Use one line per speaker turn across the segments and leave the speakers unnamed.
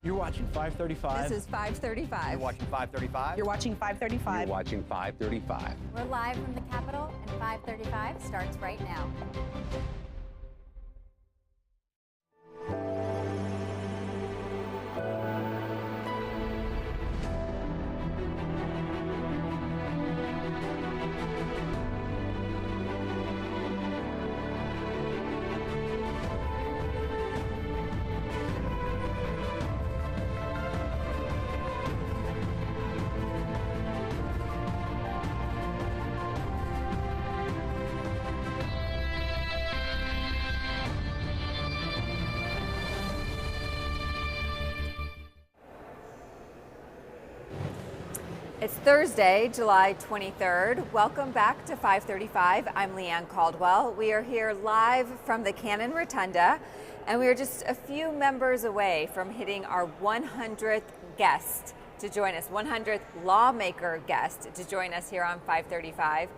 You're watching 535.
This is 535.
You're watching 535.
You're watching 535.
You're watching 535.
We're live from the Capitol, and 535 starts right now.
It's Thursday, July 23rd. Welcome back to 535. I'm Leanne Caldwell. We are here live from the Cannon Rotunda, and we are just a few members away from hitting our 100th guest to join us, 100th lawmaker guest to join us here on 535.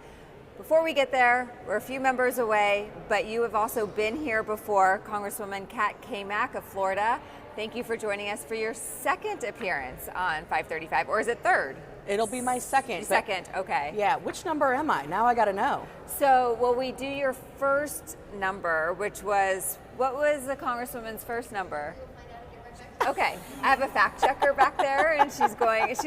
Before we get there, we're a few members away, but you have also been here before. Congresswoman Cammack of Florida, thank you for joining us for your second appearance on 535, or is it third?
It'll be my second.
Second, okay.
Yeah, which number am I? Now I gotta know.
So, well, we do your first number, which was, what was the Congresswoman's first number? Okay, I have a fact checker back there, and she's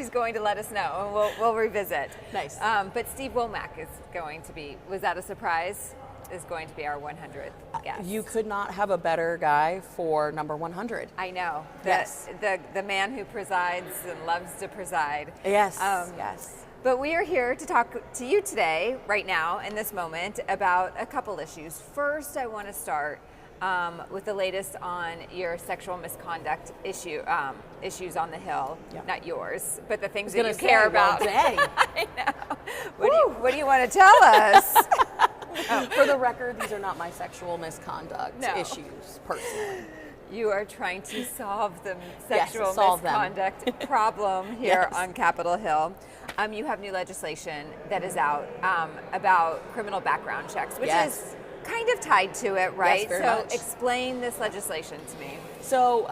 going to let us know, and we'll revisit.
Nice.
But Steve Womack is going to be, was that a surprise? Is going to be our 100th guest.
You could not have a better guy for number 100.
I know.
Yes.
The man who presides and loves to preside.
Yes. Yes.
But we are here to talk to you today, right now, in this moment, about a couple issues. First, I want to start with the latest on your sexual misconduct issues on the Hill.
Yep.
Not yours, but the things that you care about.
Well,
I know. What do you want to tell us?
for the record, these are not my sexual misconduct issues, personally.
You are trying to solve the sexual misconduct problem here on Capitol Hill. You have new legislation that is out about criminal background checks, which is kind of tied to it, right?
Yes, very
so
much.
Explain this legislation to me.
So,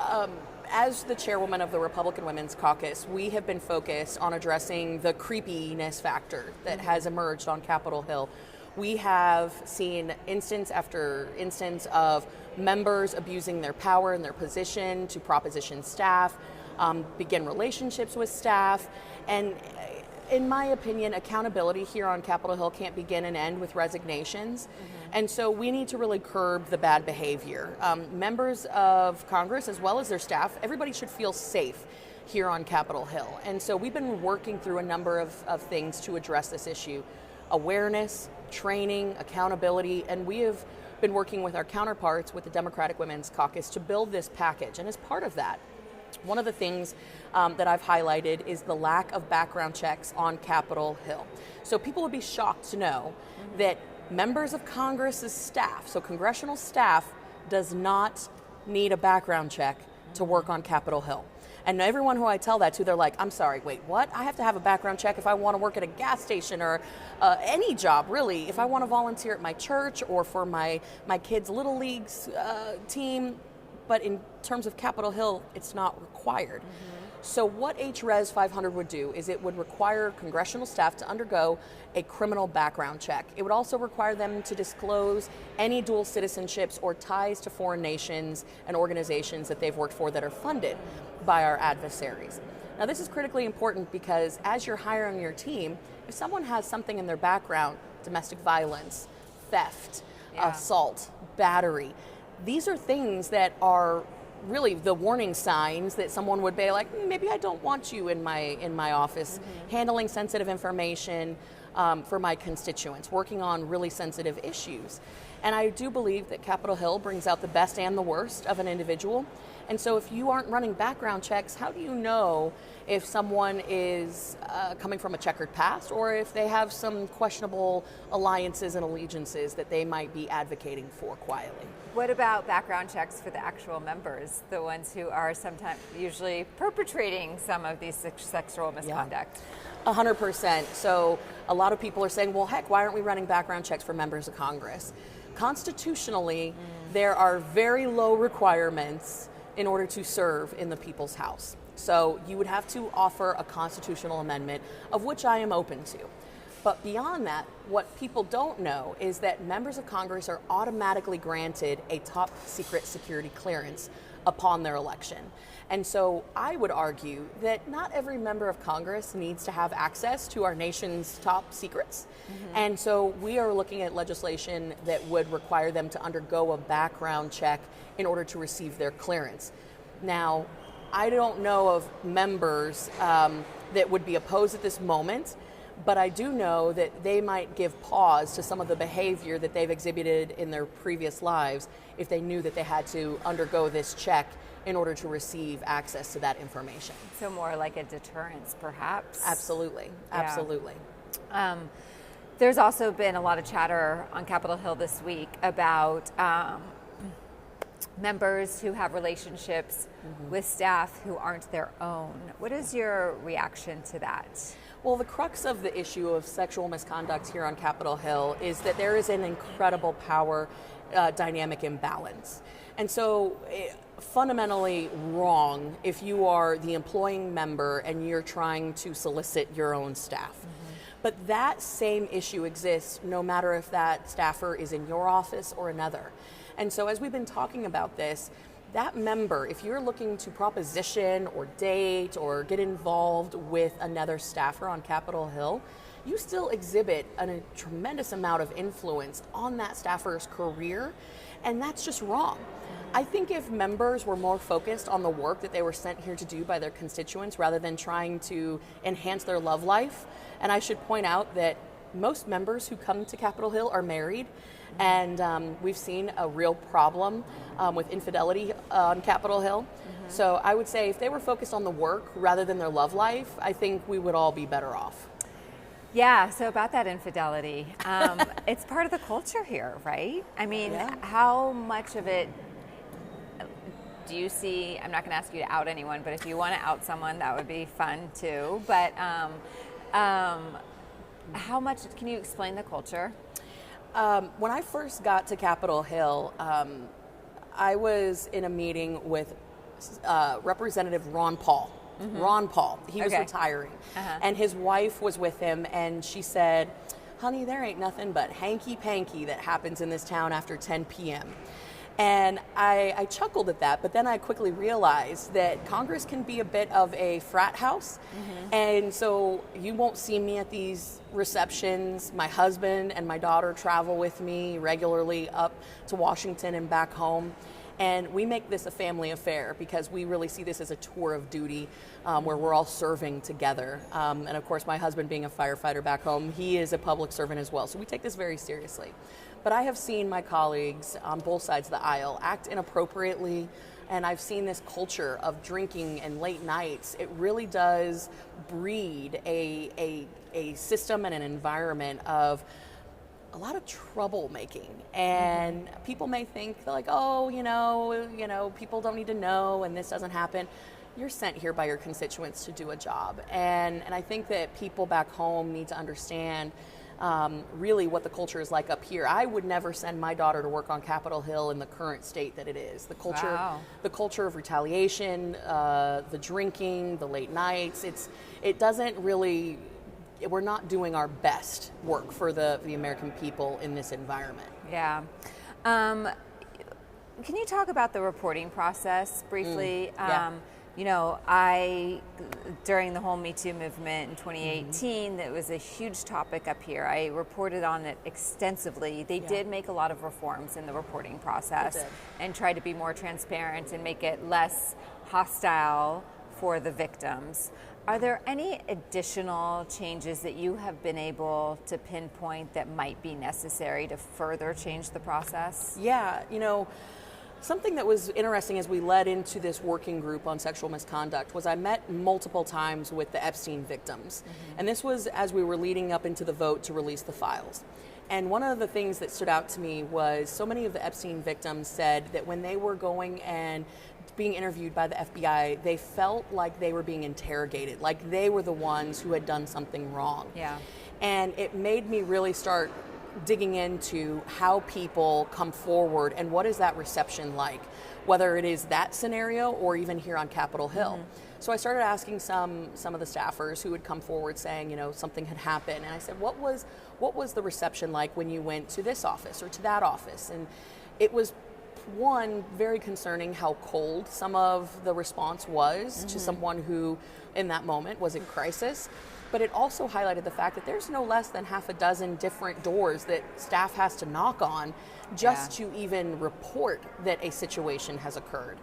as the chairwoman of the Republican Women's Caucus, we have been focused on addressing the creepiness factor that has emerged on Capitol Hill. We have seen instance after instance of members abusing their power and their position to proposition staff, begin relationships with staff, and in my opinion, accountability here on Capitol Hill can't begin and end with resignations. And so we need to really curb the bad behavior. Members of Congress, as well as their staff, everybody should feel safe here on Capitol Hill. And so we've been working through a number of things to address this issue. Awareness, training, accountability, and we have been working with our counterparts with the Democratic Women's Caucus to build this package. And as part of that, one of the things that I've highlighted is the lack of background checks on Capitol Hill. So people would be shocked to know that members of Congress's staff, so congressional staff, does not need a background check to work on Capitol Hill. And everyone who I tell that to, they're like, I'm sorry, wait, what? I have to have a background check if I want to work at a gas station or any job, really. If I want to volunteer at my church or for my kids' Little Leagues team. But in terms of Capitol Hill, it's not required. So what HRES 500 would do is it would require congressional staff to undergo a criminal background check. It would also require them to disclose any dual citizenships or ties to foreign nations and organizations that they've worked for that are funded by our adversaries. Now, this is critically important because as you're hiring your team, if someone has something in their background, domestic violence, theft, assault, battery, these are things that are really the warning signs that someone would be like, maybe I don't want you in my office, handling sensitive information for my constituents, working on really sensitive issues. And I do believe that Capitol Hill brings out the best and the worst of an individual. And so if you aren't running background checks, how do you know if someone is coming from a checkered past or if they have some questionable alliances and allegiances that they might be advocating for quietly?
What about background checks for the actual members, the ones who are sometimes usually perpetrating some of these sexual misconduct?
100%. So a lot of people are saying, well, heck, why aren't we running background checks for members of Congress? Constitutionally, there are very low requirements in order to serve in the people's house. So you would have to offer a constitutional amendment, of which I am open to. But beyond that, what people don't know is that members of Congress are automatically granted a top secret security clearance upon their election. And so I would argue that not every member of Congress needs to have access to our nation's top secrets. And so we are looking at legislation that would require them to undergo a background check in order to receive their clearance. Now, I don't know of members that would be opposed at this moment, but I do know that they might give pause to some of the behavior that they've exhibited in their previous lives if they knew that they had to undergo this check in order to receive access to that information.
So more like a deterrence, perhaps?
Absolutely,
Yeah.
absolutely.
There's also been a lot of chatter on Capitol Hill this week about members who have relationships with staff who aren't their own. What is your reaction to that?
Well, the crux of the issue of sexual misconduct here on Capitol Hill is that there is an incredible power dynamic imbalance. And so fundamentally wrong if you are the employing member and you're trying to solicit your own staff. But that same issue exists no matter if that staffer is in your office or another. And so as we've been talking about this, that member, if you're looking to proposition or date or get involved with another staffer on Capitol Hill, you still exhibit a tremendous amount of influence on that staffer's career, and that's just wrong. I think if members were more focused on the work that they were sent here to do by their constituents rather than trying to enhance their love life, and I should point out that most members who come to Capitol Hill are married, and we've seen a real problem with infidelity on Capitol Hill. So I would say if they were focused on the work rather than their love life, I think we would all be better off.
Yeah, so about that infidelity, it's part of the culture here, right? I mean, how much of it do you see? I'm not going to ask you to out anyone, but if you want to out someone, that would be fun too. But how much, can you explain the culture?
When I first got to Capitol Hill, I was in a meeting with Representative Ron Paul. Ron Paul, he was retiring, and his wife was with him, and she said, "Honey, there ain't nothing but hanky-panky that happens in this town after 10 p.m. And I chuckled at that, but then I quickly realized that Congress can be a bit of a frat house. And so you won't see me at these receptions. My husband and my daughter travel with me regularly up to Washington and back home. And we make this a family affair because we really see this as a tour of duty where we're all serving together. And of course, my husband being a firefighter back home, he is a public servant as well. So we take this very seriously. But I have seen my colleagues on both sides of the aisle act inappropriately, and I've seen this culture of drinking and late nights. It really does breed a system and an environment of a lot of troublemaking. And people may think like, oh, you know, people don't need to know and this doesn't happen. You're sent here by your constituents to do a job. And I think that people back home need to understand really what the culture is like up here. I would never send my daughter to work on Capitol Hill in the current state that it is. The culture of retaliation, the drinking, the late nights. It doesn't really. We're not doing our best work for the American people in this environment.
Yeah. Can you talk about the reporting process briefly? You know, during the whole Me Too movement in 2018, that was a huge topic up here. I reported on it extensively. They did make a lot of reforms in the reporting process and try to be more transparent and make it less hostile for the victims. Are there any additional changes that you have been able to pinpoint that might be necessary to further change the process?
Yeah, you know, something that was interesting as we led into this working group on sexual misconduct was I met multiple times with the Epstein victims. And this was as we were leading up into the vote to release the files. And one of the things that stood out to me was so many of the Epstein victims said that when they were going and being interviewed by the FBI, they felt like they were being interrogated, like they were the ones who had done something wrong.
Yeah.
And it made me really start digging into how people come forward and what is that reception like, whether it is that scenario or even here on Capitol Hill. So I started asking some of the staffers who would come forward saying, something had happened, and I said, what was the reception like when you went to this office or to that office? And it was, one, very concerning how cold some of the response was to someone who in that moment was in crisis. But it also highlighted the fact that there's no less than half a dozen different doors that staff has to knock on just to even report that a situation has occurred.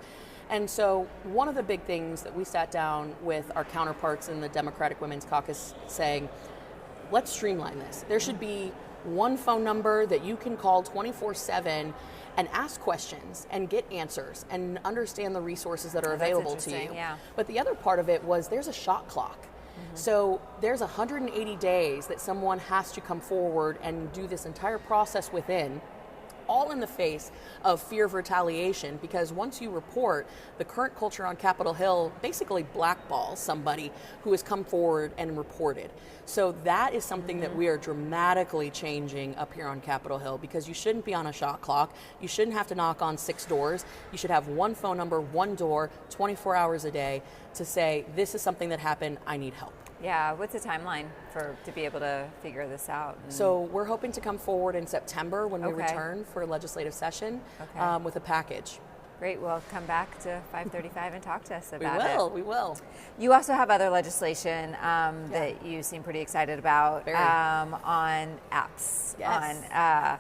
And so one of the big things that we sat down with our counterparts in the Democratic Women's Caucus saying, let's streamline this. There should be one phone number that you can call 24/7 and ask questions and get answers and understand the resources that are available to you.
Yeah.
But the other part of it was there's a shot clock. So there's 180 days that someone has to come forward and do this entire process within, all in the face of fear of retaliation, because once you report, the current culture on Capitol Hill basically blackballs somebody who has come forward and reported. So that is something that we are dramatically changing up here on Capitol Hill, because you shouldn't be on a shot clock. You shouldn't have to knock on 6 doors. You should have one phone number, one door, 24 hours a day to say, this is something that happened, I need help.
Yeah, what's the timeline to be able to figure this out?
So we're hoping to come forward in September when we return for a legislative session with a package.
Great, well, come back to 535 and talk to us about it.
We will.
You also have other legislation that you seem pretty excited about on apps.
Yes.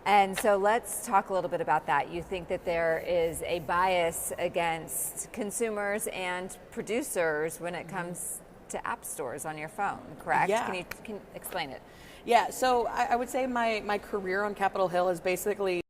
And so let's talk a little bit about that. You think that there is a bias against consumers and producers when it comes to app stores on your phone, correct?
Yeah.
Can you explain it?
Yeah, so I would say my career on Capitol Hill is basically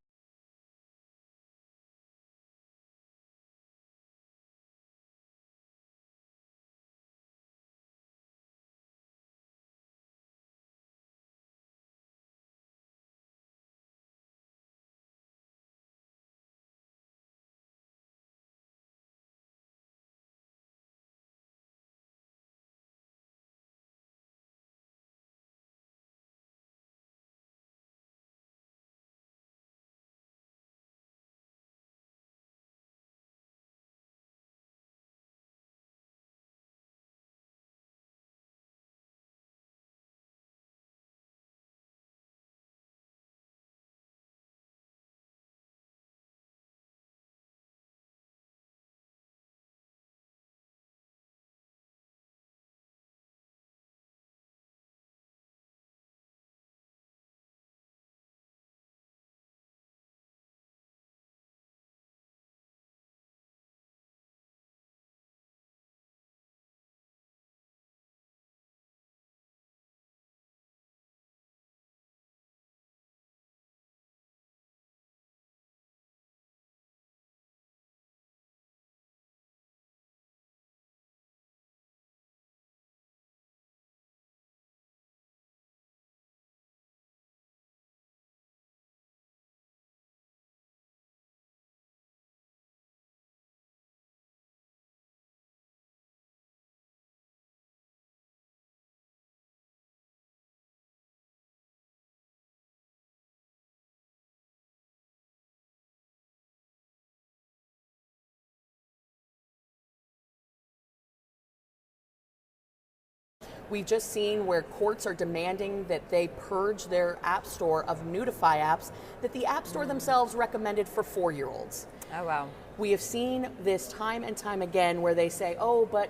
we've just seen where courts are demanding that they purge their app store of Notify apps that the app store themselves recommended for 4-year-olds.
Oh, wow.
We have seen this time and time again where they say, oh, but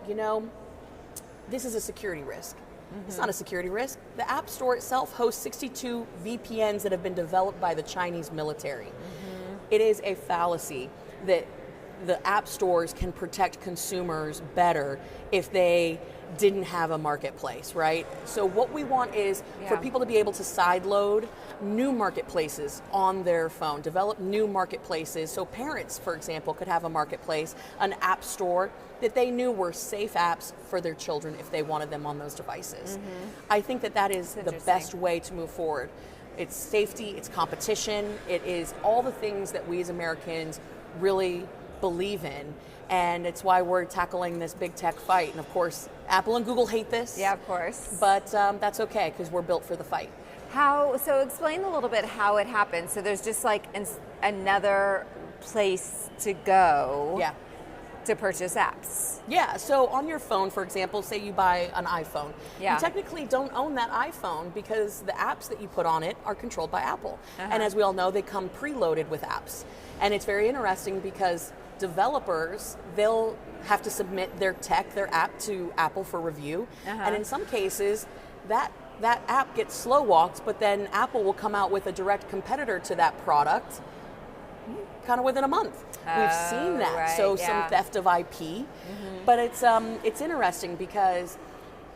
this is a security risk. It's not a security risk. The App Store itself hosts 62 VPNs that have been developed by the Chinese military. It is a fallacy that the app stores can protect consumers better if they didn't have a marketplace, right? So what we want is for people to be able to sideload new marketplaces on their phone, develop new marketplaces. So parents, for example, could have a marketplace, an app store that they knew were safe apps for their children if they wanted them on those devices. I think that is the best way to move forward. It's safety, it's competition, it is all the things that we as Americans really believe in, and it's why we're tackling this big tech fight. And of course, Apple and Google hate this.
Yeah, of course.
But that's okay, because we're built for the fight.
So explain a little bit how it happens. So there's just like another place to go.
Yeah.
To purchase apps.
Yeah, so on your phone, for example, say you buy an iPhone.
Yeah.
You technically don't own that iPhone because the apps that you put on it are controlled by Apple. And as we all know, they come preloaded with apps. And it's very interesting because developers, they'll have to submit their app to Apple for review. And in some cases, that app gets slow walked, but then Apple will come out with a direct competitor to that product kind of within a month. We've seen that.
Right,
so
yeah.
some theft of IP. But it's interesting because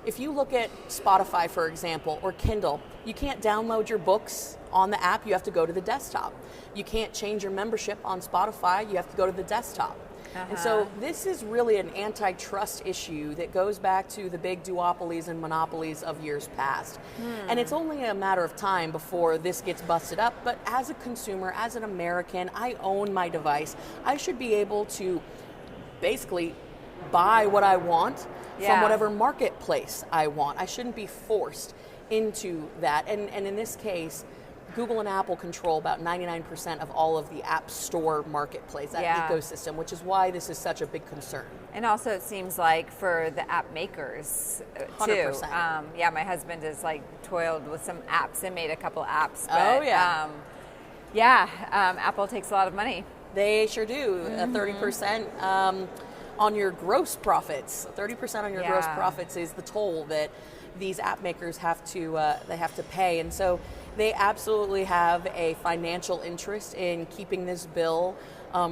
if you look at Spotify, for example, or Kindle, you can't download your books on the app. You have to go to the desktop. You can't change your membership on Spotify. You have to go to the desktop. And so this is really an antitrust issue that goes back to the big duopolies and monopolies of years past. And it's only a matter of time before this gets busted up. But as a consumer, as an American, I own my device. I should be able to basically buy what I want from whatever marketplace I want. I shouldn't be forced into that. And in this case, Google and Apple control about 99% of all of the App Store marketplace, that ecosystem, which is why this is such a big concern.
And also it seems like for the app makers too.
100%.
My husband has like toiled with some apps and made a couple apps.
Oh,
But, Apple takes a lot of money.
They sure do. 30% on your gross profits. 30% on your gross profits is the toll that these app makers have to pay. And so they absolutely have a financial interest in keeping this bill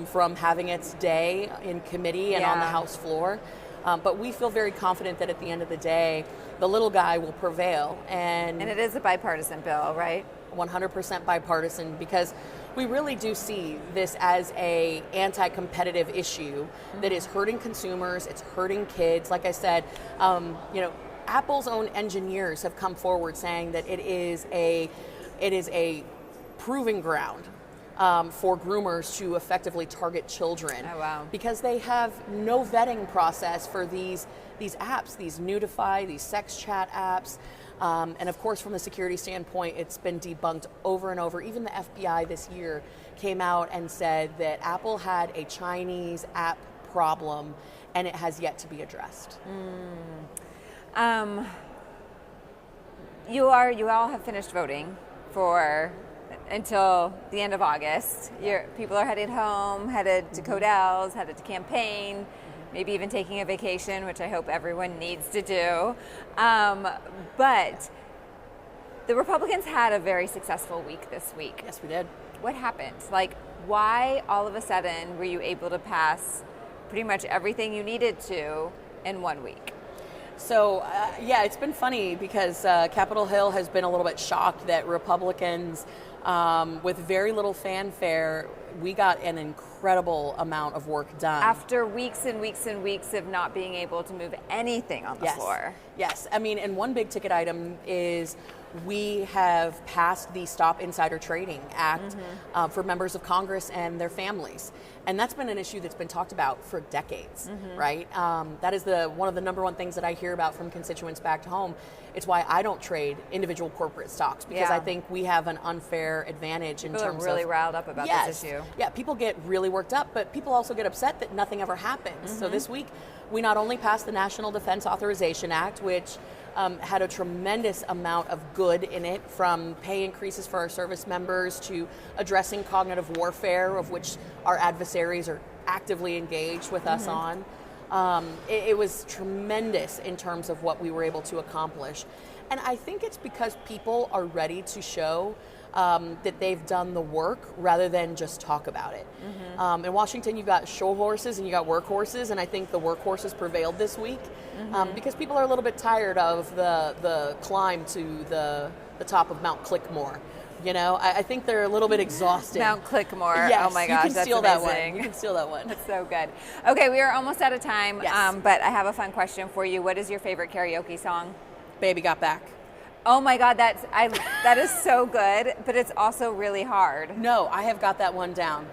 from having its day in committee and on the House floor. But we feel very confident that at the end of the day, the little guy will prevail. And
it is a bipartisan bill, right?
100% bipartisan, because we really do see this as a anti-competitive issue that is hurting consumers, it's hurting kids. Like I said, Apple's own engineers have come forward saying that it is a proving ground for groomers to effectively target children.
Oh, wow.
Because they have no vetting process for these apps, these Nudify, these sex chat apps. And of course, from the security standpoint, it's been debunked over and over. Even the FBI this year came out and said that Apple had a Chinese app problem and it has yet to be addressed.
You all have finished voting until the end of August. People are headed home, headed to Codell's, headed to campaign, maybe even taking a vacation, which I hope everyone needs to do. But the Republicans had a very successful week this week.
Yes, we did.
What happened? Like, why all of a sudden were you able to pass pretty much everything you needed to in 1 week?
So, it's been funny because Capitol Hill has been a little bit shocked that Republicans, with very little fanfare, we got an incredible amount of work done.
After weeks and weeks and weeks of not being able to move anything on the floor.
Yes. I mean, and one big ticket item is we have passed the Stop Insider Trading Act for members of Congress and their families. And that's been an issue that's been talked about for decades, right? That is one of the number one things that I hear about from constituents back home. It's why I don't trade individual corporate stocks, because I think we have an unfair advantage in terms of...
People are really riled up about this issue.
Yeah, people get really worked up, but people also get upset that nothing ever happens. So this week, we not only passed the National Defense Authorization Act, which had a tremendous amount of good in it, from pay increases for our service members to addressing cognitive warfare, of which our adversaries are actively engaged with us on. It was tremendous in terms of what we were able to accomplish. And I think it's because people are ready to show that they've done the work rather than just talk about it. In Washington, you've got show horses and you got workhorses, and I think the workhorses prevailed this week because people are a little bit tired of the climb to the top of Mount Clickmore. You know, I think they're a little bit exhausted.
Mount Clickmore.
Yes,
oh my gosh,
you can steal
that's
that
amazing.
one. You can steal that one.
That's so good. Okay, we are almost out of time,
Yes.
but I have a fun question for you. What is your favorite karaoke song?
Baby Got Back.
Oh my God, that is so good, but it's also really hard.
No, I have got that one down.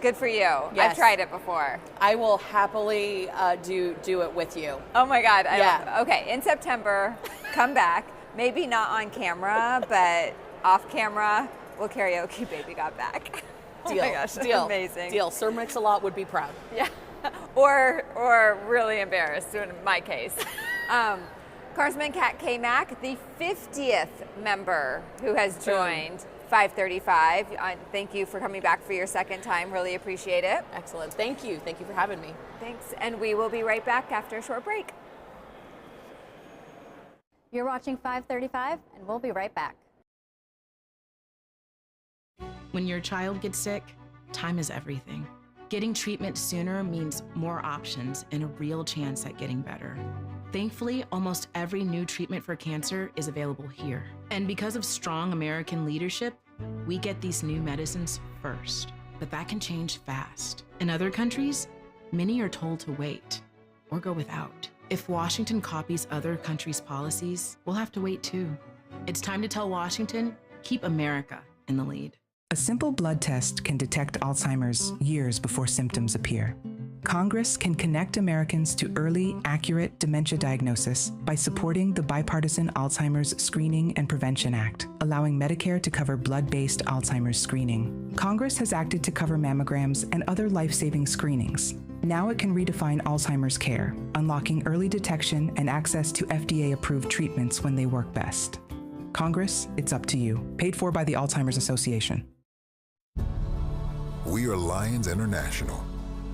Good for you.
Yes.
I've tried it before.
I will happily do it with you.
Oh my God.
Yeah.
Okay, in September, come back. Maybe not on camera, but off camera, we'll karaoke Baby Got Back.
Deal.
Oh my gosh,
Deal.
Amazing.
Deal. Sir Mix-a-Lot would be proud.
Yeah. Or really embarrassed in my case. Congressman Cammack, the 50th member who has joined 535. Thank you for coming back for your second time. Really appreciate it.
Excellent. Thank you. Thank you for having me.
Thanks. And we will be right back after a short break.
You're watching 535, and we'll be right back.
When your child gets sick, time is everything. Getting treatment sooner means more options and a real chance at getting better. Thankfully, almost every new treatment for cancer is available here. And because of strong American leadership, we get these new medicines first. But that can change fast. In other countries, many are told to wait or go without. If Washington copies other countries' policies, we'll have to wait too. It's time to tell Washington, keep America in the lead.
A simple blood test can detect Alzheimer's years before symptoms appear. Congress can connect Americans to early, accurate dementia diagnosis by supporting the bipartisan Alzheimer's Screening and Prevention Act, allowing Medicare to cover blood-based Alzheimer's screening. Congress has acted to cover mammograms and other life-saving screenings. Now it can redefine Alzheimer's care, unlocking early detection and access to FDA-approved treatments when they work best. Congress, it's up to you. Paid for by the Alzheimer's Association.
We are Lions International,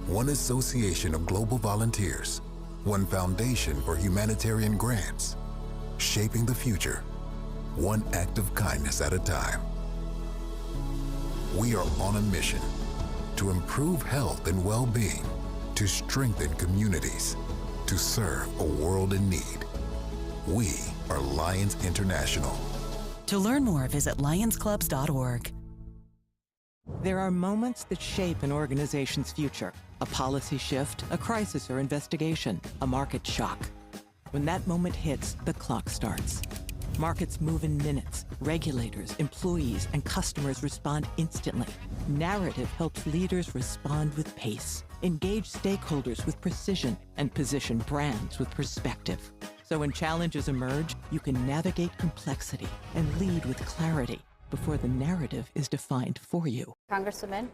one association of global volunteers, one foundation for humanitarian grants, shaping the future, one act of kindness at a time. We are on a mission to improve health and well-being, to strengthen communities, to serve a world in need. We are Lions International.
To learn more, visit lionsclubs.org.
There are moments that shape an organization's future. A policy shift, a crisis or investigation, a market shock. When that moment hits, the clock starts. Markets move in minutes. Regulators, employees, and customers respond instantly. Narrative helps leaders respond with pace, engage stakeholders with precision, and position brands with perspective. So when challenges emerge, you can navigate complexity and lead with clarity before the narrative is defined for you.
Congresswoman,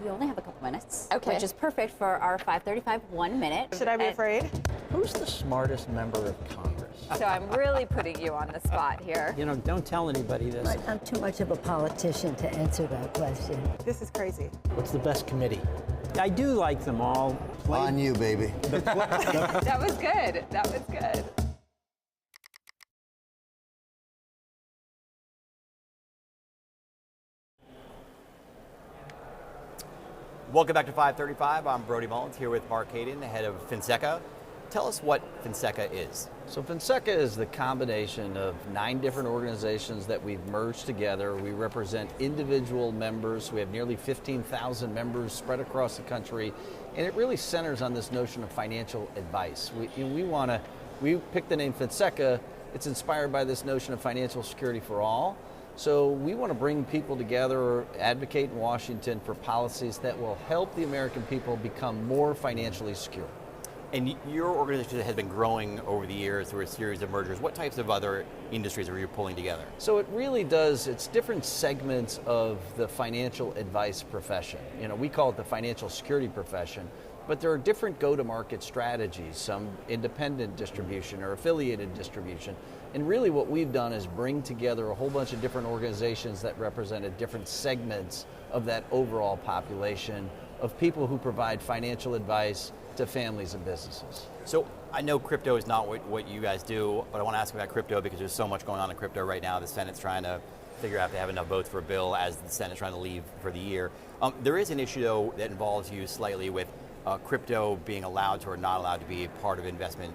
we only have a couple minutes,
Okay.
which is perfect for our 535 1 minute.
Should I be afraid?
Who's the smartest member of Congress?
So I'm really putting you on the spot here.
You know, don't tell anybody this.
I'm too much of a politician to answer that question.
This is crazy.
What's the best committee? I do like them all.
On you, baby.
That was good. That was good.
Welcome back to 535. I'm Brody Mullins here with Mark Hayden, the head of Finseca. Tell us what Finseca is.
So Finseca is the combination of 9 different organizations that we've merged together. We represent individual members. We have nearly 15,000 members spread across the country, and it really centers on this notion of financial advice. We picked the name Finseca. It's inspired by this notion of financial security for all. So we want to bring people together, advocate in Washington for policies that will help the American people become more financially secure.
And your organization has been growing over the years through a series of mergers. What types of other industries are you pulling together?
So it really does, it's different segments of the financial advice profession. You know, we call it the financial security profession, but there are different go-to-market strategies, some independent distribution or affiliated distribution. And really what we've done is bring together a whole bunch of different organizations that represented different segments of that overall population of people who provide financial advice to families and businesses.
So I know crypto is not what you guys do, but I want to ask about crypto because there's so much going on in crypto right now. The Senate's trying to figure out if they have enough votes for a bill as the Senate's trying to leave for the year. There is an issue though that involves you slightly with crypto being allowed to or not allowed to be part of investment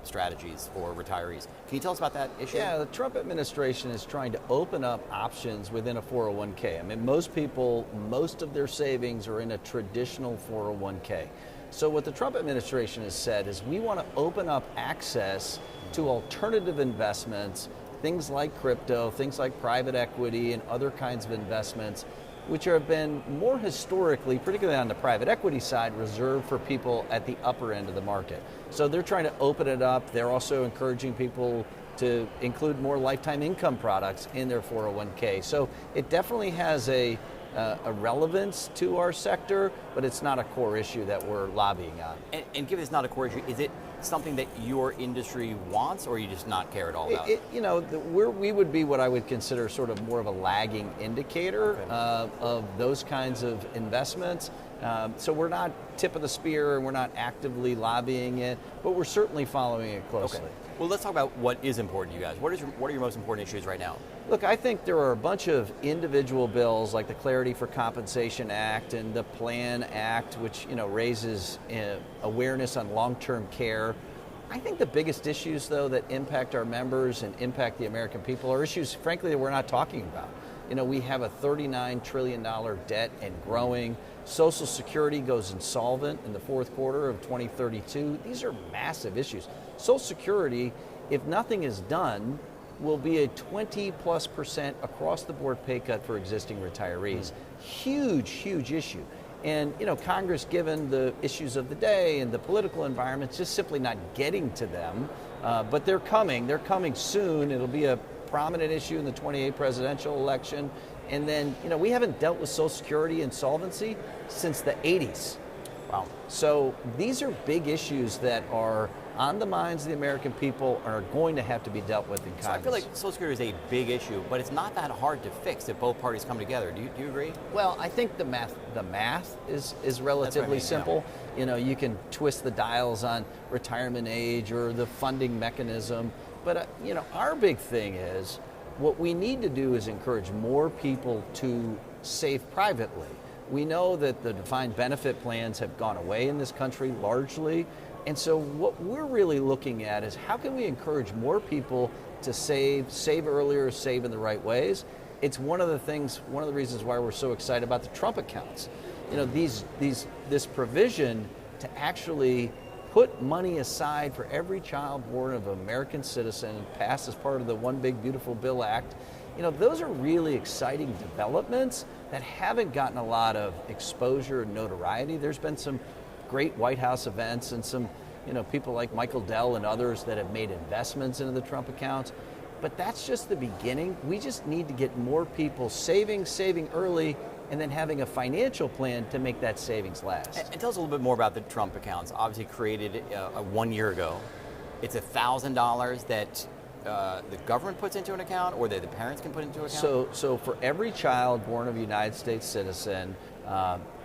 strategies for retirees. Can you tell us about that issue?
Yeah, the Trump administration is trying to open up options within a 401k. I mean, most people, most of their savings are in a traditional 401k. So what the Trump administration has said is we want to open up access to alternative investments, things like crypto, things like private equity and other kinds of investments, which have been more historically, particularly on the private equity side, reserved for people at the upper end of the market. So they're trying to open it up. They're also encouraging people to include more lifetime income products in their 401k. So it definitely has a relevance to our sector, but it's not a core issue that we're lobbying on.
And given it's not a core issue, is it something that your industry wants, or you just not care at all about?
We would be what I would consider sort of more of a lagging indicator of those kinds of investments. So we're not tip of the spear, and we're not actively lobbying it, but we're certainly following it closely.
Okay. Well, let's talk about what is important to you guys. What are your most important issues right now?
Look, I think there are a bunch of individual bills like the Clarity for Compensation Act and the Plan Act, which raises awareness on long-term care. I think the biggest issues, though, that impact our members and impact the American people are issues, frankly, that we're not talking about. We have a $39 trillion debt and growing. Social Security goes insolvent in the fourth quarter of 2032. These are massive issues. Social Security, if nothing is done, will be a 20+% across the board pay cut for existing retirees. Huge, huge issue. And Congress, given the issues of the day and the political environment, just simply not getting to them. But they're coming. They're coming soon. It'll be a prominent issue in the 28 presidential election. And then, we haven't dealt with Social Security insolvency since the 80s. Wow. So these are big issues that are on the minds of the American people, are going to have to be dealt with in Congress.
So I feel like Social Security is a big issue, but it's not that hard to fix if both parties come together. Do you agree?
Well, I think the math is relatively simple. Yeah. You can twist the dials on retirement age or the funding mechanism, but our big thing is what we need to do is encourage more people to save privately. We know that the defined benefit plans have gone away in this country largely. And so what we're really looking at is how can we encourage more people to save earlier, save in the right ways. It's one of the reasons why we're so excited about the Trump accounts. This provision to actually put money aside for every child born of an American citizen, passed as part of the One Big Beautiful Bill Act. Those are really exciting developments that haven't gotten a lot of exposure and notoriety. There's been some great White House events and some, people like Michael Dell and others that have made investments into the Trump accounts. But that's just the beginning. We just need to get more people saving early, and then having a financial plan to make that savings last.
And tell us a little bit more about the Trump accounts. Obviously created 1 year ago. It's $1,000 that the government puts into an account, or that the parents can put into an account?
So for every child born of a United States citizen,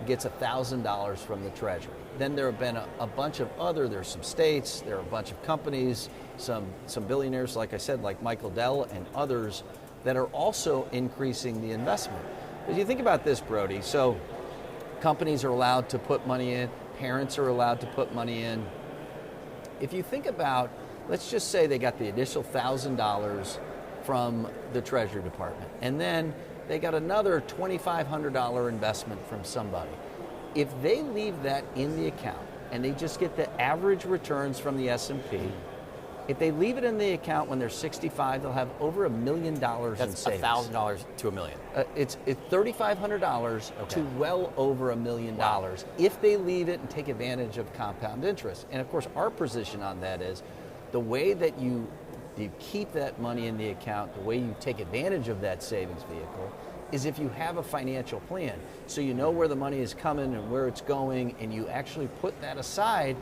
gets $1,000 from the Treasury. Then there have been a bunch of there's some states, there are a bunch of companies, some billionaires, like I said, like Michael Dell and others, that are also increasing the investment. If you think about this, Brody, so companies are allowed to put money in, parents are allowed to put money in. If you think about, let's just say they got the initial $1,000 from the Treasury Department, and then they got another $2,500 investment from somebody. If they leave that in the account and they just get the average returns from the S&P, if they leave it in the account when they're 65, they'll have over $1 million in savings.
That's $1,000 to $1 million.
It's $3,500 to well over $1 million if they leave it and take advantage of compound interest. And of course, our position on that is the way that you keep that money in the account, the way you take advantage of that savings vehicle, is if you have a financial plan. So you know where the money is coming and where it's going, and you actually put that aside.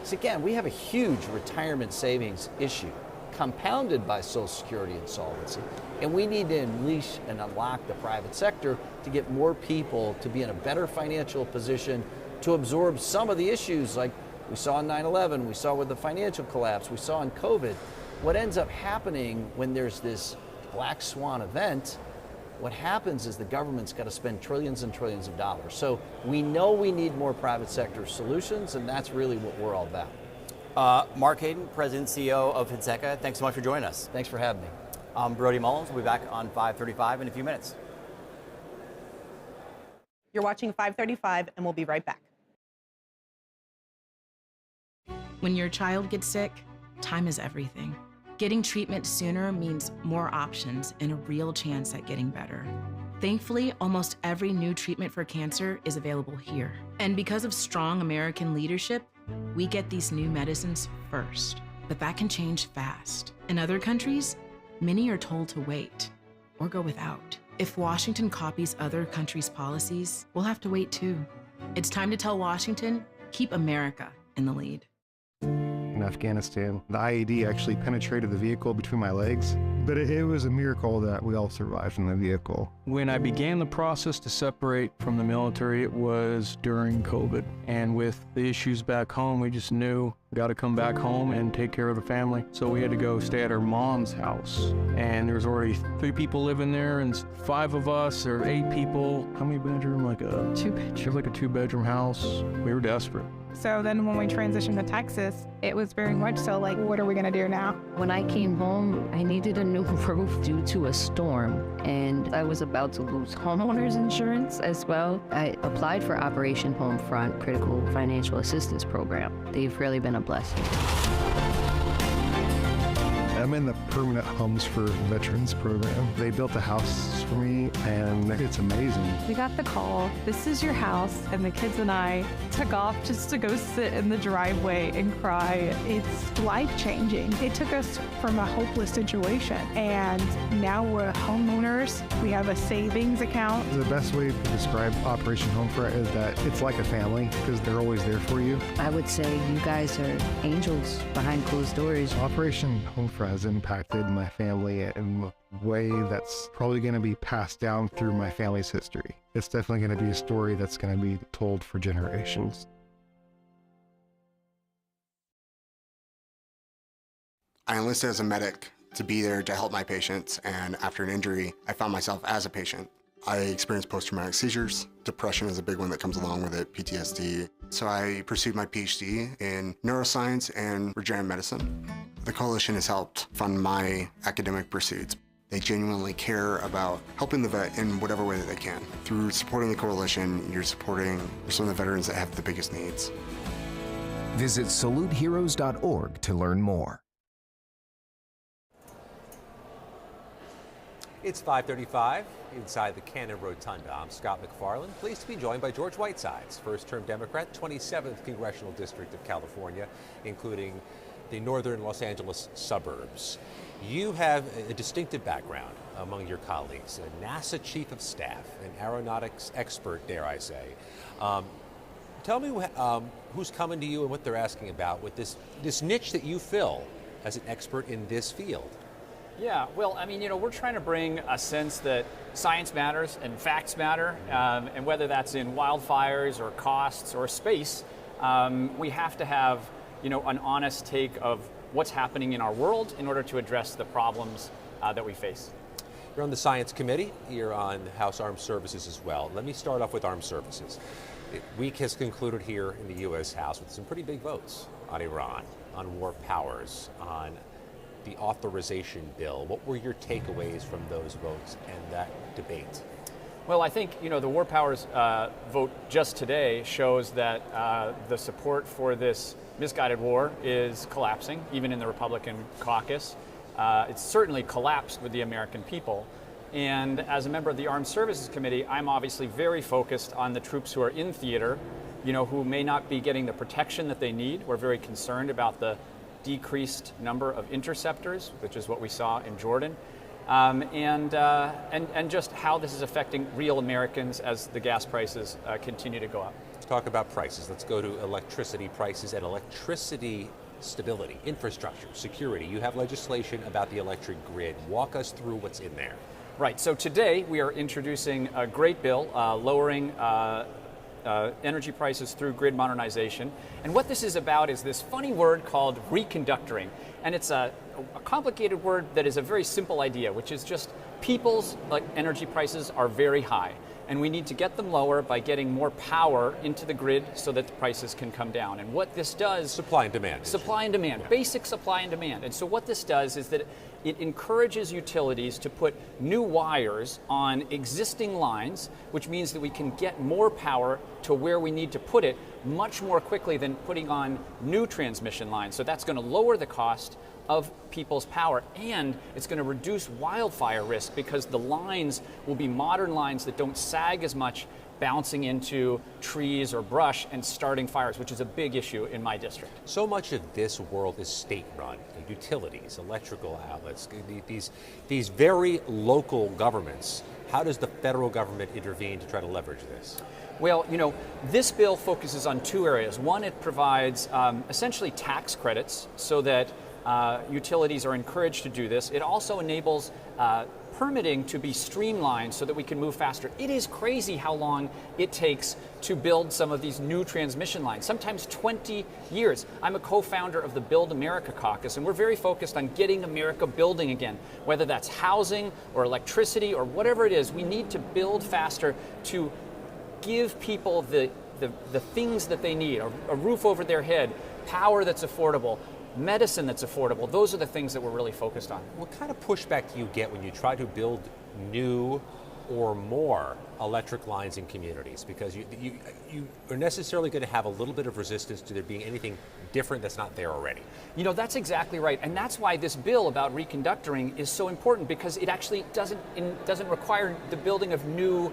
So again, we have a huge retirement savings issue compounded by Social Security insolvency. And we need to unleash and unlock the private sector to get more people to be in a better financial position to absorb some of the issues like we saw in 9/11, we saw with the financial collapse, we saw in COVID. What ends up happening when there's this black swan event, what happens is the government's got to spend trillions and trillions of dollars. So we know we need more private sector solutions, and that's really what we're all about.
Mark Hayden, President and CEO of Whitesides, thanks so much for joining us.
Thanks for having me.
I'm Brody Mullins. We'll be back on 535 in a few minutes.
You're watching 535, and we'll be right back.
When your child gets sick, time is everything. Getting treatment sooner means more options and a real chance at getting better. Thankfully, almost every new treatment for cancer is available here. And because of strong American leadership, we get these new medicines first. but that can change fast. In other countries, many are told to wait or go without. If Washington copies other countries' policies, we'll have to wait too. It's time to tell Washington, keep America in the lead.
In Afghanistan, the IED actually penetrated the vehicle between my legs, but it was a miracle that we all survived in the vehicle.
When I began the process to separate from the military, it was during COVID. And with the issues back home, we just knew we got to come back home and take care of the family. So we had to go stay at our mom's house. And there was already 3 people living there and 5 of us, or 8 people. How many bedroom? Like a 2-bedroom. Like a 2-bedroom house. We were desperate.
So then when we transitioned to Texas, it was very much so like, what are we gonna do now?
When I came home, I needed a new roof due to a storm, and I was about to lose homeowners insurance as well. I applied for Operation Homefront Critical Financial Assistance Program. They've really been a blessing.
I'm in the Permanent Homes for Veterans program. They built a house for me, and it's amazing.
We got the call, this is your house, and the kids and I took off just to go sit in the driveway and cry. It's life-changing. It took us from a hopeless situation, and now we're homeowners. We have a savings account.
The best way to describe Operation Homefront is that it's like a family, because they're always there for you.
I would say you guys are angels behind closed doors.
Operation Homefront has impacted my family in a way that's probably going to be passed down through my family's history. It's definitely going to be a story that's going to be told for generations.
I enlisted as a medic to be there to help my patients, and after an injury, I found myself as a patient. I experienced post-traumatic seizures. Depression is a big one that comes along with it, PTSD. So I pursued my PhD in neuroscience and regenerative medicine. The coalition has helped fund my academic pursuits. They genuinely care about helping the vet in whatever way that they can. Through supporting the coalition, you're supporting some of the veterans that have the biggest needs.
Visit saluteheroes.org to learn more.
It's 5:35 inside the Cannon Rotunda. I'm Scott McFarland, pleased to be joined by George Whitesides, first-term Democrat, 27th Congressional District of California, including the northern Los Angeles suburbs. You have a distinctive background among your colleagues, a NASA Chief of Staff, an aeronautics expert, dare I say. Tell me who's coming to you and what they're asking about with this niche that you fill as an expert in this field.
Yeah, well, I mean, we're trying to bring a sense that science matters and facts matter, and whether that's in wildfires or costs or space, we have to have, an honest take of what's happening in our world in order to address the problems that we face.
You're on the Science Committee. You're on House Armed Services as well. Let me start off with Armed Services. The week has concluded here in the U.S. House with some pretty big votes on Iran, on war powers, on the authorization bill. What were your takeaways from those votes and that debate?
Well, I think, the war powers vote just today shows that the support for this misguided war is collapsing, even in the Republican caucus. It's certainly collapsed with the American people. And as a member of the Armed Services Committee, I'm obviously very focused on the troops who are in theater, who may not be getting the protection that they need. We're very concerned about the decreased number of interceptors, which is what we saw in Jordan, and just how this is affecting real Americans as the gas prices continue to go up.
Let's talk about prices. Let's go to electricity prices and electricity stability, infrastructure, security. You have legislation about the electric grid. Walk us through what's in there.
Right. So today we are introducing a great bill lowering energy prices through grid modernization. And what this is about is this funny word called reconductoring. And it's a complicated word that is a very simple idea, which is just people's energy prices are very high. And we need to get them lower by getting more power into the grid so that the prices can come down. And what this does...
Supply and demand.
Supply and demand. Yeah. Basic supply and demand. And so what this does is that it encourages utilities to put new wires on existing lines, which means that we can get more power to where we need to put it much more quickly than putting on new transmission lines. So that's going to lower the cost of people's power, and it's going to reduce wildfire risk because the lines will be modern lines that don't sag as much bouncing into trees or brush and starting fires, which is a big issue in my district.
So much of this world is state-run, utilities, electrical outlets, these very local governments. How does the federal government intervene to try to leverage this?
Well, you know, this bill focuses on two areas. One, it provides essentially tax credits so that utilities are encouraged to do this. It also enables permitting to be streamlined so that we can move faster. It is crazy how long it takes to build some of these new transmission lines, sometimes 20 years. I'm a co-founder of the Build America Caucus, and we're very focused on getting America building again, whether that's housing or electricity or whatever it is. We need to build faster to give people the things that they need, a roof over their head, power that's affordable, medicine that's affordable. Those are the things that we're really focused on.
What kind of pushback do you get when you try to build new or more electric lines in communities? Because you are necessarily going to have a little bit of resistance to there being anything different that's not there already.
You know, that's exactly right. And that's why this bill about reconductoring is so important, because it actually doesn't require the building of new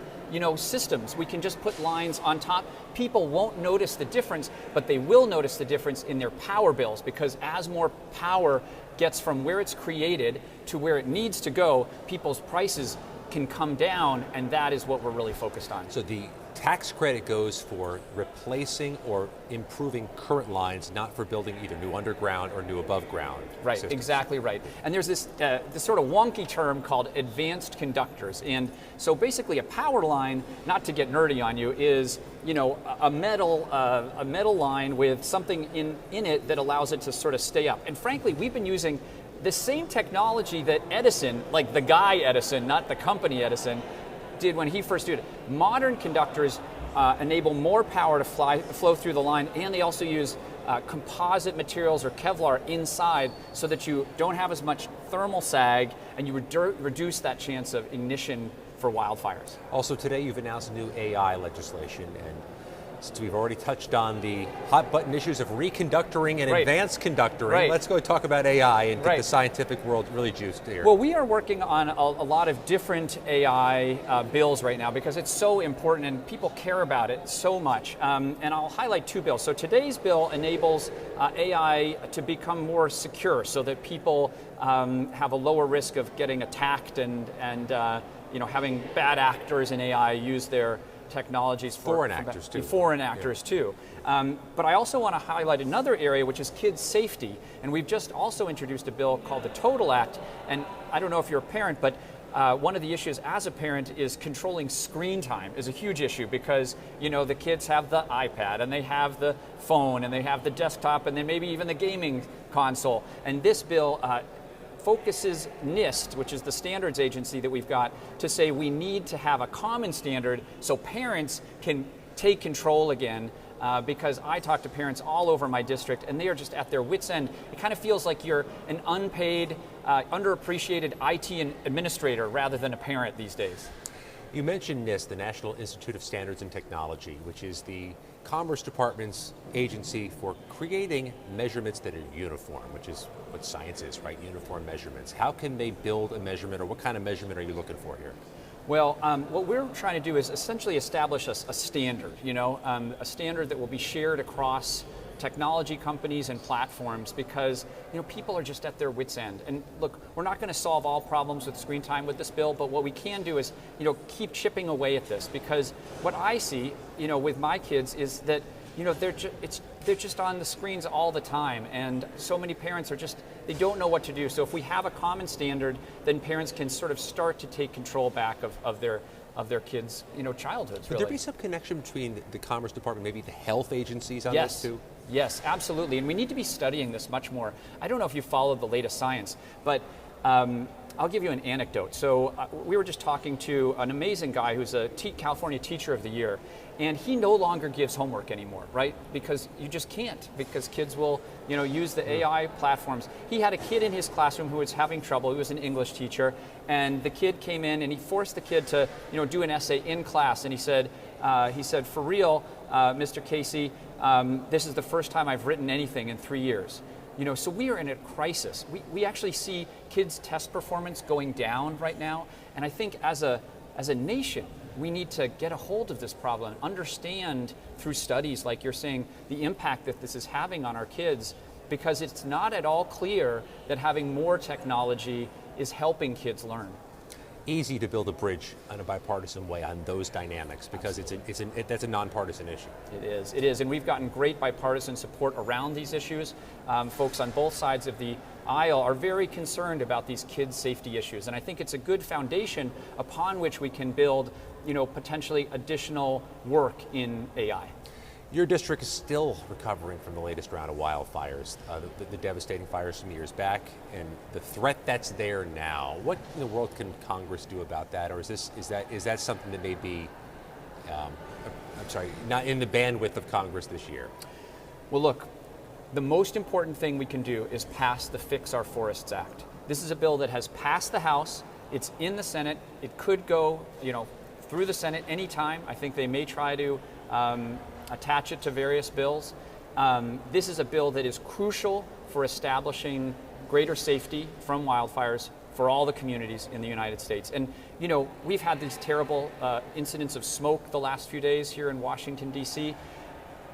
systems. We can just put lines on top. People won't notice the difference, but they will notice the difference in their power bills, because as more power gets from where it's created to where it needs to go, people's prices can come down, and that is what we're really focused on.
So the tax credit goes for replacing or improving current lines, not for building either new underground or new above ground
Right,
systems.
Exactly right. And there's this sort of wonky term called advanced conductors. And so basically a power line, not to get nerdy on you, is a metal line with something in it that allows it to sort of stay up. And frankly, we've been using the same technology that Edison, like the guy Edison, not the company Edison, did when he first did it. Modern conductors enable more power to flow through the line, and they also use composite materials or Kevlar inside so that you don't have as much thermal sag and you reduce that chance of ignition for wildfires.
Also today you've announced new AI legislation, and since we've already touched on the hot button issues of reconductoring and advanced conductoring, let's go talk about AI and get the scientific world really juiced here.
Well, we are working on a lot of different AI bills right now because it's so important and people care about it so much. And I'll highlight two bills. So today's bill enables AI to become more secure so that people have a lower risk of getting attacked and having bad actors in AI use their technologies for
foreign actors too.
Foreign actors too. But I also want to highlight another area, which is kids' safety. And we've just also introduced a bill called the Total Act. And I don't know if you're a parent, but one of the issues as a parent is controlling screen time is a huge issue because, the kids have the iPad and they have the phone and they have the desktop and then maybe even the gaming console. And this bill focuses NIST, which is the standards agency that we've got, to say we need to have a common standard so parents can take control again. Because I talk to parents all over my district and they are just at their wits' end. It kind of feels like you're an unpaid, underappreciated IT administrator rather than a parent these days.
You mentioned NIST, the National Institute of Standards and Technology, which is the Commerce Department's agency for creating measurements that are uniform, which is what science is, right? Uniform measurements. How can they build a measurement, or what kind of measurement are you looking for here?
Well, what we're trying to do is essentially establish a standard, a standard that will be shared across technology companies and platforms because people are just at their wits' end. And look, we're not going to solve all problems with screen time with this bill, but what we can do is keep chipping away at this, because what I see with my kids is that they're just on the screens all the time, and so many parents they don't know what to do. So if we have a common standard, then parents can sort of start to take control back of their kids' childhoods.
Would there be some connection between the Commerce Department, maybe the health agencies on this too?
Yes, absolutely. And we need to be studying this much more. I don't know if you followed the latest science, but I'll give you an anecdote. So we were just talking to an amazing guy who's a California Teacher of the Year, and he no longer gives homework anymore, right? Because you just can't, because kids will use the AI platforms. He had a kid in his classroom who was having trouble. He was an English teacher, and the kid came in and he forced the kid to do an essay in class, and he said, for real, Mr. Casey, this is the first time I've written anything in 3 years. So we are in a crisis. We actually see kids' test performance going down right now, and I think as a nation, we need to get a hold of this problem, understand through studies like you're saying the impact that this is having on our kids, because it's not at all clear that having more technology is helping kids learn.
Easy to build a bridge in a bipartisan way on those dynamics because that's a nonpartisan issue.
It is, and we've gotten great bipartisan support around these issues. Folks on both sides of the aisle are very concerned about these kids' safety issues, and I think it's a good foundation upon which we can build, potentially additional work in AI.
Your district is still recovering from the latest round of wildfires, the devastating fires from years back, and the threat that's there now. What in the world can Congress do about that, or is that something that may be, not in the bandwidth of Congress this year?
Well, look, the most important thing we can do is pass the Fix Our Forests Act. This is a bill that has passed the House. It's in the Senate. It could go, through the Senate anytime. I think they may try to attach it to various bills. This is a bill that is crucial for establishing greater safety from wildfires for all the communities in the United States. And, we've had these terrible incidents of smoke the last few days here in Washington, D.C.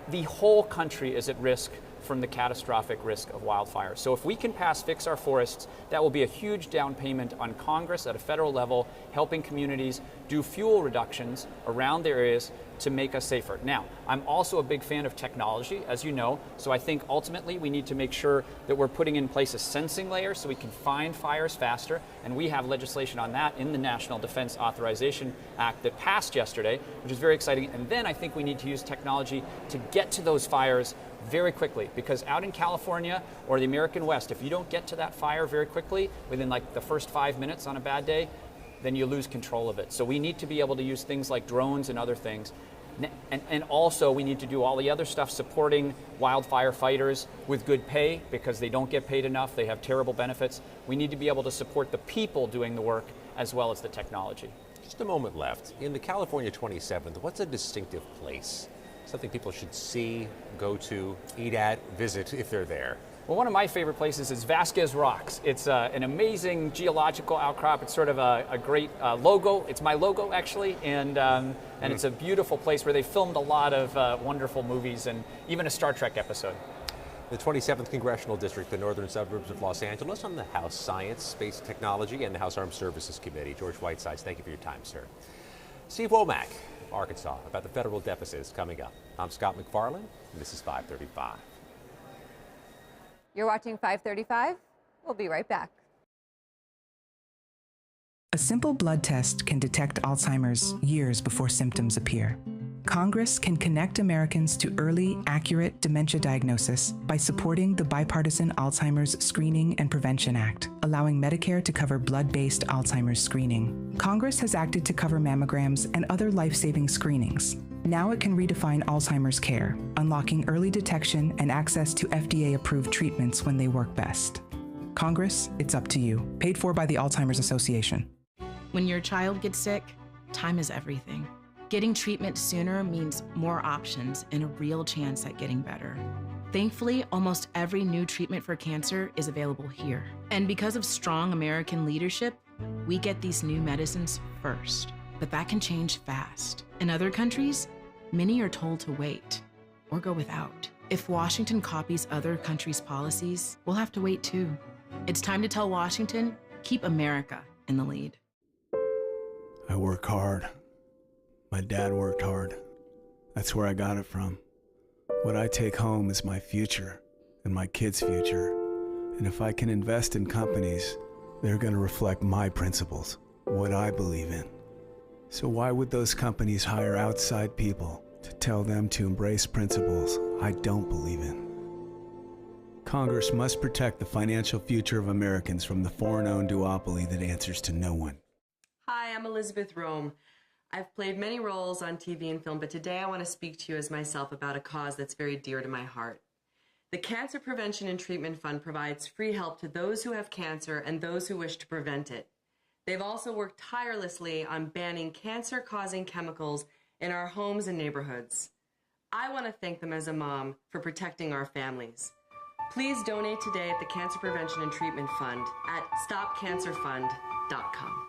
The whole country is at risk from the catastrophic risk of wildfire. So if we can pass Fix Our Forests, that will be a huge down payment on Congress at a federal level, helping communities do fuel reductions around their areas to make us safer. Now, I'm also a big fan of technology, as you know, so I think ultimately we need to make sure that we're putting in place a sensing layer so we can find fires faster, and we have legislation on that in the National Defense Authorization Act that passed yesterday, which is very exciting. And then I think we need to use technology to get to those fires very quickly, because out in California or the American West, if you don't get to that fire very quickly, within like the first 5 minutes on a bad day, then you lose control of it. So we need to be able to use things like drones and other things. And also we need to do all the other stuff supporting wildfire fighters with good pay, because they don't get paid enough. They have terrible benefits. We need to be able to support the people doing the work as well as the technology.
Just a moment left. In the California 27th, what's a distinctive place? Something people should see, go to, eat at, visit if they're there?
Well, one of my favorite places is Vasquez Rocks. It's an amazing geological outcrop. It's sort of a great logo. It's my logo, actually, and it's a beautiful place where they filmed a lot of wonderful movies and even a Star Trek episode.
The 27th Congressional District, the northern suburbs of Los Angeles, on the House Science, Space Technology, and the House Armed Services Committee. George Whitesides, thank you for your time, sir. Steve Womack, Arkansas, about the federal deficit is coming up. I'm Scott McFarland, and this is 535.
You're watching 535. We'll be right back.
A simple blood test can detect Alzheimer's years before symptoms appear. Congress can connect Americans to early, accurate dementia diagnosis by supporting the bipartisan Alzheimer's Screening and Prevention Act, allowing Medicare to cover blood-based Alzheimer's screening. Congress has acted to cover mammograms and other life-saving screenings. Now it can redefine Alzheimer's care, unlocking early detection and access to FDA-approved treatments when they work best. Congress, it's up to you. Paid for by the Alzheimer's Association.
When your child gets sick, time is everything. Getting treatment sooner means more options and a real chance at getting better. Thankfully, almost every new treatment for cancer is available here. And because of strong American leadership, we get these new medicines first. But that can change fast. In other countries, many are told to wait or go without. If Washington copies other countries' policies, we'll have to wait too. It's time to tell Washington, keep America in the lead.
I work hard. My dad worked hard. That's where I got it from. What I take home is my future and my kids' future. And if I can invest in companies, they're going to reflect my principles, what I believe in. So why would those companies hire outside people to tell them to embrace principles I don't believe in? Congress must protect the financial future of Americans from the foreign-owned duopoly that answers to no one.
Hi, I'm Elizabeth Rome. I've played many roles on TV and film, but today I want to speak to you as myself about a cause that's very dear to my heart. The Cancer Prevention and Treatment Fund provides free help to those who have cancer and those who wish to prevent it. They've also worked tirelessly on banning cancer-causing chemicals in our homes and neighborhoods. I want to thank them as a mom for protecting our families. Please donate today at the Cancer Prevention and Treatment Fund at stopcancerfund.com.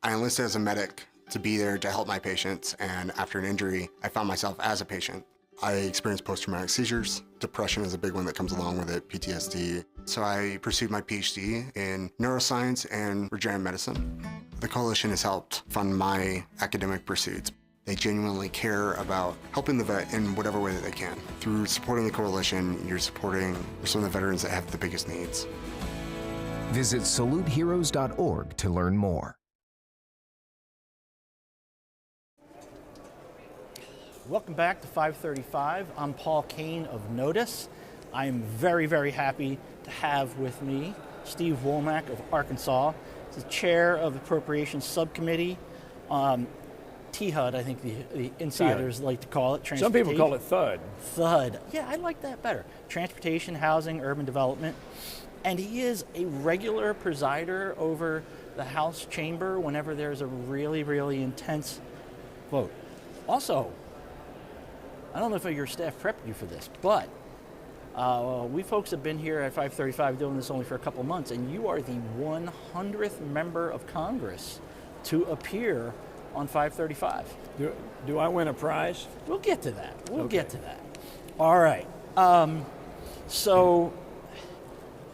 I enlisted as a medic to be there to help my patients, and after an injury, I found myself as a patient. I experienced post-traumatic seizures. Depression is a big one that comes along with it, PTSD. So I pursued my PhD in neuroscience and regenerative medicine. The coalition has helped fund my academic pursuits. They genuinely care about helping the vet in whatever way that they can. Through supporting the coalition, you're supporting some of the veterans that have the biggest needs.
Visit saluteheroes.org to learn more.
Welcome back to 535. I'm Paul Kane of Notice. I am very, very happy to have with me Steve Womack of Arkansas. He's the chair of the Appropriations Subcommittee. THUD, I think the insiders like to call it.
Some people call it THUD.
THUD. Yeah, I like that better. Transportation, Housing, Urban Development. And he is a regular presider over the House chamber whenever there's a really, really intense vote. Also, I don't know if your staff prepped you for this, but we folks have been here at 535 doing this only for a couple months, and you are the 100th member of Congress to appear on 535.
Do I win a prize?
We'll get to that. We'll get to that. All right. So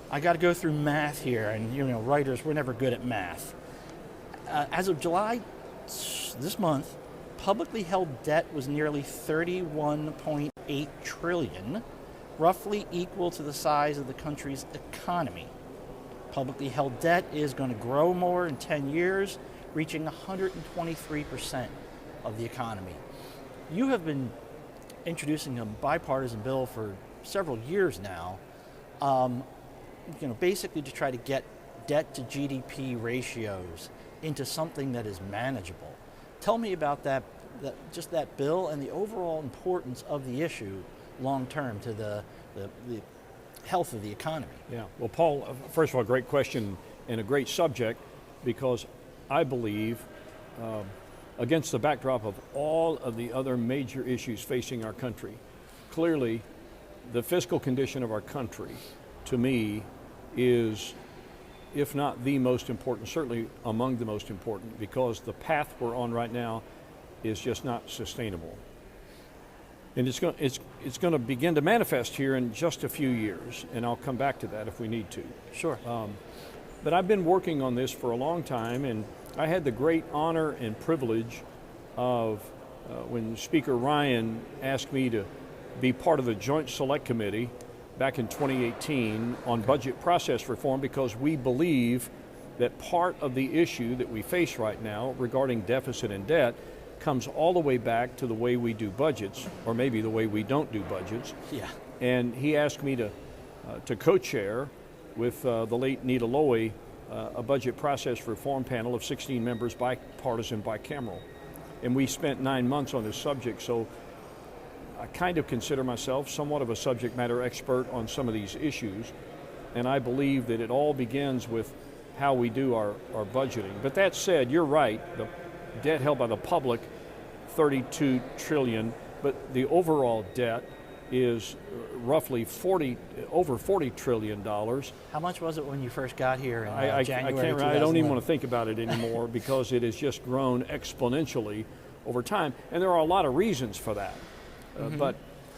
I got to go through math here, and writers, we're never good at math. As of July this month, publicly held debt was nearly $31.8 trillion, roughly equal to the size of the country's economy. Publicly held debt is going to grow more in 10 years, reaching 123% of the economy. You have been introducing a bipartisan bill for several years now, basically to try to get debt to GDP ratios into something that is manageable. Tell me about that bill and the overall importance of the issue long term to the health of the economy.
Yeah, well, Paul, first of all, great question and a great subject, because I believe, against the backdrop of all of the other major issues facing our country, clearly the fiscal condition of our country, to me, is, if not the most important, certainly among the most important, because the path we're on right now is just not sustainable. And it's going to begin to manifest here in just a few years, and I'll come back to that if we need to.
Sure.
But I've been working on this for a long time, and I had the great honor and privilege of when Speaker Ryan asked me to be part of the Joint Select Committee back in 2018 on budget process reform, because we believe that part of the issue that we face right now regarding deficit and debt comes all the way back to the way we do budgets, or maybe the way we don't do budgets.
Yeah.
And he asked me to co-chair with the late Nita Lowey a budget process reform panel of 16 members, bipartisan, bicameral. And we spent 9 months on this subject, so I kind of consider myself somewhat of a subject matter expert on some of these issues, and I believe that it all begins with how we do our budgeting. But that said, you're right, the debt held by the public, $32 trillion, but the overall debt is roughly over $40 trillion.
How much was it when you first got here in January?
I don't even want to think about it anymore because it has just grown exponentially over time, and there are a lot of reasons for that. But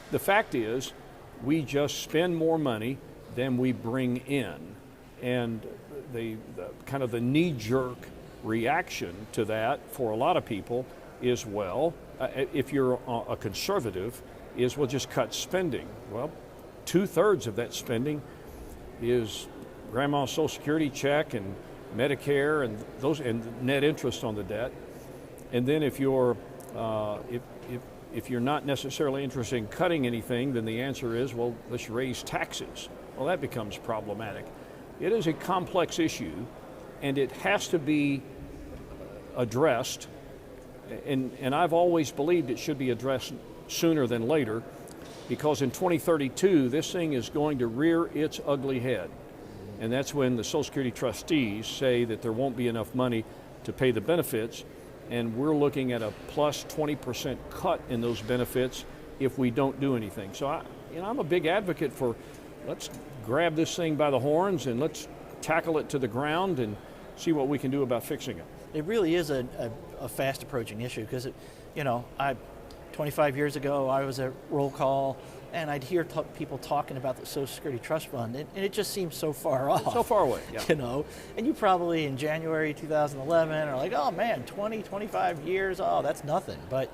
the fact is, we just spend more money than we bring in, and the kind of the knee-jerk reaction to that for a lot of people is, well, if you're a conservative, is we'll just cut spending. Well, 2/3 of that spending is grandma's Social Security check and Medicare and those, and net interest on the debt. And then if you're if you're not necessarily interested in cutting anything, then the answer is, well, let's raise taxes. Well, that becomes problematic. It is a complex issue, and it has to be addressed, and I've always believed it should be addressed sooner than later, because in 2032, this thing is going to rear its ugly head. And that's when the Social Security trustees say that there won't be enough money to pay the benefits, and we're looking at a plus 20% cut in those benefits if we don't do anything. So I'm a big advocate for, let's grab this thing by the horns and let's tackle it to the ground and see what we can do about fixing it.
it really is a fast approaching issue because, 25 years ago I was at roll call and I'd hear people talking about the Social Security Trust Fund, and it just seems so far off.
So far away, yeah.
And you probably in January 2011 are like, oh man, 20, 25 years, oh, that's nothing. But,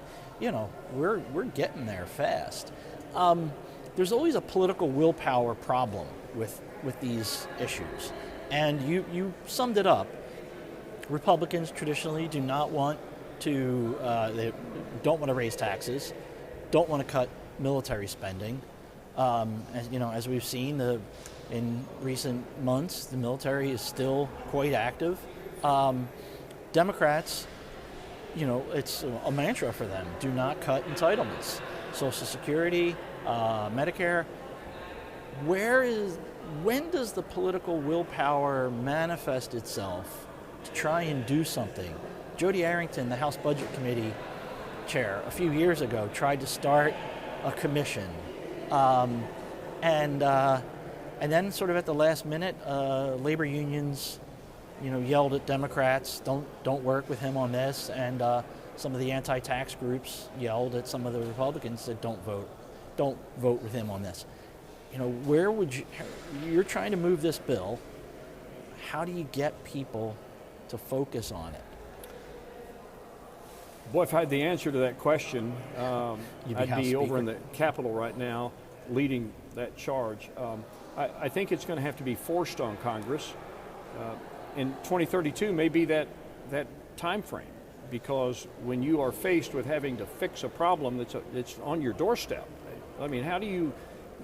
we're getting there fast. There's always a political willpower problem with these issues. And you summed it up. Republicans traditionally do not want to, they don't want to raise taxes, don't want to cut military spending. As we've seen in recent months, the military is still quite active. Democrats, it's a mantra for them. Do not cut entitlements. Social Security, Medicare. When does the political willpower manifest itself to try and do something? Jody Arrington, the House Budget Committee chair, a few years ago tried to start a commission, and then sort of at the last minute, labor unions, yelled at Democrats, don't work with him on this, and some of the anti-tax groups yelled at some of the Republicans that don't vote with him on this. Where would you're trying to move this bill? How do you get people to focus on it?
Boy, if I had the answer to that question, I'd be over in the Capitol right now leading that charge. I think it's going to have to be forced on Congress. In 2032 may be that time frame, because when you are faced with having to fix a problem that's on your doorstep, I mean, how do you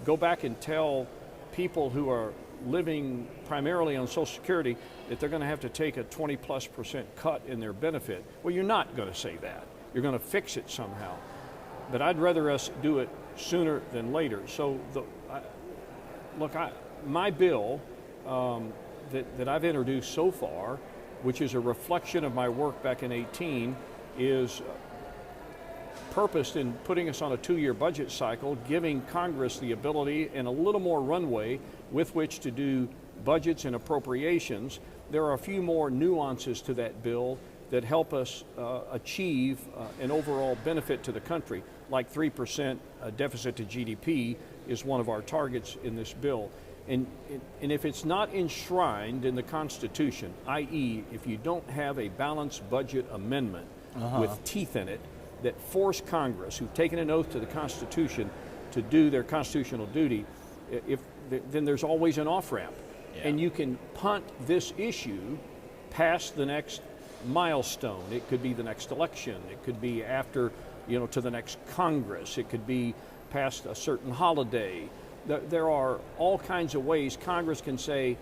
go back and tell people who are living primarily on Social Security that they're going to have to take a 20+% cut in their benefit? Well, you're not going to say that. You're going to fix it somehow. But I'd rather us do it sooner than later. So, my bill that I've introduced so far, which is a reflection of my work back in 2018, is purposed in putting us on a 2-year budget cycle, giving Congress the ability and a little more runway with which to do budgets and appropriations. There are a few more nuances to that bill that help us achieve an overall benefit to the country, like 3% deficit to GDP is one of our targets in this bill. And if it's not enshrined in the Constitution, i.e., if you don't have a balanced budget amendment with teeth in it that force Congress, who've taken an oath to the Constitution, to do their constitutional duty, then there's always an off-ramp. Yeah. And you can punt this issue past the next milestone. It could be the next election. It could be after, to the next Congress. It could be past a certain holiday. There are all kinds of ways Congress can say,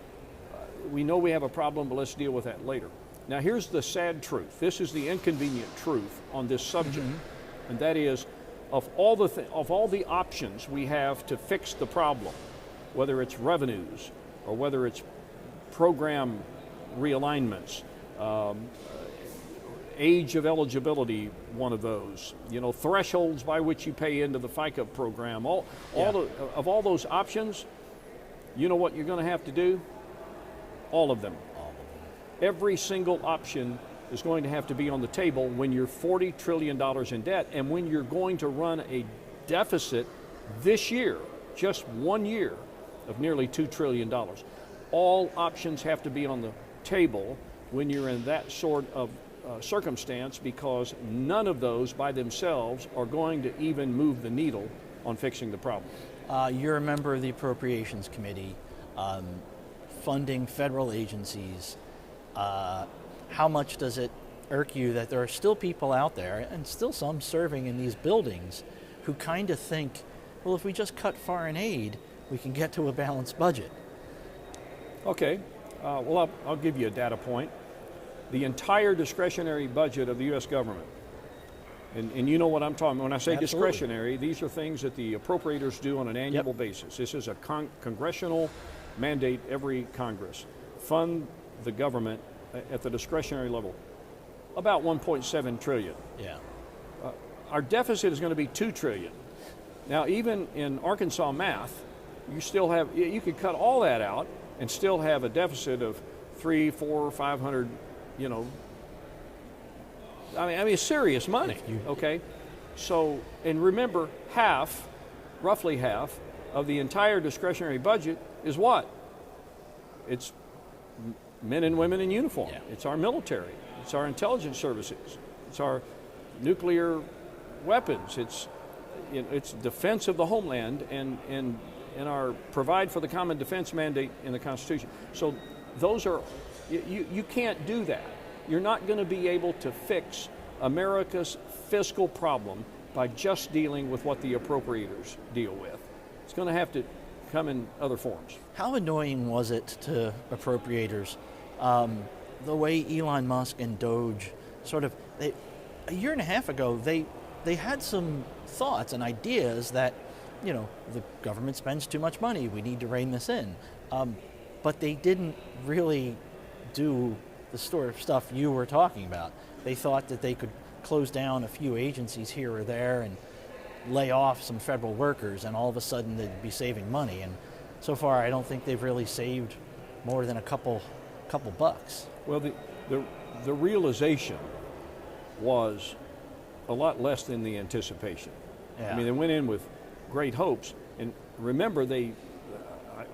we know we have a problem, but let's deal with that later. Now, here's the sad truth. This is the inconvenient truth on this subject, and that is, of all the options we have to fix the problem, whether it's revenues or whether it's program realignments, age of eligibility, one of those, thresholds by which you pay into the FICA program, all those options, you know what you're going to have to do? All of them. Every single option is going to have to be on the table when you're $40 trillion in debt, and when you're going to run a deficit this year, just 1 year, of nearly $2 trillion. All options have to be on the table when you're in that sort of circumstance, because none of those by themselves are going to even move the needle on fixing the problem.
You're a member of the Appropriations Committee, funding federal agencies. How much does it irk you that there are still people out there, and still some serving in these buildings, who kind of think, well, if we just cut foreign aid, we can get to a balanced budget?
Okay, well, I'll give you a data point. The entire discretionary budget of the U.S. government, and you know what I'm talking about. When I say discretionary, these are things that the appropriators do on an annual basis. This is a congressional mandate. Every Congress fund the government at the discretionary level, about 1.7 trillion.
Yeah.
Our deficit is going to be 2 trillion. Now, even in Arkansas math, you could cut all that out and still have a deficit of 300, 400, 500, I mean, serious money, okay? So, and remember, roughly half of the entire discretionary budget is what? It's men and women in uniform. Yeah. It's our military. It's our intelligence services. It's our nuclear weapons. It's defense of the homeland and our provide for the common defense mandate in the Constitution. So those are, you can't do that. You're not going to be able to fix America's fiscal problem by just dealing with what the appropriators deal with. It's going to have to come in other forms.
How annoying was it to appropriators, the way Elon Musk and Doge sort of, a year and a half ago, they had some thoughts and ideas that, you know, the government spends too much money, we need to rein this in. But they didn't really do the sort of stuff you were talking about. They thought that they could close down a few agencies here or there and lay off some federal workers, and all of a sudden they'd be saving money. And so far, I don't think they've really saved more than a couple bucks.
Well, the realization was a lot less than the anticipation.
Yeah.
I mean, they went in with great hopes, and remember,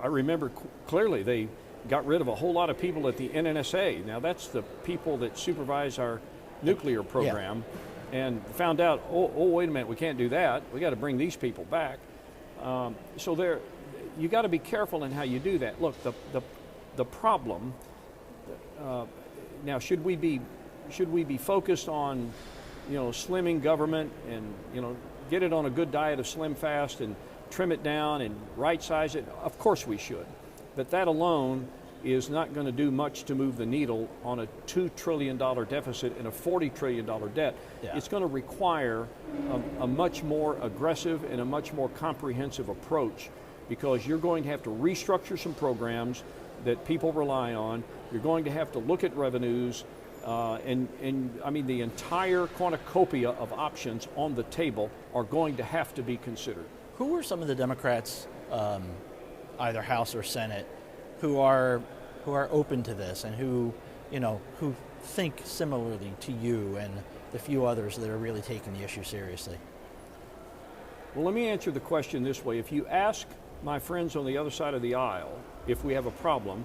I remember clearly they got rid of a whole lot of people at the NNSA. Now, that's the people that supervise our nuclear program, and found out, oh, wait a minute, we can't do that. We got to bring these people back. So you got to be careful in how you do that. Look, the problem. Now, should we be focused on, slimming government and get it on a good diet of slim fast and trim it down and right size it? Of course we should, but that alone is not going to do much to move the needle on a $2 trillion deficit and a $40 trillion debt. Yeah. It's going to require a much more aggressive and a much more comprehensive approach, because you're going to have to restructure some programs that people rely on. You're going to have to look at revenues, and I mean, the entire cornucopia of options on the table are going to have to be considered.
Who are some of the Democrats, either House or Senate, who are open to this and who think similarly to you and the few others that are really taking the issue seriously?
Well, let me answer the question this way. If you ask my friends on the other side of the aisle if we have a problem,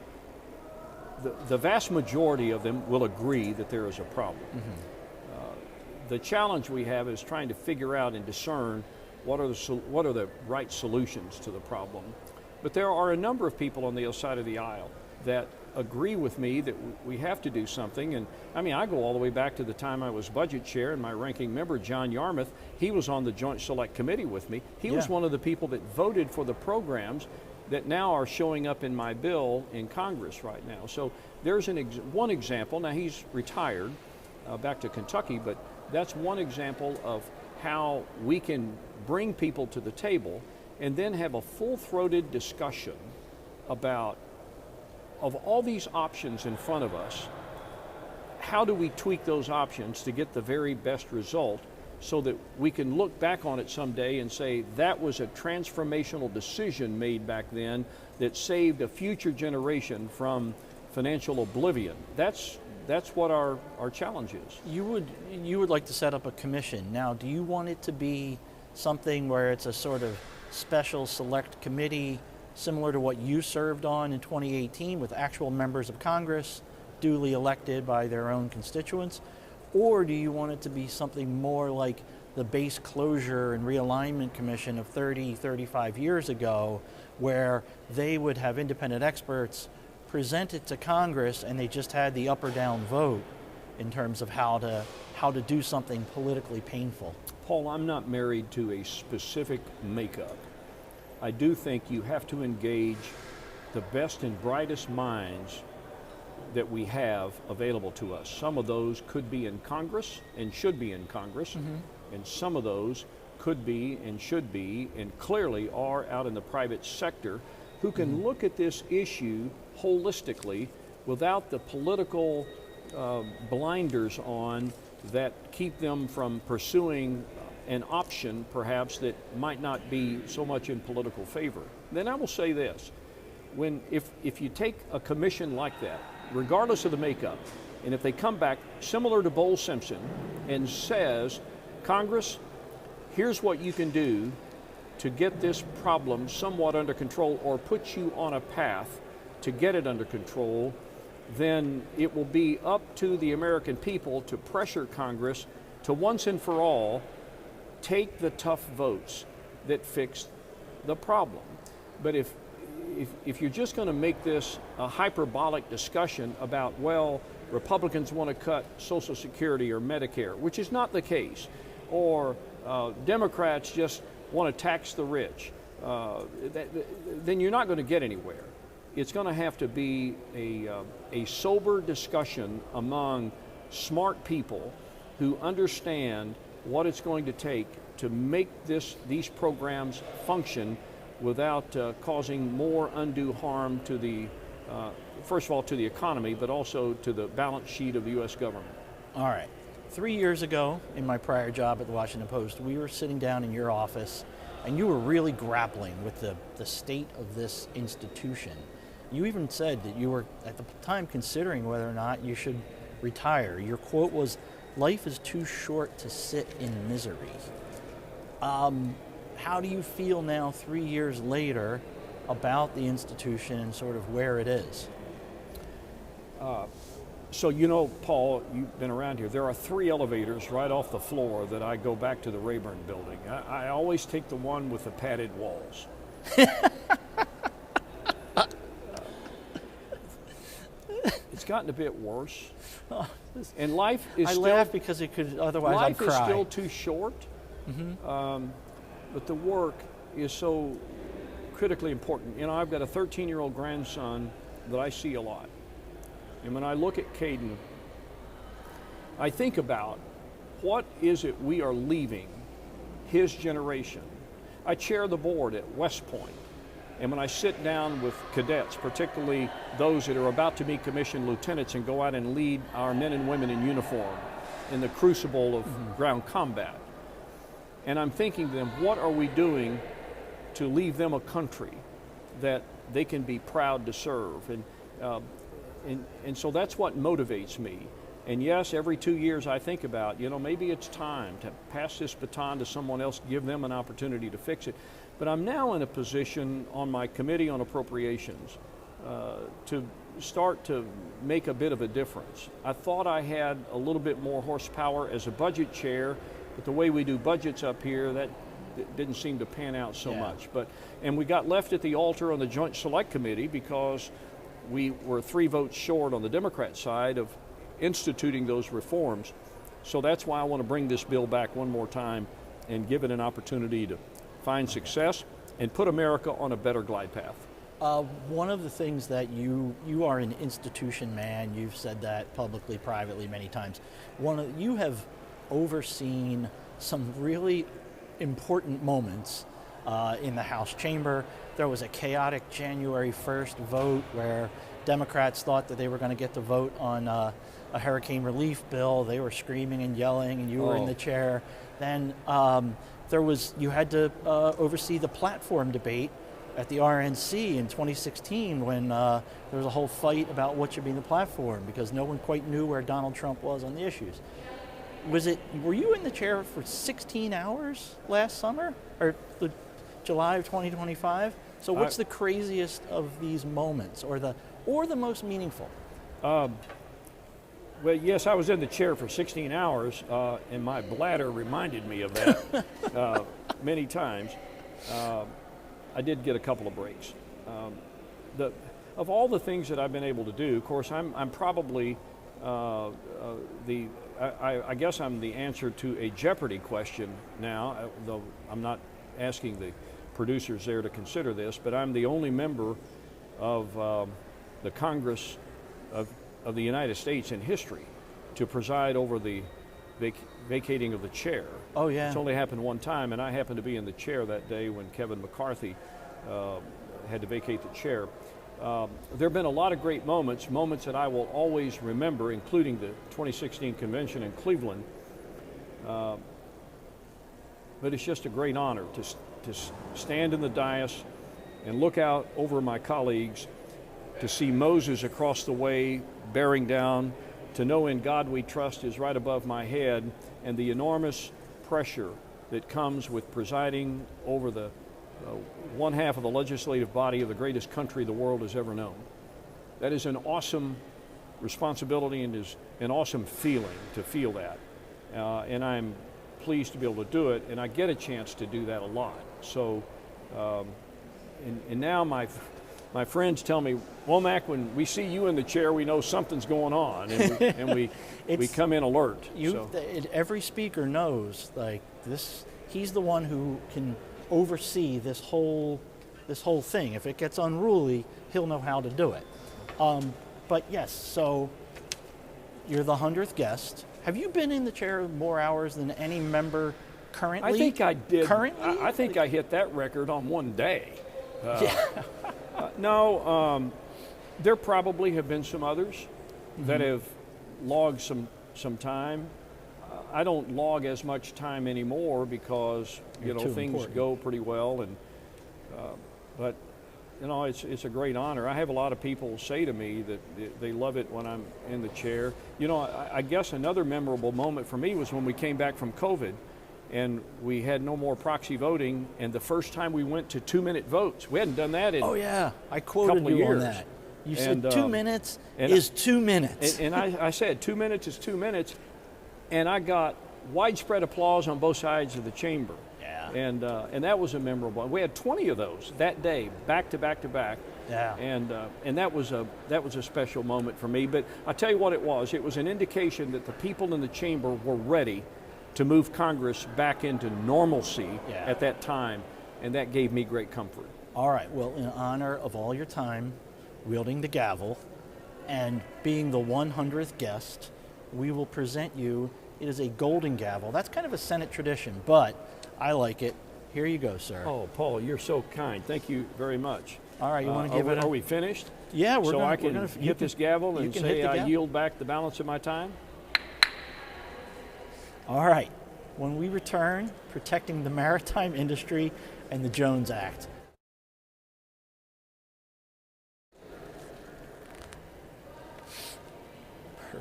the vast majority of them will agree that there is a problem. Mm-hmm. The challenge we have is trying to figure out and discern what are the right solutions to the problem. But there are a number of people on the other side of the aisle that agree with me that we have to do something. And I mean, I go all the way back to the time I was budget chair, and my ranking member, John Yarmouth, he was on the Joint Select Committee with me. He was one of the people that voted for the programs that now are showing up in my bill in Congress right now. So there's one example. Now, he's retired back to Kentucky, but that's one example of how we can bring people to the table and then have a full-throated discussion about, of all these options in front of us, how do we tweak those options to get the very best result so that we can look back on it someday and say that was a transformational decision made back then that saved a future generation from financial oblivion. That's what our challenge is.
You would like to set up a commission. Now, do you want it to be something where it's a sort of special select committee similar to what you served on in 2018 with actual members of Congress duly elected by their own constituents? Or do you want it to be something more like the Base Closure and Realignment Commission of 35 years ago, where they would have independent experts present it to Congress and they just had the up or down vote in terms of how to do something politically painful?
Paul, I'm not married to a specific makeup. I do think you have to engage the best and brightest minds that we have available to us. Some of those could be in Congress and should be in Congress, mm-hmm. and some of those could be and should be and clearly are out in the private sector, who can mm-hmm. look at this issue holistically without the political blinders on that keep them from pursuing an option perhaps that might not be so much in political favor. Then I will say this, if you take a commission like that, regardless of the makeup, And if they come back similar to Bowles Simpson and says, Congress, here's what you can do to get this problem somewhat under control or put you on a path to get it under control, then it will be up to the American people to pressure Congress to once and for all take the tough votes that fix the problem. But if you're just going to make this a hyperbolic discussion about, well, Republicans want to cut Social Security or Medicare, which is not the case, or Democrats just want to tax the rich, then you're not going to get anywhere. It's going to have to be a sober discussion among smart people who understand what it's going to take to make these programs function without causing more undue harm to the, first of all, to the economy, but also to the balance sheet of the U.S. government.
All right. 3 years ago, in my prior job at the Washington Post, we were sitting down in your office, and you were really grappling with the state of this institution. You even said that you were, at the time, considering whether or not you should retire. Your quote was, "Life is too short to sit in misery." How do you feel now, 3 years later, about the institution and sort of where it is?
So, you know, Paul, you've been around here. There are 3 elevators right off the floor that I go back to the Rayburn building. I always take the one with the padded walls. It's gotten a bit worse. And life is
I
still...
laugh because it could, otherwise I'd cry.
Life is still too short. But the work is so critically important. You know, I've got a 13-year-old grandson that I see a lot. And when I look at Caden, I think about what is it we are leaving his generation. I chair the board at West Point. And when I sit down with cadets, particularly those that are about to be commissioned lieutenants and go out and lead our men and women in uniform in the crucible of ground combat, and I'm thinking to them, what are we doing to leave them a country that they can be proud to serve? And so that's what motivates me. And yes, every 2 years I think about, you know, maybe it's time to pass this baton to someone else, give them an opportunity to fix it. But I'm now in a position on my Committee on Appropriations to start to make a bit of a difference. I thought I had a little bit more horsepower as a budget chair, but the way we do budgets up here, that didn't seem to pan out so much. And we got left at the altar on the Joint Select Committee because we were 3 votes short on the Democrat side of instituting those reforms. So that's why I want to bring this bill back one more time and give it an opportunity to find success and put America on a better glide path.
One of the things that you are an institution man, you've said that publicly, privately many times. You have overseen some really important moments in the House chamber. There was a chaotic January 1st vote where Democrats thought that they were going to get the vote on a hurricane relief bill. They were screaming and yelling, and you were in the chair. Then you had to oversee the platform debate at the RNC in 2016 when there was a whole fight about what should be in the platform because no one quite knew where Donald Trump was on the issues. Were you in the chair for 16 hours last summer, or the July of 2025? So what's the craziest of these moments, or the most meaningful?
Well, yes, I was in the chair for 16 hours, and my bladder reminded me of that many times. I did get a couple of breaks. Of all the things that I've been able to do, of course, I'm probably I guess I'm the answer to a Jeopardy question now, though I'm not asking the producers there to consider this, but I'm the only member of the Congress of the United States in history to preside over the vacating of the chair.
Oh, yeah.
It's only happened one time, and I happened to be in the chair that day when Kevin McCarthy had to vacate the chair. There have been a lot of great moments that I will always remember, including the 2016 convention in Cleveland. But it's just a great honor to stand in the dais and look out over my colleagues to see Moses across the way bearing down To know in God we trust is right above my head, and the enormous pressure that comes with presiding over the one half of the legislative body of the greatest country the world has ever known. That is an awesome responsibility and is an awesome feeling to feel that. And I'm pleased to be able to do it, and I get a chance to do that a lot. So, and now my friends tell me, Womack, when we see you in the chair, we know something's going on, and we come in alert.
Every speaker knows, like this. He's the one who can oversee this whole thing. If it gets unruly, he'll know how to do it. But yes, so you're the 100th guest. Have you been in the chair more hours than any member currently?
I think I did.
Currently?
I think I hit that record on one day. There probably have been some others that have logged some time. I don't log as much time anymore because things go pretty well, and but it's a great honor. I have a lot of people say to me that they love it when I'm in the chair. I guess another memorable moment for me was when we came back from COVID and we had no more proxy voting, and the first time we went to 2-minute votes. We hadn't done that in
I quoted you on that. You said 2 minutes is 2 minutes.
And I said 2 minutes is 2 minutes, and I got widespread applause on both sides of the chamber.
Yeah.
And that was a memorable. We had 20 of those that day, back to back to back.
Yeah.
And that was a special moment for me. But I tell you what it was. It was an indication that the people in the chamber were ready to move Congress back into normalcy at that time, and that gave me great comfort.
All right. Well, in honor of all your time wielding the gavel and being the 100th guest, we will present you. It is a golden gavel. That's kind of a Senate tradition, but I like it. Here you go, sir.
Oh, Paul, you're so kind. Thank you very much.
All right, you want to give it?
Are we finished?
Yeah,
we're I can hit this gavel and say I yield back the balance of my time.
All right. When we return, protecting the maritime industry and the Jones Act.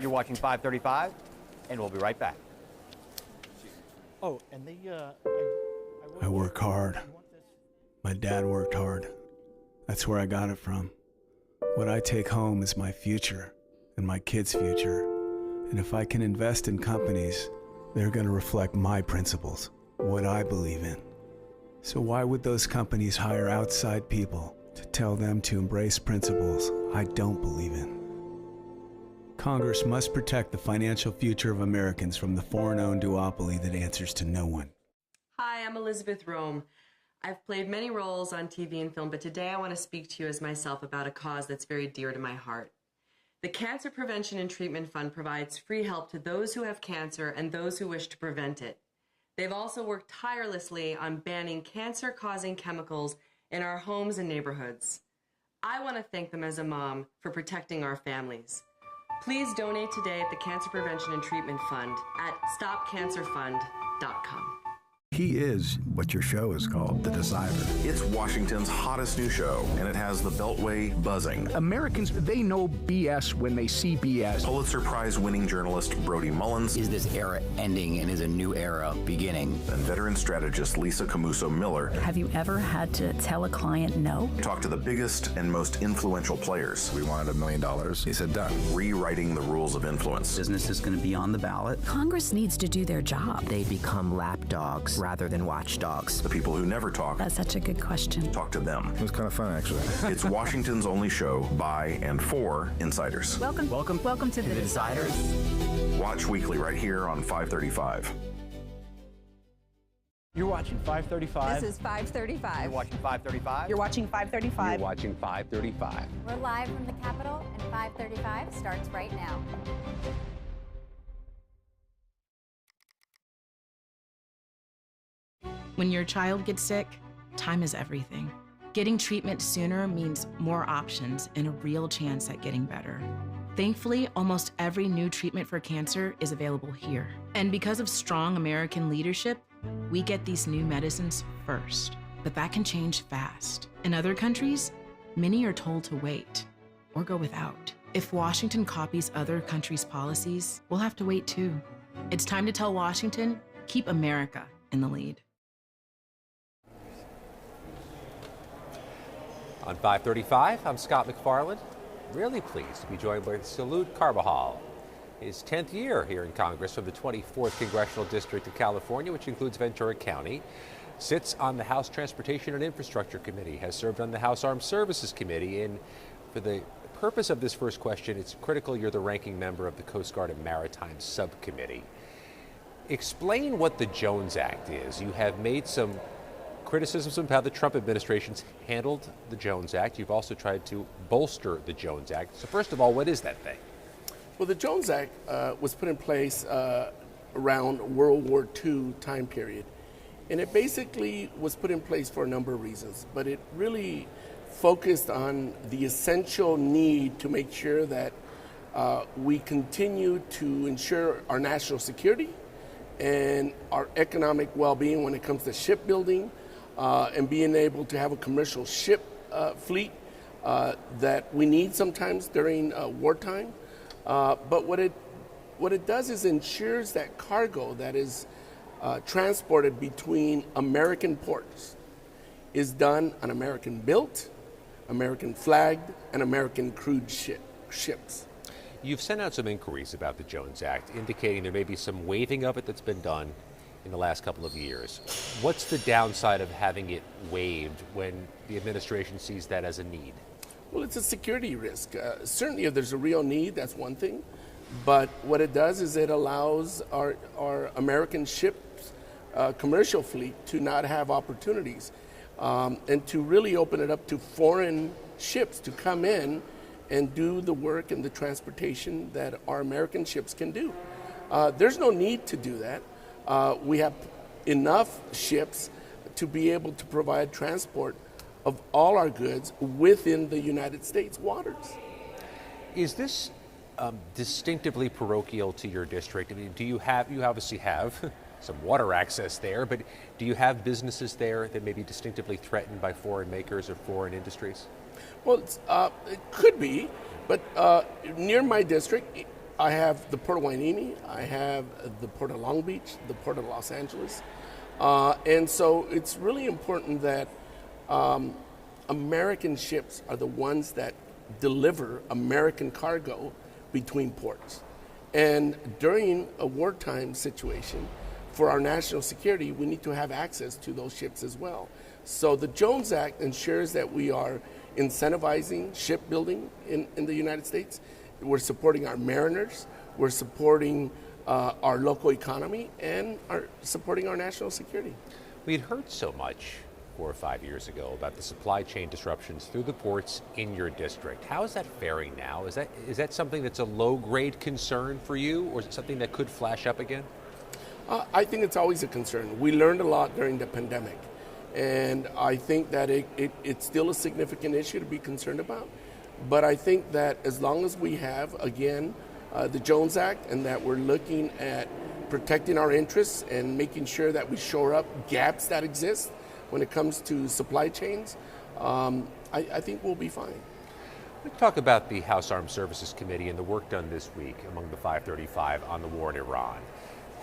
You're watching 535, and we'll be right back.
Oh, and
I work hard. My dad worked hard. That's where I got it from. What I take home is my future and my kids' future. And if I can invest in companies, they're going to reflect my principles, what I believe in. So why would those companies hire outside people to tell them to embrace principles I don't believe in? Congress must protect the financial future of Americans from the foreign-owned duopoly that answers to no one.
Hi, I'm Elizabeth Rome. I've played many roles on TV and film, but today I want to speak to you as myself about a cause that's very dear to my heart. The Cancer Prevention and Treatment Fund provides free help to those who have cancer and those who wish to prevent it. They've also worked tirelessly on banning cancer-causing chemicals in our homes and neighborhoods. I want to thank them as a mom for protecting our families. Please donate today at the Cancer Prevention and Treatment Fund at stopcancerfund.com.
He is what your show is called, The Decider.
It's Washington's hottest new show, and it has the Beltway buzzing.
Americans, they know BS when they see BS.
Pulitzer Prize-winning journalist Brody Mullins.
Is this era ending and is a new era beginning?
And veteran strategist Lisa Camuso-Miller.
Have you ever had to tell a client no?
Talk to the biggest and most influential players.
We wanted $1 million. He said done.
Rewriting the rules of influence.
Business is going to be on the ballot.
Congress needs to do their job.
They become lapdogs rather than watchdogs.
The people who never talk.
That's such a good question.
Talk to them.
It was kind of fun, actually.
It's Washington's only show by and for insiders.
Welcome to the Deciders.
Watch weekly right here on 535.
You're watching 535.
This is 535.
You're watching 535.
You're watching 535.
You're watching 535.
We're live from the Capitol, and 535 starts right now.
When your child gets sick, time is everything. Getting treatment sooner means more options and a real chance at getting better. Thankfully, almost every new treatment for cancer is available here. And because of strong American leadership, we get these new medicines first. But that can change fast. In other countries, many are told to wait or go without. If Washington copies other countries' policies, we'll have to wait too. It's time to tell Washington, keep America in the lead.
On 535, I'm Scott McFarland. Really pleased to be joined by Salud Carbajal. His 10th year here in Congress from the 24th Congressional District of California, which includes Ventura County. Sits on the House Transportation and Infrastructure Committee, has served on the House Armed Services Committee, and for the purpose of this first question, it's critical you're the ranking member of the Coast Guard and Maritime Subcommittee. Explain what the Jones Act is. You have made some criticisms of how the Trump administration's handled the Jones Act. You've also tried to bolster the Jones Act. So first of all, what is that thing?
Well, the Jones Act was put in place around World War II time period. And it basically was put in place for a number of reasons, but it really focused on the essential need to make sure that we continue to ensure our national security and our economic well-being when it comes to shipbuilding and being able to have a commercial ship fleet that we need sometimes during wartime. But what it does is ensures that cargo that is transported between American ports is done on American-built, American-flagged, and American-crewed ships.
You've sent out some inquiries about the Jones Act, indicating there may be some waiving of it that's been done in the last couple of years. What's the downside of having it waived when the administration sees that as a need?
Well, it's a security risk. Certainly, if there's a real need, that's one thing. But what it does is it allows our American ships, commercial fleet, to not have opportunities and to really open it up to foreign ships to come in and do the work and the transportation that our American ships can do. There's no need to do that. We have enough ships to be able to provide transport of all our goods within the United States waters.
Is this distinctively parochial to your district? I mean, you obviously have some water access there, but do you have businesses there that may be distinctively threatened by foreign makers or foreign industries?
Well, it could be, but near my district, I have the Port of Hueneme, I have the Port of Long Beach, the Port of Los Angeles, and so it's really important that American ships are the ones that deliver American cargo between ports. And during a wartime situation, for our national security, we need to have access to those ships as well. So the Jones Act ensures that we are incentivizing shipbuilding in the United States. We're supporting our mariners, we're supporting our local economy, and supporting our national security.
We had heard so much 4 or 5 years ago about the supply chain disruptions through the ports in your district. How is that faring now? Is that something that's a low-grade concern for you, or is it something that could flash up again?
I think it's always a concern. We learned a lot during the pandemic, and I think that it's still a significant issue to be concerned about. But I think that as long as we have, again, the Jones Act, and that we're looking at protecting our interests and making sure that we shore up gaps that exist when it comes to supply chains, I think we'll be fine.
Let's talk about the House Armed Services Committee and the work done this week among the 535 on the war in Iran.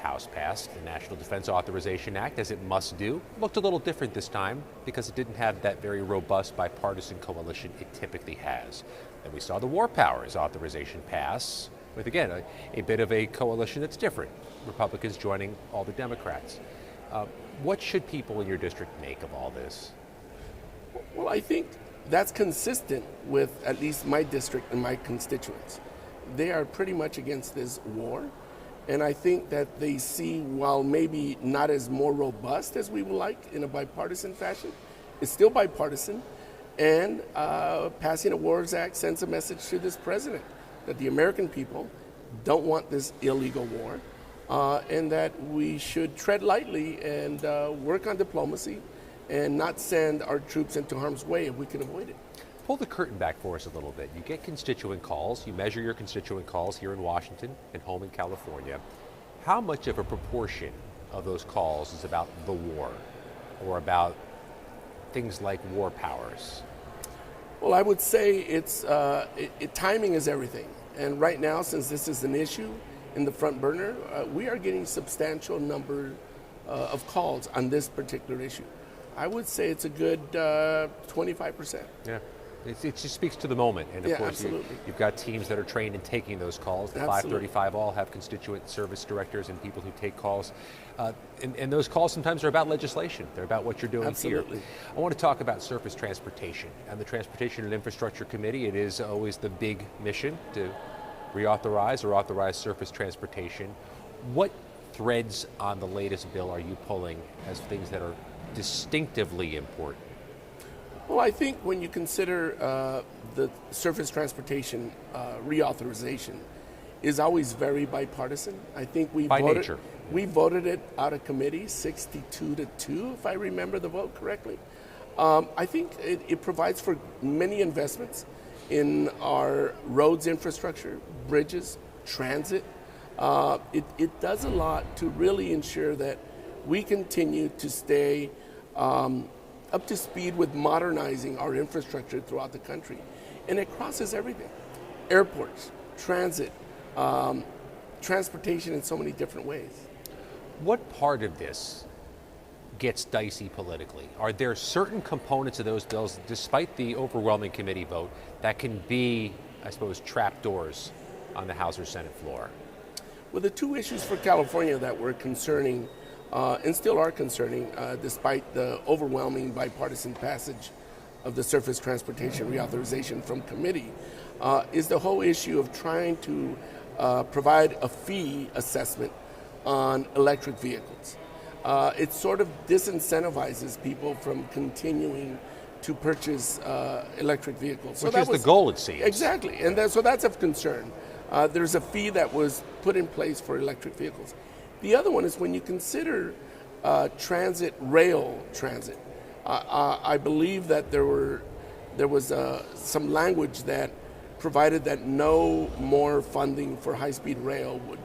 House passed the National Defense Authorization Act, as it must do. Looked a little different this time because it didn't have that very robust bipartisan coalition it typically has. Then we saw the War Powers Authorization pass with, again, a bit of a coalition that's different. Republicans joining all the Democrats. What should people in your district make of all this?
Well, I think that's consistent with at least my district and my constituents. They are pretty much against this war. And I think that they see, while maybe not as more robust as we would like in a bipartisan fashion, it's still bipartisan. And passing a Wars Act sends a message to this president that the American people don't want this illegal war, and that we should tread lightly and work on diplomacy and not send our troops into harm's way if we can avoid it.
Pull the curtain back for us a little bit. You get constituent calls, you measure your constituent calls here in Washington and home in California. How much of a proportion of those calls is about the war or about things like war powers?
Well, I would say timing is everything. And right now, since this is an issue in the front burner, we are getting substantial number of calls on this particular issue. I would say it's a good 25%.
Yeah. It just speaks to the moment. And of course, you've got teams that are trained in taking those calls. The 535 all have constituent service directors and people who take calls. And those calls sometimes are about legislation. They're about what you're doing here. I want to talk about surface transportation. And the Transportation and Infrastructure Committee, it is always the big mission to reauthorize or authorize surface transportation. What threads on the latest bill are you pulling as things that are distinctively important?
Well, I think when you consider the surface transportation reauthorization is always very bipartisan. I think we voted it out of committee 62-2, if I remember the vote correctly. I think it provides for many investments in our roads infrastructure, bridges, transit. It does a lot to really ensure that we continue to stay up to speed with modernizing our infrastructure throughout the country. And it crosses everything. Airports, transit, transportation in so many different ways.
What part of this gets dicey politically? Are there certain components of those bills, despite the overwhelming committee vote, that can be, I suppose, trapdoors on the House or Senate floor?
Well, the two issues for California that were concerning and still are concerning, despite the overwhelming bipartisan passage of the surface transportation reauthorization from committee, is the whole issue of trying to provide a fee assessment on electric vehicles. It sort of disincentivizes people from continuing to purchase electric vehicles.
Which is the goal, it seems.
Exactly, and so that's of concern. There's a fee that was put in place for electric vehicles. The other one is when you consider rail transit. I believe that there was some language that provided that no more funding for high-speed rail would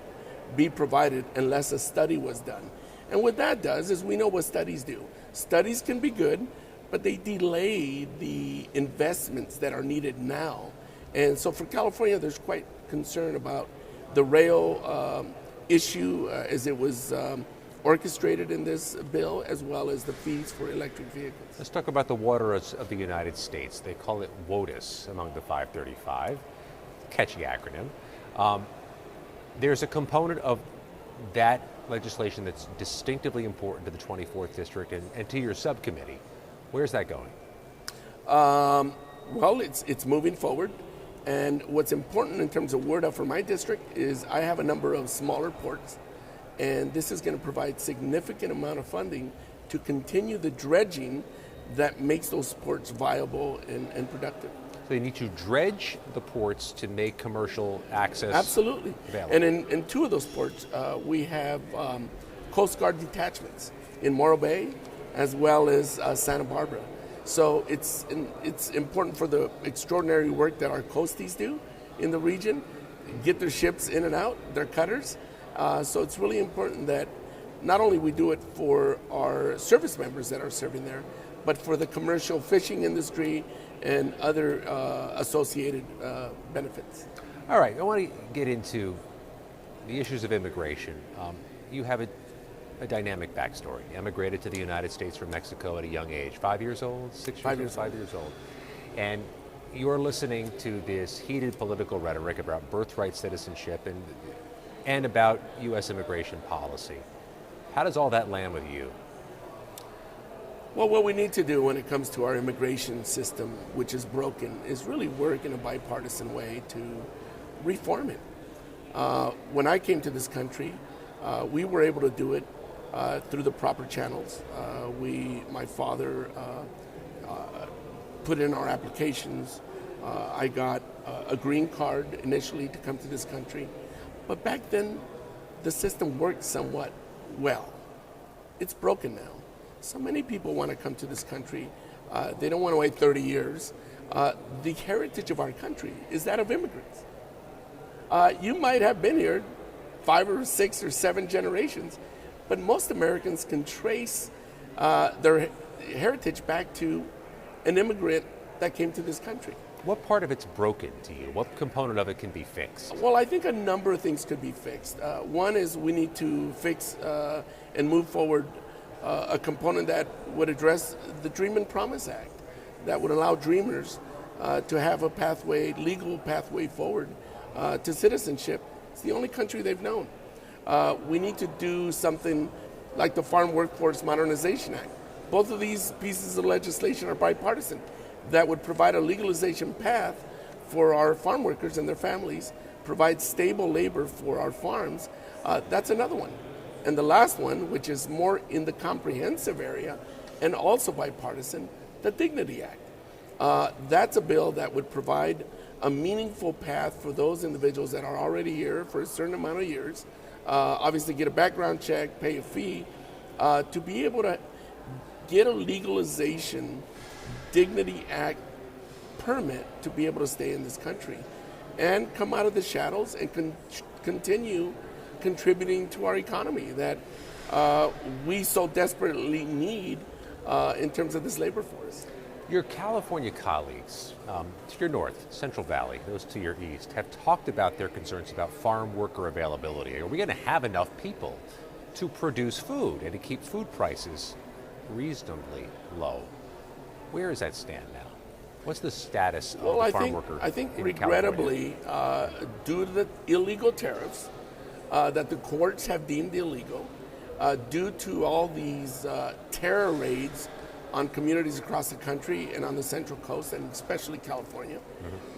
be provided unless a study was done. And what that does is we know what studies do. Studies can be good, but they delay the investments that are needed now. And so for California, there's quite concern about the rail issue as it was orchestrated in this bill, as well as the fees for electric vehicles.
Let's talk about the waters of the United States. They call it WOTUS among the 535. Catchy acronym. There's a component of that legislation that's distinctively important to the 24th District and to your subcommittee. Where's that going?
Well, it's moving forward. And what's important in terms of WRDA for my district is I have a number of smaller ports, and this is going to provide significant amount of funding to continue the dredging that makes those ports viable and productive.
So you need to dredge the ports to make commercial access
Absolutely.
available.
And in two of those ports, we have Coast Guard detachments in Morro Bay as well as Santa Barbara. So it's important for the extraordinary work that our coasties do in the region, get their ships in and out, their cutters. So it's really important that not only we do it for our service members that are serving there, but for the commercial fishing industry and other associated benefits.
All right, I want to get into the issues of immigration. You have a dynamic backstory. Emigrated to the United States from Mexico at a young age. 5 years old? 6 years old? 5 years old. And you're listening to this heated political rhetoric about birthright citizenship and about U.S. immigration policy. How does all that land with you?
Well, what we need to do when it comes to our immigration system, which is broken, is really work in a bipartisan way to reform it. When I came to this country, we were able to do it through the proper channels. My father put in our applications. I got a green card initially to come to this country. But back then, the system worked somewhat well. It's broken now. So many people want to come to this country. They don't want to wait 30 years. The heritage of our country is that of immigrants. You might have been here 5 or 6 or 7 generations, but most Americans can trace their heritage back to an immigrant that came to this country.
What part of it's broken to you? What component of it can be fixed?
Well, I think a number of things could be fixed. One is we need to fix and move forward a component that would address the Dream and Promise Act, that would allow dreamers to have a pathway, legal pathway forward to citizenship. It's the only country they've known. We need to do something like the Farm Workforce Modernization Act. Both of these pieces of legislation are bipartisan, that would provide a legalization path for our farm workers and their families, provide stable labor for our farms. That's another one. And the last one, which is more in the comprehensive area and also bipartisan, the Dignity Act. That's a bill that would provide a meaningful path for those individuals that are already here for a certain amount of years, obviously get a background check, pay a fee, to be able to get a legalization Dignity Act permit to be able to stay in this country and come out of the shadows and continue contributing to our economy that we so desperately need in terms of this labor force.
Your California colleagues to your north, Central Valley, those to your east, have talked about their concerns about farm worker availability. Are we going to have enough people to produce food and to keep food prices reasonably low? Where does that stand now? What's the status of the farm worker?
I think regrettably, due to the illegal tariffs that the courts have deemed illegal, due to all these terror raids on communities across the country and on the Central Coast, and especially California,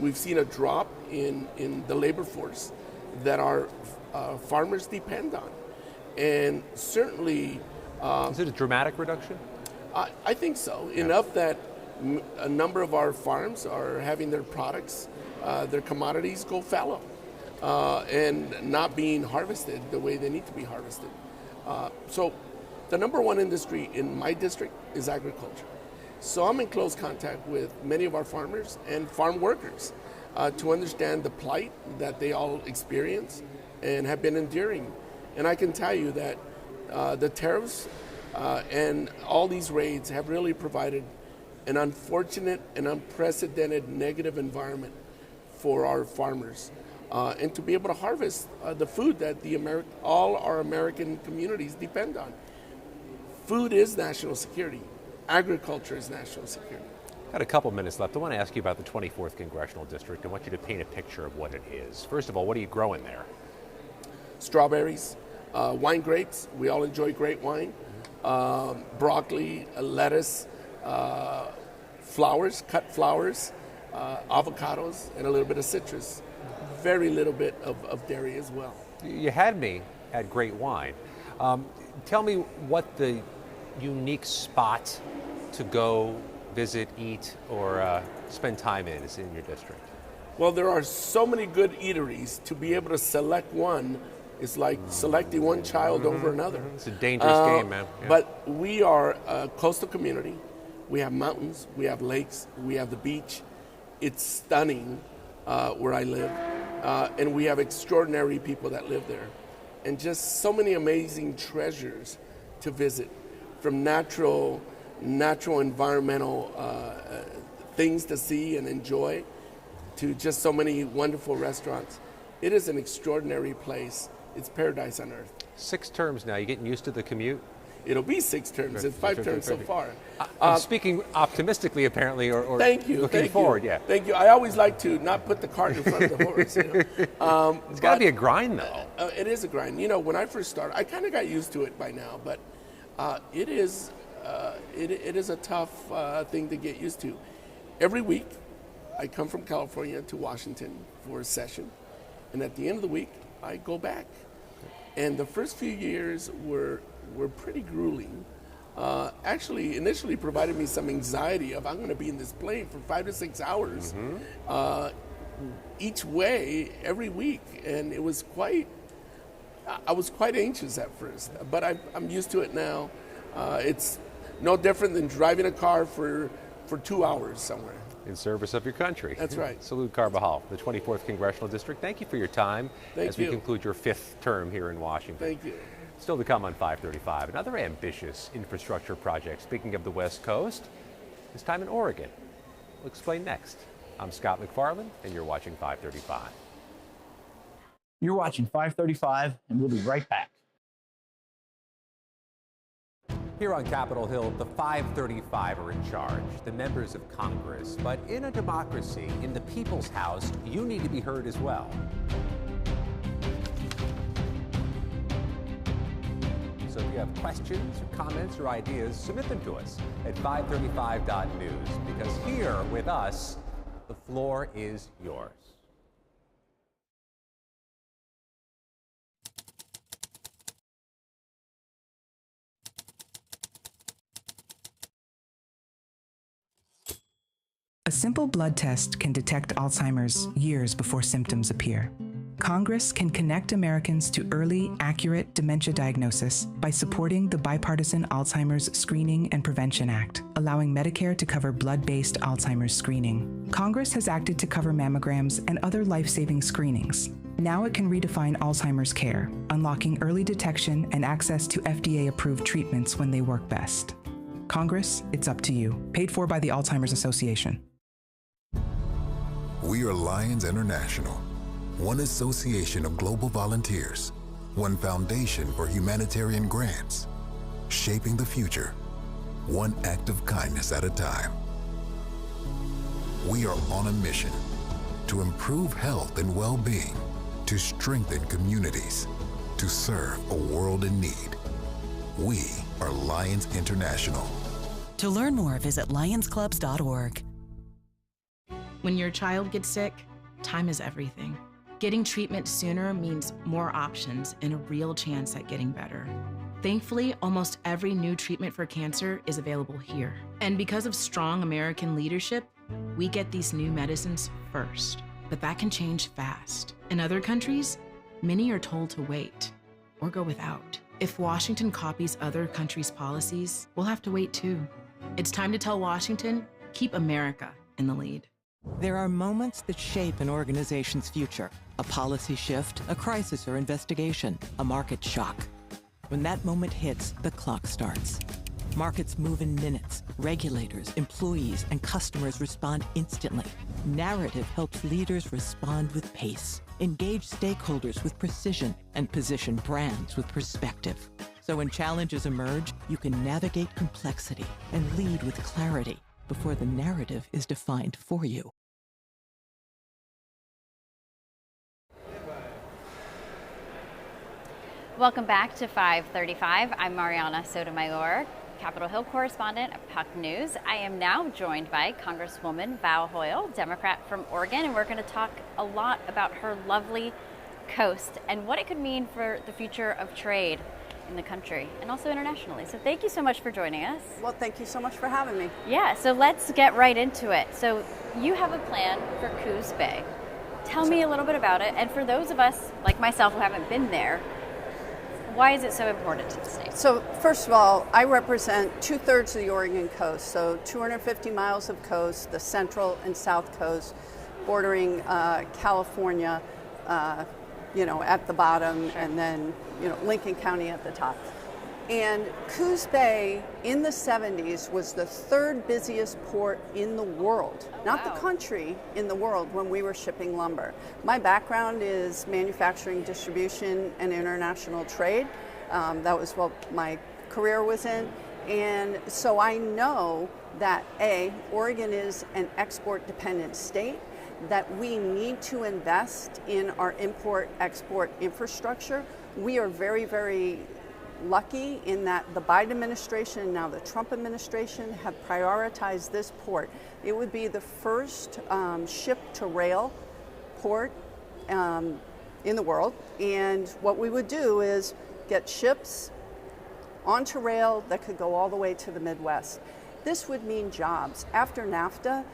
we've seen a drop in the labor force that our farmers depend on. And certainly...
is it a dramatic reduction?
I think so. Yeah. Enough that a number of our farms are having their products, their commodities go fallow and not being harvested the way they need to be harvested. So the number one industry in my district is agriculture. So I'm in close contact with many of our farmers and farm workers to understand the plight that they all experience and have been enduring. And I can tell you that the tariffs and all these raids have really provided an unfortunate and unprecedented negative environment for our farmers. And to be able to harvest the food that all our American communities depend on. Food is national security. Agriculture is national security.
Got a couple minutes left. I want to ask you about the 24th Congressional District. I want you to paint a picture of what it is. First of all, what are you growing there?
Strawberries, wine grapes. We all enjoy great wine. Broccoli, lettuce, flowers, cut flowers, avocados, and a little bit of citrus. Very little bit of dairy as well.
You had me at great wine. Tell me what the unique spot to go visit, eat, or spend time in is in your district.
Well, there are so many good eateries. To be able to select one is like selecting one child over another.
It's a dangerous game, man. Yeah.
But we are a coastal community. We have mountains, we have lakes, we have the beach. It's stunning where I live. And we have extraordinary people that live there. And just so many amazing treasures to visit, from natural environmental things to see and enjoy, to just so many wonderful restaurants. It is an extraordinary place. It's paradise on earth.
6 terms now. You getting used to the commute?
It'll be 6 terms. It's 5 terms so far.
I'm speaking optimistically, apparently, or
thank you,
looking forward.
You.
Yeah.
Thank you. I always like to not put the cart in front of the horse. You know?
It's got to be a grind, though.
It is a grind. You know, when I first started, I kind of got used to it by now, but it is a tough thing to get used to. Every week, I come from California to Washington for a session, and at the end of the week, I go back. And the first few years were pretty grueling. Actually, initially provided me some anxiety of I'm going to be in this plane for 5 to 6 hours each way every week, and it was I was quite anxious at first, but I'm used to it now. It's no different than driving a car for 2 hours somewhere.
In service of your country.
That's right.
Salud Carbajal, the 24th Congressional District. Thank you for your time as we conclude your 5th term here in Washington.
Thank you.
Still to come on 535, another ambitious infrastructure project. Speaking of the West Coast, this time in Oregon. We'll explain next. I'm Scott McFarland, and you're watching 535.
You're watching 535, and we'll be right back.
Here on Capitol Hill, the 535 are in charge, the members of Congress. But in a democracy, in the people's house, you need to be heard as well. So if you have questions or comments or ideas, submit them to us at 535.news, because here with us, the floor is yours.
A simple blood test can detect Alzheimer's years before symptoms appear. Congress can connect Americans to early, accurate dementia diagnosis by supporting the bipartisan Alzheimer's Screening and Prevention Act, allowing Medicare to cover blood-based Alzheimer's screening. Congress has acted to cover mammograms and other life-saving screenings. Now it can redefine Alzheimer's care, unlocking early detection and access to FDA-approved treatments when they work best. Congress, it's up to you. Paid for by the Alzheimer's Association.
We are Lions International, one association of global volunteers, one foundation for humanitarian grants, shaping the future, one act of kindness at a time. We are on a mission to improve health and well-being, to strengthen communities, to serve a world in need. We are Lions International.
To learn more, visit lionsclubs.org.
When your child gets sick, time is everything. Getting treatment sooner means more options and a real chance at getting better. Thankfully, almost every new treatment for cancer is available here. And because of strong American leadership, we get these new medicines first. But that can change fast. In other countries, many are told to wait or go without. If Washington copies other countries' policies, we'll have to wait too. It's time to tell Washington, keep America in the lead.
There are moments that shape an organization's future. A policy shift, a crisis or investigation, a market shock. When that moment hits, the clock starts. Markets move in minutes. Regulators, employees, and customers respond instantly. Narrative helps leaders respond with pace, engage stakeholders with precision, and position brands with perspective. So when challenges emerge, you can navigate complexity and lead with clarity before the narrative is defined for you.
Welcome back to 535. I'm Mariana Sotomayor, Capitol Hill correspondent of Puck News. I am now joined by Congresswoman Val Hoyle, Democrat from Oregon, and we're going to talk a lot about her lovely coast and what it could mean for the future of trade in the country and also internationally. So thank you so much for joining us.
Well, thank you so much for having me.
Yeah, so let's get right into it. So you have a plan for Coos Bay. Tell me a little bit about it. And for those of us like myself who haven't been there, why is it so important to the state?
So first of all, I represent 2/3 of the Oregon coast, so 250 miles of coast, the central and south coast, bordering California, at the bottom, and then, Lincoln County at the top. And Coos Bay in the 70s was the third busiest port in the world, not the country, in the world when we were shipping lumber. My background is manufacturing, distribution, and international trade. That was what my career was in. And so I know that Oregon is an export-dependent state, that we need to invest in our import-export infrastructure. We are very, very lucky in that the Biden administration and now the Trump administration have prioritized this port. It would be the first ship-to-rail port in the world. And what we would do is get ships onto rail that could go all the way to the Midwest. This would mean jobs. After NAFTA,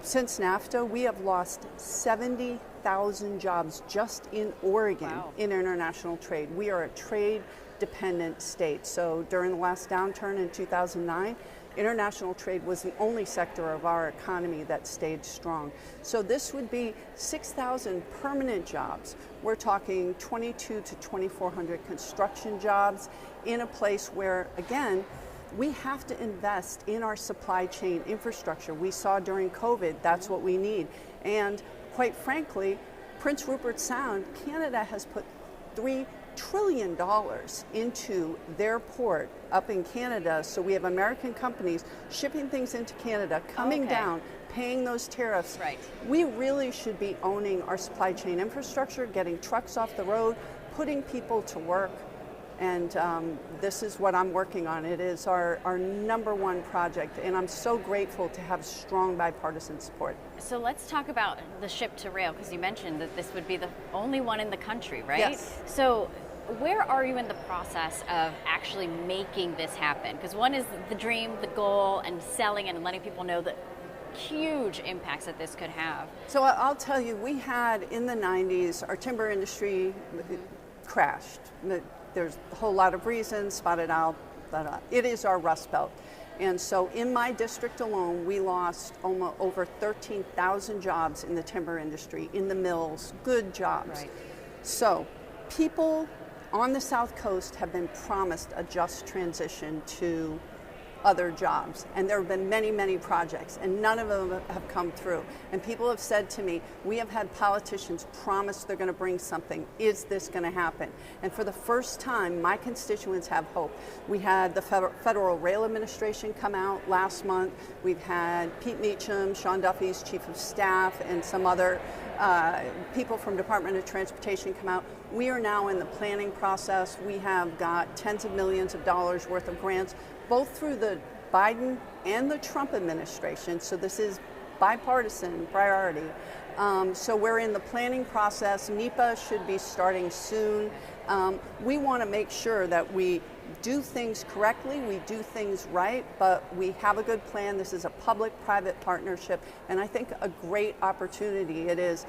since NAFTA, we have lost 70,000 jobs just in Oregon in international trade. We are a trade-dependent state. So during the last downturn in 2009, international trade was the only sector of our economy that stayed strong. So this would be 6,000 permanent jobs. We're talking 2,200 to 2,400 construction jobs in a place where, again, we have to invest in our supply chain infrastructure. We saw during COVID, that's what we need. And quite frankly, Prince Rupert Sound, Canada has put $3 trillion into their port up in Canada. So we have American companies shipping things into Canada, coming down, paying those tariffs.
Right.
We really should be owning our supply chain infrastructure, getting trucks off the road, putting people to work. And this is what I'm working on. It is our #1 project, and I'm so grateful to have strong bipartisan support.
So let's talk about the ship to rail, because you mentioned that this would be the only one in the country, right?
Yes.
So where are you in the process of actually making this happen? Because one is the dream, the goal, and selling it and letting people know the huge impacts that this could have.
So I'll tell you, we had in the 90s, our timber industry crashed. There's a whole lot of reasons, spotted owl, but it is our Rust Belt. And so in my district alone, we lost almost over 13,000 jobs in the timber industry, in the mills, good jobs.
Right.
So people on the South Coast have been promised a just transition to other jobs. And there have been many, many projects, and none of them have come through. And people have said to me, we have had politicians promise they're going to bring something. Is this going to happen? And for the first time, my constituents have hope. We had the Federal Rail Administration come out last month. We've had Pete Meacham, Sean Duffy's chief of staff, and some other people from Department of Transportation come out. We are now in the planning process. We have got tens of millions of dollars worth of grants, both through the Biden and the Trump administration. So this is bipartisan priority. So we're in the planning process. NEPA should be starting soon. We want to make sure that we do things correctly, we do things right, but we have a good plan. This is a public-private partnership, and I think a great opportunity. It is,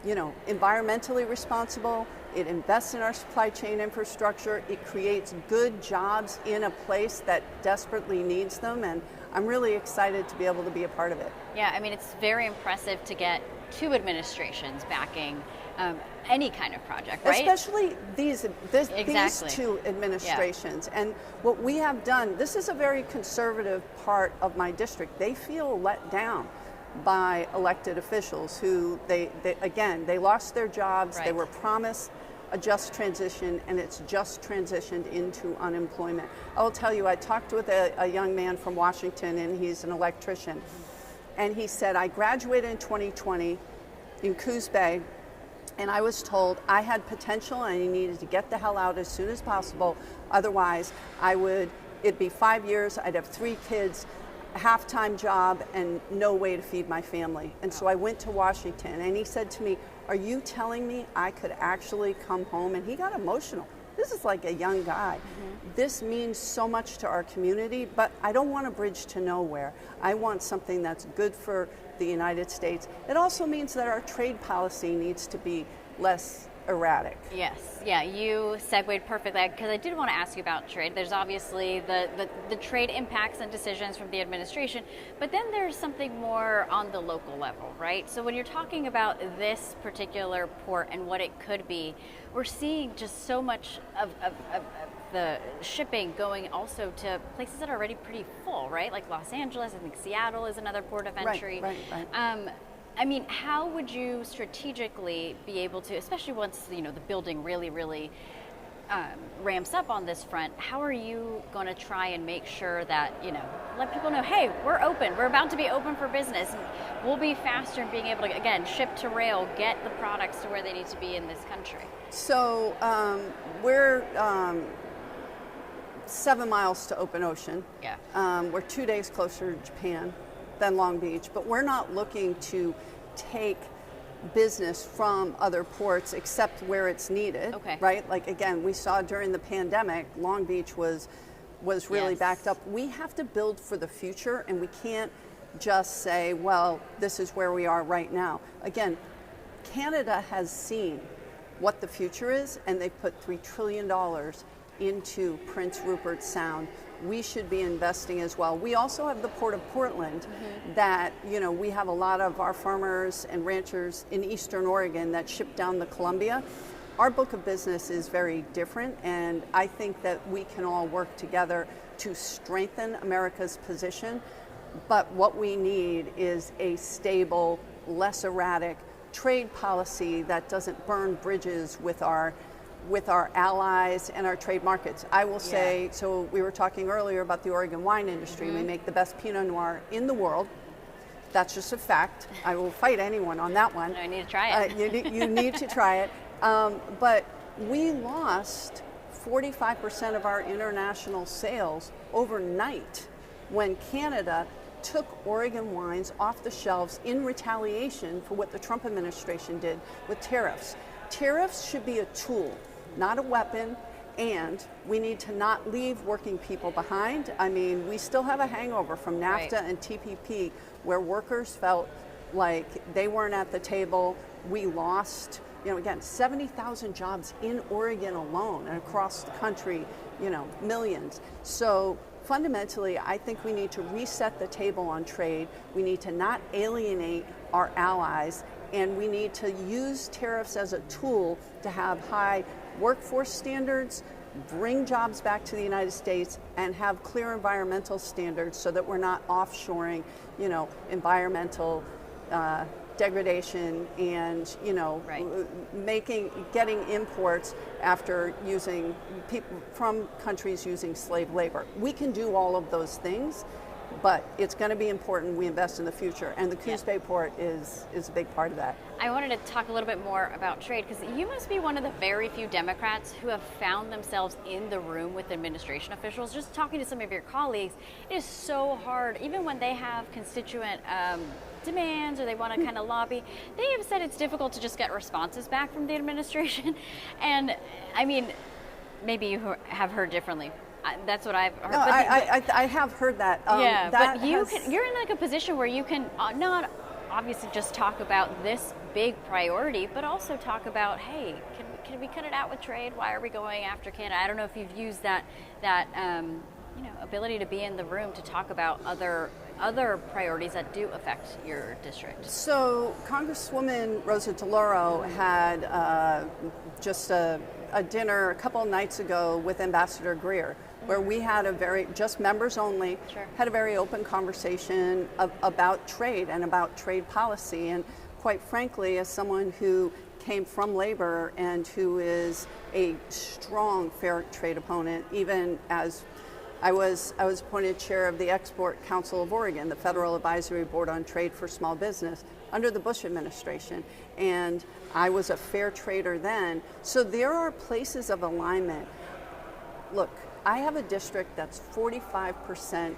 environmentally responsible. It invests in our supply chain infrastructure. It creates good jobs in a place that desperately needs them, and I'm really excited to be able to be a part of it.
Yeah, I mean, it's very impressive to get two administrations backing any kind of project, right?
Especially these
Exactly.
two administrations. Yeah. And what we have done, this is a very conservative part of my district. They feel let down by elected officials who they lost their jobs. Right. They were promised a just transition, and it's just transitioned into unemployment. I will tell you, I talked with a young man from Washington, and he's an electrician. And he said, I graduated in 2020 in Coos Bay, and I was told I had potential and I needed to get the hell out as soon as possible. Otherwise, it'd be 5 years, I'd have 3 kids, a half-time job, and no way to feed my family. And so I went to Washington, and he said to me, are you telling me I could actually come home? And he got emotional. This is like a young guy. Mm-hmm. This means so much to our community, but I don't want a bridge to nowhere. I want something that's good for the United States. It also means that our trade policy needs to be less erratic.
Yes, yeah, you segued perfectly, because I did want to ask you about trade. There's obviously the trade impacts and decisions from the administration, but then there's something more on the local level, right? So when you're talking about this particular port and what it could be, we're seeing just so much of the shipping going also to places that are already pretty full, right? Like Los Angeles, I think Seattle is another port of entry.
Right.
I mean, how would you strategically be able to, especially once the building really ramps up on this front, how are you going to try and make sure that, let people know, hey, we're open, we're about to be open for business, and we'll be faster in being able to, again, ship to rail, get the products to where they need to be in this country?
So we're 7 miles to open ocean.
Yeah.
We're 2 days closer to Japan than Long Beach, but we're not looking to take business from other ports except where it's needed.
Okay.
Right? Like, again, we saw during the pandemic, Long Beach was really backed up. We have to build for the future, and we can't just say, well, this is where we are right now. Again, Canada has seen what the future is, and they've put $3 trillion into Prince Rupert Sound. We should be investing as well. We also have the Port of Portland that, we have a lot of our farmers and ranchers in Eastern Oregon that ship down the Columbia. our book of business is very different, and I think that we can all work together to strengthen America's position. But what we need is a stable, less erratic trade policy that doesn't burn bridges with our allies and our trade markets. I will say, so we were talking earlier about the Oregon wine industry. We make the best Pinot Noir in the world. That's just a fact. I will fight anyone on that one.
I need to try it.
You need to try it. But we lost 45% of our international sales overnight when Canada took Oregon wines off the shelves in retaliation for what the Trump administration did with tariffs. Tariffs should be a tool, not a weapon, and we need to not leave working people behind. I mean, we still have a hangover from NAFTA and TPP where workers felt like they weren't at the table. We lost, again, 70,000 jobs in Oregon alone, and across the country, millions. So fundamentally, I think we need to reset the table on trade. We need to not alienate our allies, and we need to use tariffs as a tool to have high workforce standards, bring jobs back to the United States, and have clear environmental standards so that we're not offshoring, environmental degradation and getting imports after using people from countries using slave labor. We can do all of those things, but it's going to be important we invest in the future, and the Coos Bay port is a big part of that.
I wanted to talk a little bit more about trade, because you must be one of the very few Democrats who have found themselves in the room with administration officials. Just talking to some of your colleagues, it is so hard, even when they have constituent demands or they want to kind of lobby. They have said it's difficult to just get responses back from the administration. And I mean, maybe you have heard differently. That's what I've heard.
No, I have heard that.
But you're in like a position where you can not obviously just talk about this big priority, but also talk about, hey, can we cut it out with trade? Why are we going after Canada? I don't know if you've used that ability to be in the room to talk about other priorities that do affect your district.
So Congresswoman Rosa DeLauro had just a dinner a couple of nights ago with Ambassador Greer, where we had just members only, had a very open conversation about trade and about trade policy. And quite frankly, as someone who came from labor and who is a strong fair trade opponent, even as I was appointed chair of the Export Council of Oregon, the Federal Advisory Board on Trade for Small Business, under the Bush administration. And I was a fair trader then. So there are places of alignment. Look, I have a district that's 45%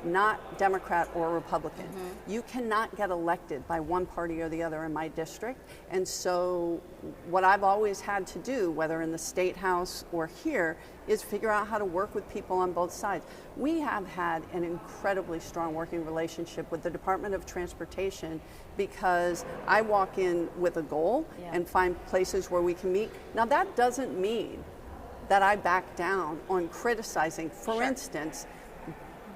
not Democrat or Republican. You cannot get elected by one party or the other in my district. And so what I've always had to do, whether in the State House or here, is figure out how to work with people on both sides. We have had an incredibly strong working relationship with the Department of Transportation because I walk in with a goal and find places where we can meet. Now that doesn't mean that I back down on criticizing, for instance,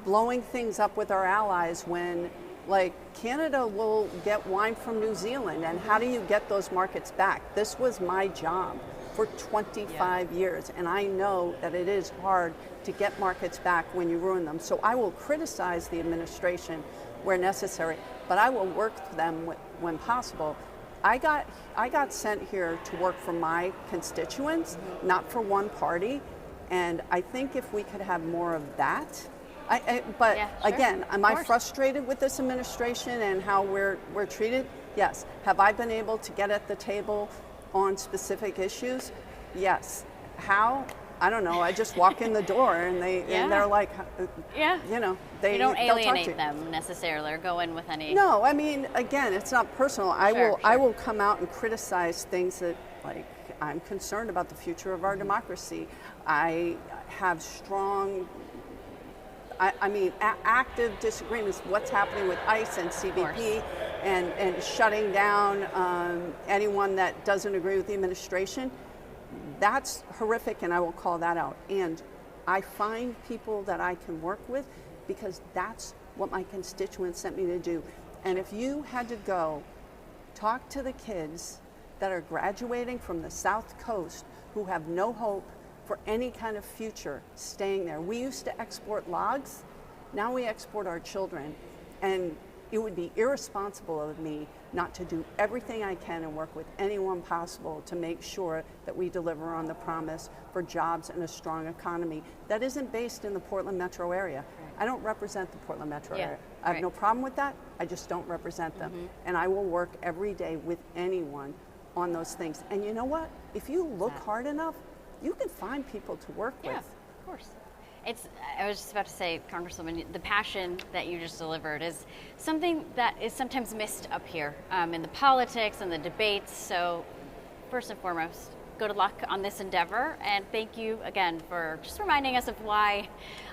blowing things up with our allies when, like, Canada will get wine from New Zealand, and how do you get those markets back? This was my job for 25 years, and I know that it is hard to get markets back when you ruin them. So I will criticize the administration where necessary, but I will work with them when possible. I got sent here to work for my constituents, not for one party, and I think if we could have more of that. Again, am I frustrated with this administration and how we're treated? Yes. Have I been able to get at the table on specific issues? Yes. How? I don't know. I just walk in the door and they're like, you don't
alienate them necessarily or go in with any.
No, I mean, again, it's not personal. I will come out and criticize things that, like, I'm concerned about the future of our democracy. I have strong, active disagreements with what's happening with ICE and CBP and shutting down anyone that doesn't agree with the administration. That's horrific, and I will call that out. And I find people that I can work with because that's what my constituents sent me to do. And if you had to go talk to the kids that are graduating from the South Coast who have no hope for any kind of future staying there. We used to export logs, now we export our children, and it would be irresponsible of me not to do everything I can and work with anyone possible to make sure that we deliver on the promise for jobs and a strong economy that isn't based in the Portland metro area. I don't represent the Portland metro area. I have no problem with that, I just don't represent them. And I will work every day with anyone on those things. And you know what? If you look hard enough, you can find people to work with.
Of course. I was just about to say, Congresswoman, the passion that you just delivered is something that is sometimes missed up here in the politics and the debates. So first and foremost, good luck on this endeavor. And thank you again for just reminding us of why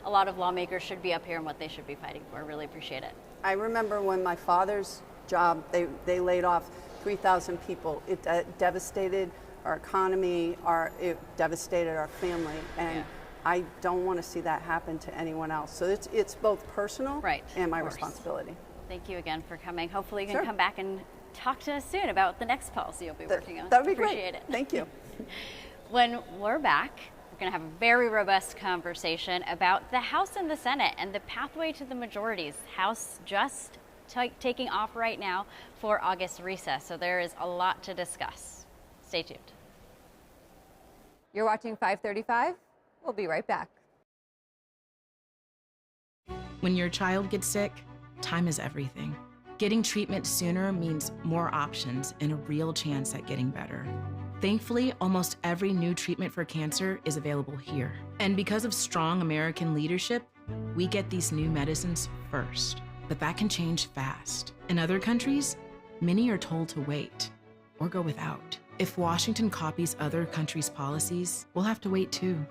a lot of lawmakers should be up here and what they should be fighting for. Really appreciate it.
I remember when my father's job, they laid off 3,000 people. It devastated our economy, it devastated our family. And I don't want to see that happen to anyone else. So it's both personal and my responsibility.
Thank you again for coming. Hopefully you can come back and talk to us soon about the next policy you'll be working on.
That would be
Appreciate
great.
it.
Thank you.
When we're back, we're going to have a very robust conversation about the House and the Senate and the pathway to the majorities. House just taking off right now for August recess, so there is a lot to discuss. Stay tuned.
You're watching 535. We'll be right back.
When your child gets sick, time is everything. Getting treatment sooner means more options and a real chance at getting better. Thankfully, almost every new treatment for cancer is available here. And because of strong American leadership, we get these new medicines first. But that can change fast. In other countries, many are told to wait or go without. If Washington copies other countries' policies, we'll have to wait too.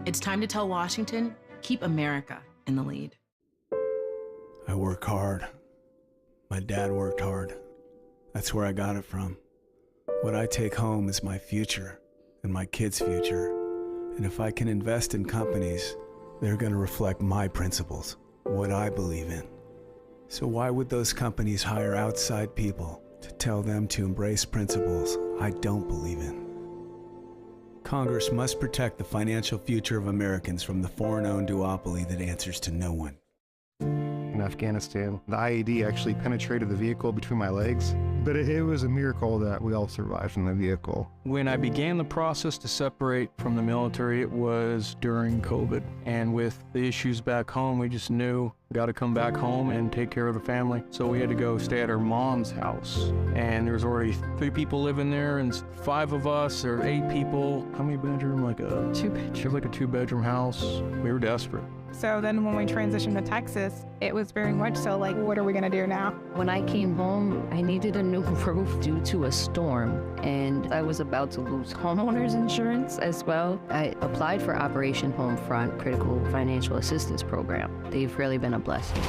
It's time to tell Washington, keep America in the lead.
I work hard. My dad worked hard. That's where I got it from. What I take home is my future and my kids' future. And if I can invest in companies, they're going to reflect my principles, what I believe in. So why would those companies hire outside people to tell them to embrace principles I don't believe in? Congress must protect the financial future of Americans from the foreign-owned duopoly that answers to no one.
In Afghanistan, the IED actually penetrated the vehicle between my legs, but it was a miracle that we all survived in the vehicle.
When I began the process to separate from the military, it was during COVID. And with the issues back home, we just knew we got to come back home and take care of the family. So we had to go stay at our mom's house. And there was already 3 people living there and 5 of us, or 8 people. How many bedroom? Like a 2-bedroom. Like a 2-bedroom house. We were desperate.
So then when we transitioned to Texas, it was very much so like, what are we gonna do now?
When I came home, I needed a new roof due to a storm, and I was about to lose homeowners insurance as well. I applied for Operation Homefront Critical Financial Assistance Program. They've really been a blessing.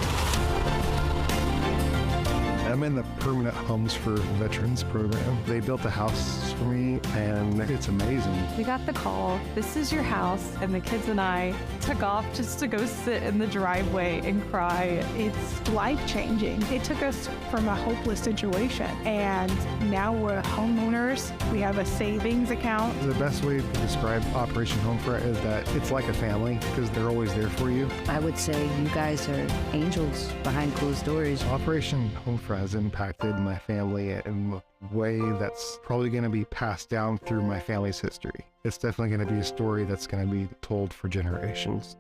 I'm in the Permanent Homes for Veterans program. They built a house for me, and it's amazing.
We got the call, this is your house, and the kids and I took off just to go sit in the driveway and cry. It's life-changing. It took us from a hopeless situation, and now we're homeowners. We have a savings account.
The best way to describe Operation Homefront is that it's like a family, because they're always there for you.
I would say you guys are angels behind closed doors.
Operation Homefront has impacted my family in a way that's probably going to be passed down through my family's history. It's definitely going to be a story that's going to be told for generations.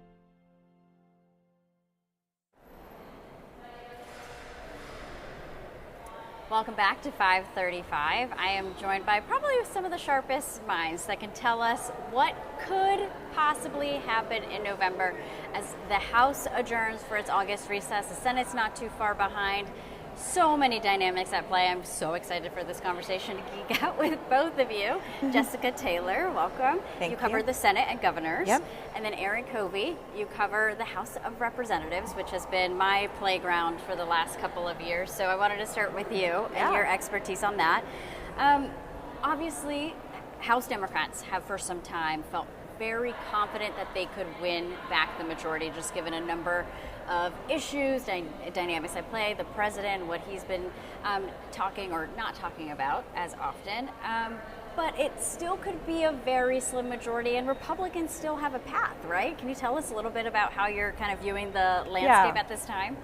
Welcome back to 535. I am joined by probably some of the sharpest minds that can tell us what could possibly happen in November as the House adjourns for its August recess. The Senate's not too far behind. So many dynamics at play. I'm so excited for this conversation to geek out with both of you. Jessica Taylor, welcome.
Thank
you cover the Senate and governors.
Yep.
And then Aaron Covey, you cover the House of Representatives, which has been my playground for the last couple of years. So I wanted to start with you and your expertise on that. Obviously, House Democrats have for some time felt very confident that they could win back the majority, just given a number of issues, dynamics at play, the president, what he's been talking or not talking about as often. But it still could be a very slim majority, and Republicans still have a path, right? Can you tell us a little bit about how you're kind of viewing the landscape at this time?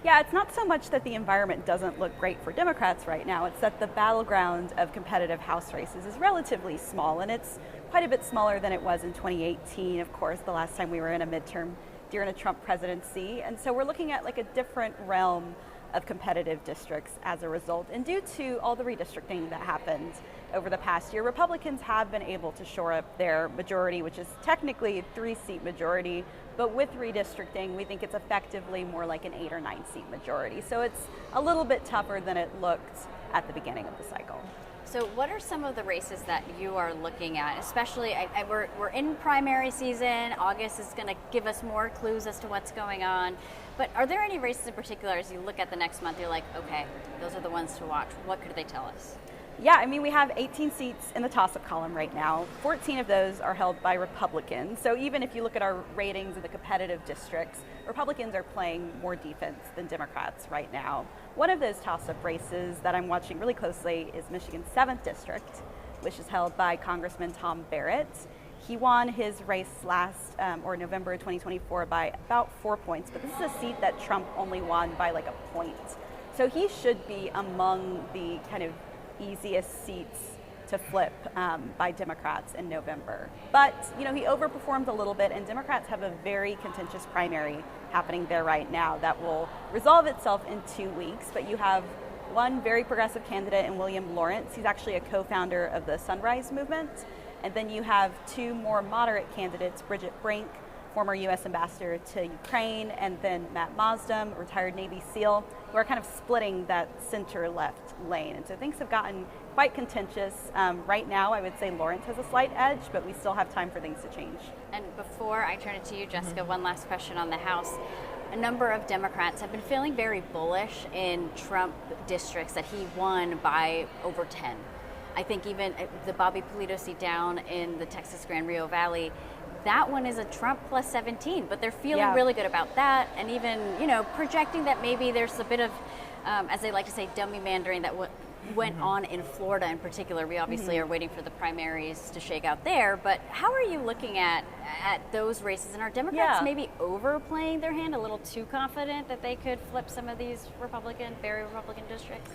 Yeah, it's not so much that the environment doesn't look great for Democrats right now, it's that the battleground of competitive House races is relatively small, and it's quite a bit smaller than it was in 2018, of course, the last time we were in a midterm during a Trump presidency. And so we're looking at like a different realm of competitive districts as a result. And due to all the redistricting that happened over the past year, Republicans have been able to shore up their majority, which is technically a 3-seat majority, but with redistricting, we think it's effectively more like an 8 or 9-seat majority. So it's a little bit tougher than it looked at the beginning of the cycle.
So what are some of the races that you are looking at? Especially, we're in primary season. August is going to give us more clues as to what's going on. But are there any races in particular, as you look at the next month, you're like, okay, those are the ones to watch. What could they tell us?
Yeah, I mean, we have 18 seats in the toss-up column right now. 14 of those are held by Republicans. So even if you look at our ratings in the competitive districts, Republicans are playing more defense than Democrats right now. One of those toss-up races that I'm watching really closely is Michigan's 7th district, which is held by Congressman Tom Barrett. He won his race November of 2024 by about 4 points, but this is a seat that Trump only won by like a point. So he should be among the kind of easiest seats to flip by Democrats in November. But, you know, he overperformed a little bit, and Democrats have a very contentious primary happening there right now that will resolve itself in 2 weeks. But you have one very progressive candidate in William Lawrence. He's actually a co-founder of the Sunrise Movement. And then you have 2 more moderate candidates, Bridget Brink, former U.S. ambassador to Ukraine, and then Matt Mazdam, retired Navy SEAL, who are kind of splitting that center-left lane. And so things have gotten quite contentious. Right now, I would say Lawrence has a slight edge, but we still have time for things to change.
And before I turn it to you, Jessica, one last question on the House. A number of Democrats have been feeling very bullish in Trump districts that he won by over 10. I think even the Bobby Polito seat down in the Texas Grand Rio Valley, that one is a Trump plus 17, but they're feeling really good about that, and even, you know, projecting that maybe there's a bit of, as they like to say, dummy mandering that went on in Florida in particular. We obviously are waiting for the primaries to shake out there, but how are you looking at those races? And are Democrats maybe overplaying their hand, a little too confident that they could flip some of these very Republican districts?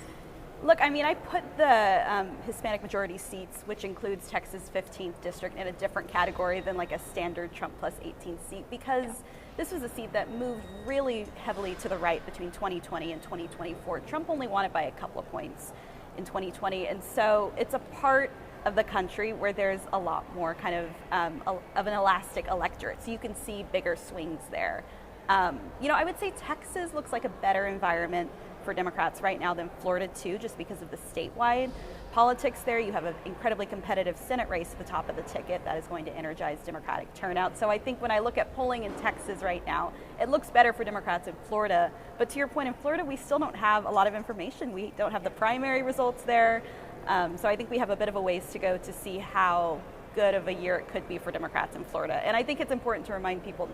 Look, I mean, I put the Hispanic majority seats, which includes Texas' 15th district, in a different category than like a standard Trump plus 18 seat, because this was a seat that moved really heavily to the right between 2020 and 2024. Trump only won it by a couple of points in 2020, and so it's a part of the country where there's a lot more kind of an elastic electorate, so you can see bigger swings there. You know, I would say Texas looks like a better environment for Democrats right now than Florida too, just because of the statewide politics there. You have an incredibly competitive Senate race at the top of the ticket that is going to energize Democratic turnout. So I think when I look at polling in Texas right now, it looks better for Democrats in Florida. But to your point, in Florida, we still don't have a lot of information. We don't have the primary results there. So I think we have a bit of a ways to go to see how good of a year it could be for Democrats in Florida. And I think it's important to remind people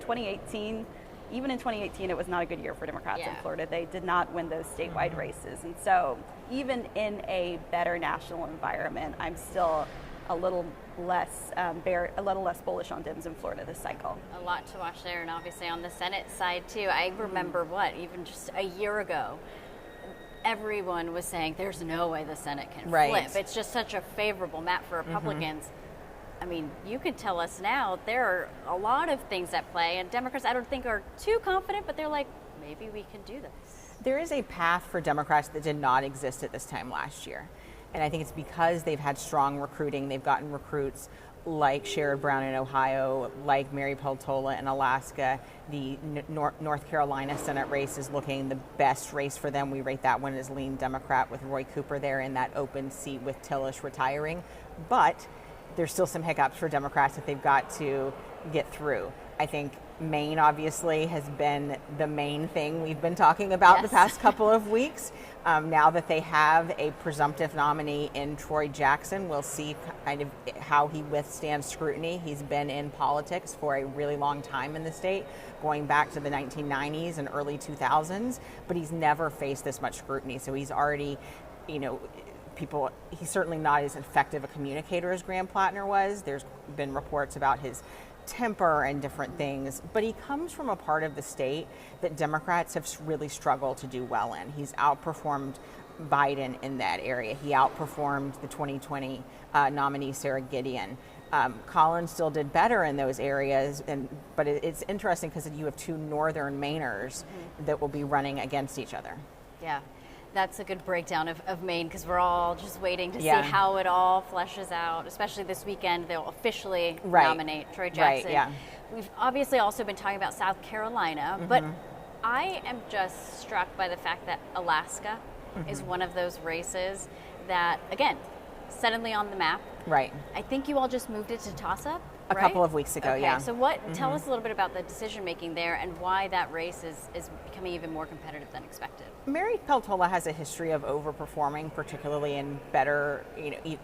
even in 2018, it was not a good year for Democrats in Florida. They did not win those statewide races. And so even in a better national environment, I'm still a little less bullish on Dems in Florida this cycle.
A lot to watch there, and obviously on the Senate side too. I remember even just a year ago, everyone was saying there's no way the Senate can flip. It's just such a favorable map for Republicans. I mean, you can tell us now there are a lot of things at play, and Democrats, I don't think, are too confident, but they're like, maybe we can do this.
There is a path for Democrats that did not exist at this time last year. And I think it's because they've had strong recruiting. They've gotten recruits like Sherrod Brown in Ohio, like Mary Peltola in Alaska. The North Carolina Senate race is looking the best race for them. We rate that one as lean Democrat with Roy Cooper there in that open seat with Tillich retiring. But there's still some hiccups for Democrats that they've got to get through. I think Maine obviously has been the main thing we've been talking about the past couple of weeks. Now that they have a presumptive nominee in Troy Jackson, we'll see kind of how he withstands scrutiny. He's been in politics for a really long time in the state, going back to the 1990s and early 2000s, but he's never faced this much scrutiny. So he's already, he's certainly not as effective a communicator as Graham Plattner was. There's been reports about his temper and different things, but he comes from a part of the state that Democrats have really struggled to do well in. He's outperformed Biden in that area. He outperformed the 2020 nominee Sarah Gideon. Collins still did better in those areas, but it's interesting because you have two northern Mainers that will be running against each other.
Yeah. That's a good breakdown of Maine, because we're all just waiting to see how it all fleshes out. Especially this weekend, they'll officially nominate Troy Jackson. We've obviously also been talking about South Carolina, but I am just struck by the fact that Alaska is one of those races that, again, suddenly on the map.
Right.
I think you all just moved it to toss-up.
A couple of weeks ago,
okay, so tell us a little bit about the decision making there and why that race is becoming even more competitive than expected.
Mary Peltola has a history of overperforming, particularly in better,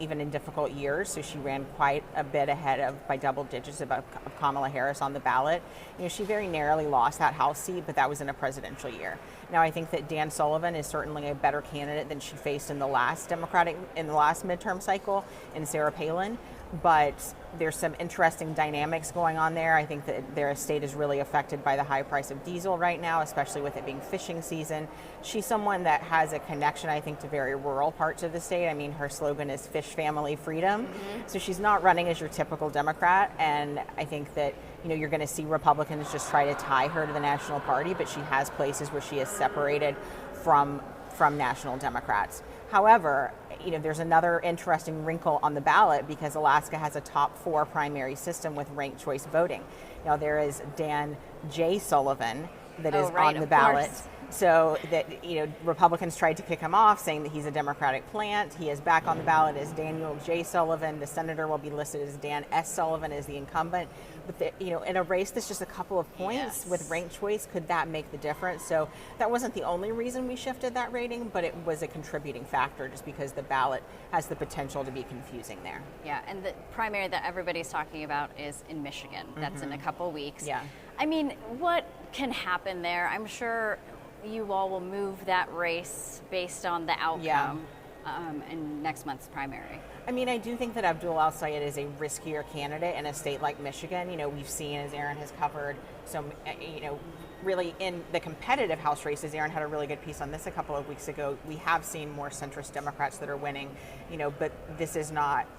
even in difficult years. So she ran quite a bit ahead by double digits of Kamala Harris on the ballot. She very narrowly lost that House seat, but that was in a presidential year. Now I think that Dan Sullivan is certainly a better candidate than she faced in the last midterm cycle in Sarah Palin. But there's some interesting dynamics going on there. I think that their state is really affected by the high price of diesel right now, especially with it being fishing season. She's someone that has a connection, I think, to very rural parts of the state. I mean, her slogan is Fish Family Freedom. So she's not running as your typical Democrat. And I think that, you're going to see Republicans just try to tie her to the National Party, but she has places where she is separated from National Democrats. However, there's another interesting wrinkle on the ballot because Alaska has a top 4 primary system with ranked choice voting. Now there is Dan J. Sullivan that is on the ballot. So that, Republicans tried to kick him off, saying that he's a Democratic plant. He is back on the ballot as Daniel J. Sullivan. The senator will be listed as Dan S. Sullivan as the incumbent. But, in a race that's just a couple of points with ranked choice, could that make the difference? So that wasn't the only reason we shifted that rating, but it was a contributing factor just because the ballot has the potential to be confusing there.
Yeah, and the primary that everybody's talking about is in Michigan. That's in a couple weeks.
Yeah.
I mean, what can happen there? I'm sure you all will move that race based on the outcome in next month's primary.
I mean, I do think that Abdul Al-Sayed is a riskier candidate in a state like Michigan. We've seen, as Aaron has covered, really in the competitive House races, Aaron had a really good piece on this a couple of weeks ago. We have seen more centrist Democrats that are winning, but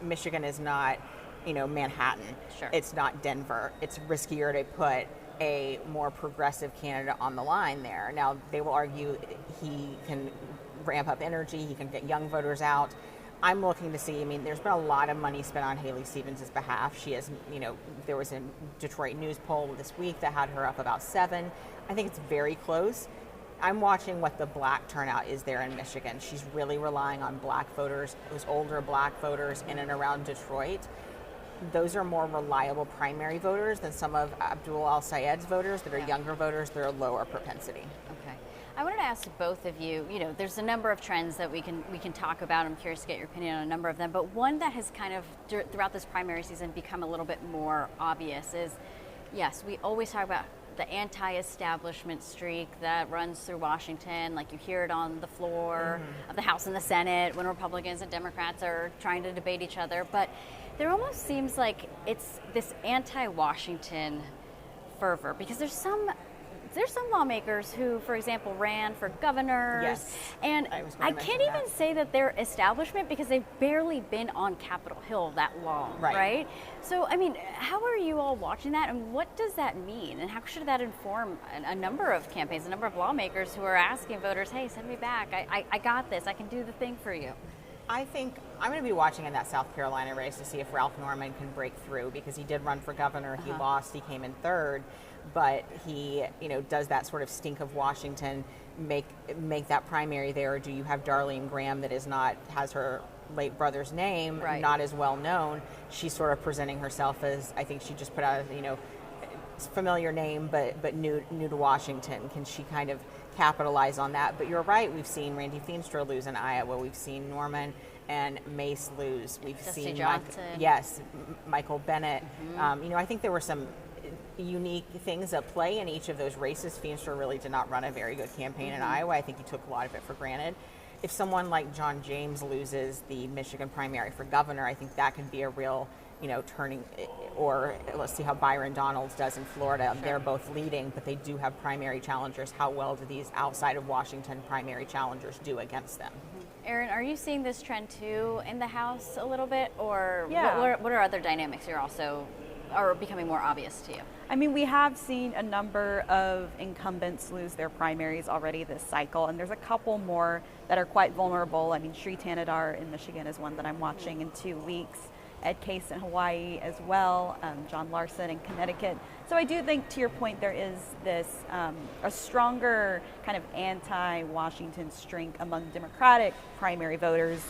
Michigan is not, Manhattan.
Sure.
It's not Denver. It's riskier to put a more progressive candidate on the line there. Now, they will argue he can ramp up energy, he can get young voters out. I'm looking to see, there's been a lot of money spent on Haley Stevens' behalf. She has, there was a Detroit News poll this week that had her up about 7. I think it's very close. I'm watching what the black turnout is there in Michigan. She's really relying on black voters, those older black voters in and around Detroit. Those are more reliable primary voters than some of Abdul Al-Sayed's voters that are younger voters that are lower propensity.
Okay. I wanted to ask both of you, there's a number of trends that we can talk about. I'm curious to get your opinion on a number of them, but one that has kind of, throughout this primary season, become a little bit more obvious is, yes, we always talk about the anti-establishment streak that runs through Washington. Like you hear it on the floor of the House and the Senate when Republicans and Democrats are trying to debate each other. But there almost seems like it's this anti-Washington fervor because there's some lawmakers who, for example, ran for governors.
Yes.
And I can't even say that they're establishment because they've barely been on Capitol Hill that long, right? So, how are you all watching that and what does that mean? And how should that inform a number of campaigns, a number of lawmakers who are asking voters, hey, send me back. I got this. I can do the thing for you.
I think I'm going to be watching in that South Carolina race to see if Ralph Norman can break through because he did run for governor. He lost. He came in 3rd. But he, does that sort of stink of Washington make that primary there? Or do you have Darlene Graham that has her late brother's name, not as well known? She's sort of presenting herself as, I think she just put out, familiar name, but new to Washington. Can she kind of capitalize on that? But you're right. We've seen Randy Feenstra lose in Iowa. We've seen Norman and Mace lose. We've
Dusty
seen
Johnson.
Michael Bennett. I think there were some unique things at play in each of those races. Feenstra really did not run a very good campaign in Iowa. I think he took a lot of it for granted. If someone like John James loses the Michigan primary for governor, I think that could be a real, turning. Or let's see how Byron Donalds does in Florida.
Sure.
They're both leading, but they do have primary challengers. How well do these outside of Washington primary challengers do against them?
Erin, are you seeing this trend too in the House a little bit, or
Yeah.
what are other dynamics you're also are becoming more obvious to you?
I mean, we have seen a number of incumbents lose their primaries already this cycle, and there's a couple more that are quite vulnerable. I mean, Sri Tanadar in Michigan is one that I'm watching in 2 weeks. Ed Case in Hawaii as well, John Larson in Connecticut. So I do think, to your point, there is this a stronger kind of anti-Washington streak among Democratic primary voters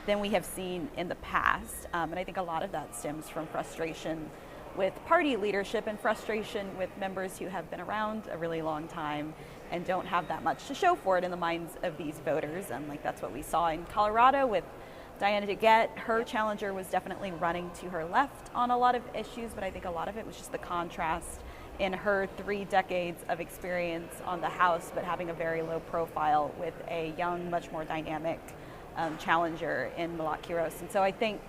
than we have seen in the past. And I think a lot of that stems from frustration with party leadership and frustration with members who have been around a really long time and don't have that much to show for it in the minds of these voters. And that's what we saw in Colorado with Diana DeGette. Her challenger was definitely running to her left on a lot of issues, but I think a lot of it was just the contrast in her 3 decades of experience on the House, but having a very low profile with a young, much more dynamic challenger in Malak Quiros. And so I think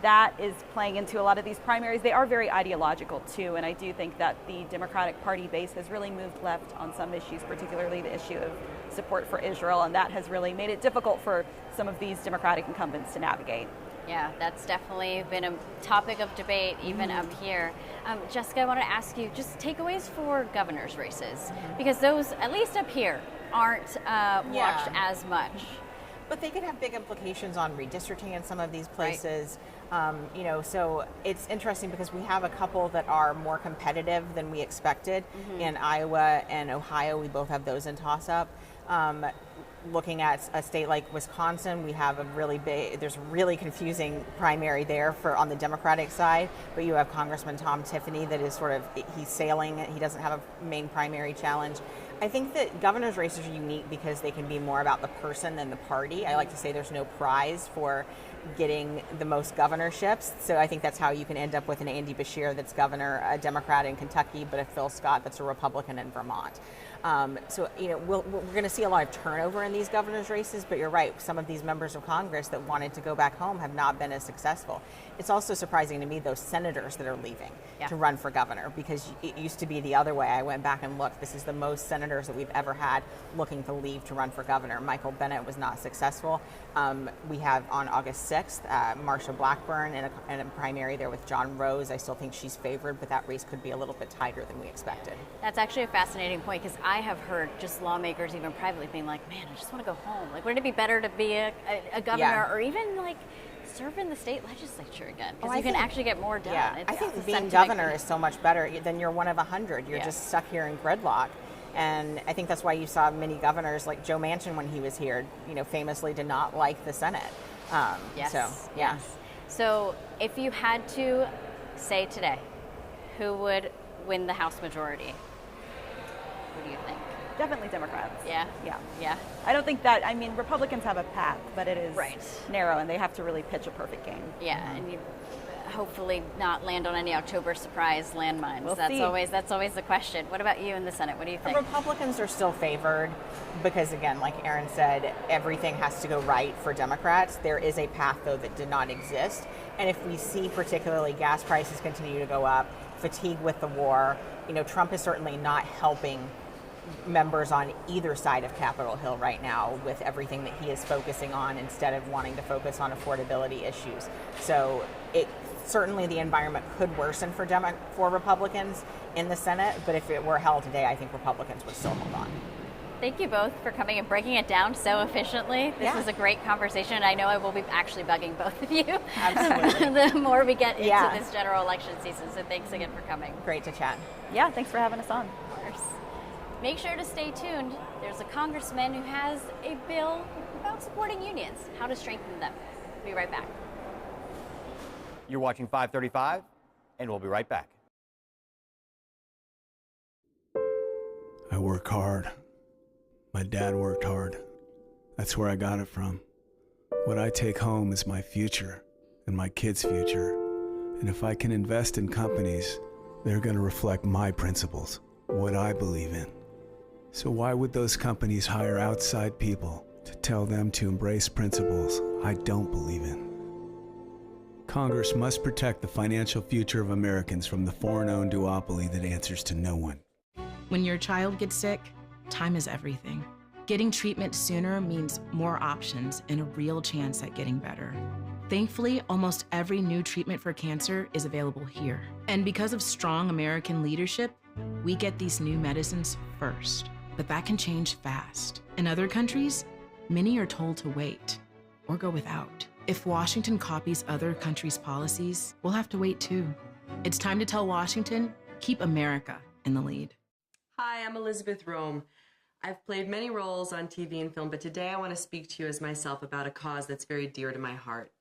that is playing into a lot of these primaries. They are very ideological too, and I do think that the Democratic Party base has really moved left on some issues, particularly the issue of support for Israel, and that has really made it difficult for some of these Democratic incumbents to navigate.
Yeah, that's definitely been a topic of debate even up here. Jessica, I want to ask you just takeaways for governor's races, because those, at least up here, aren't watched as much.
But they could have big implications on redistricting in some of these places. Right. So it's interesting because we have a couple that are more competitive than we expected. In Iowa and Ohio, we both have those in toss-up. Looking at a state like Wisconsin, we have there's really confusing primary there on the Democratic side, but you have Congressman Tom Tiffany that is he's sailing, he doesn't have a main primary challenge. I think that governor's races are unique because they can be more about the person than the party. I like to say there's no prize for getting the most governorships. So I think that's how you can end up with an Andy Beshear that's governor, a Democrat in Kentucky, but a Phil Scott that's a Republican in Vermont. We're going to see a lot of turnover in these governor's races, but you're right. Some of these members of Congress that wanted to go back home have not been as successful. It's also surprising to me those senators that are leaving to run for governor, because it used to be the other way. I went back and looked. This is the most senators that we've ever had looking to leave to run for governor. Michael Bennett was not successful. We have on August 6th, Marsha Blackburn in a primary there with John Rose. I still think she's favored, but that race could be a little bit tighter than we expected.
That's actually a fascinating point, because I have heard just lawmakers, even privately, being like, man, I just want to go home. Like, wouldn't it be better to be a governor or even serve in the state legislature again? Because you can actually get more done.
Yeah, I think being governor is so much better than you're one of 100. You're just stuck here in gridlock. And I think that's why you saw many governors, like Joe Manchin when he was here, famously did not like the Senate.
So if you had to say today, who would win the House majority? What do you think?
Definitely Democrats.
Yeah.
I don't think that, Republicans have a path, but it is narrow, and they have to really pitch a perfect game.
Yeah, and you hopefully not land on any October surprise landmines.
We'll
that's
see.
That's always the question. What about you in the Senate? What do you think?
Republicans are still favored because, again, like Erin said, everything has to go right for Democrats. There is a path, though, that did not exist. And if we see particularly gas prices continue to go up, fatigue with the war, Trump is certainly not helping members on either side of Capitol Hill right now with everything that he is focusing on instead of wanting to focus on affordability issues. So certainly the environment could worsen for Republicans in the Senate, but if it were held today, I think Republicans would still hold on.
Thank you both for coming and breaking it down so efficiently. This was a great conversation, and I know I will be actually bugging both of you the more we get into this general election season. So thanks again for coming.
Great to chat.
Yeah, thanks for having us on.
Of course. Make sure to stay tuned. There's a congressman who has a bill about supporting unions, how to strengthen them. We'll be right back.
You're watching 535, and we'll be right back.
work hard. My dad worked hard. That's where I got it from. What I take home is my future and my kids' future. And if I can invest in companies, they're going to reflect my principles, what I believe in. So why would those companies hire outside people to tell them to embrace principles I don't believe in? Congress must protect the financial future of Americans from the foreign-owned duopoly that answers to no one.
When your child gets sick, time is everything. Getting treatment sooner means more options and a real chance at getting better. Thankfully, almost every new treatment for cancer is available here. And because of strong American leadership, we get these new medicines first. But that can change fast. In other countries, many are told to wait or go without. If Washington copies other countries' policies, we'll have to wait too. It's time to tell Washington, keep America in the lead.
Hi, I'm Elizabeth Rome. I've played many roles on TV and film, but today I want to speak to you as myself about a cause that's very dear to my heart.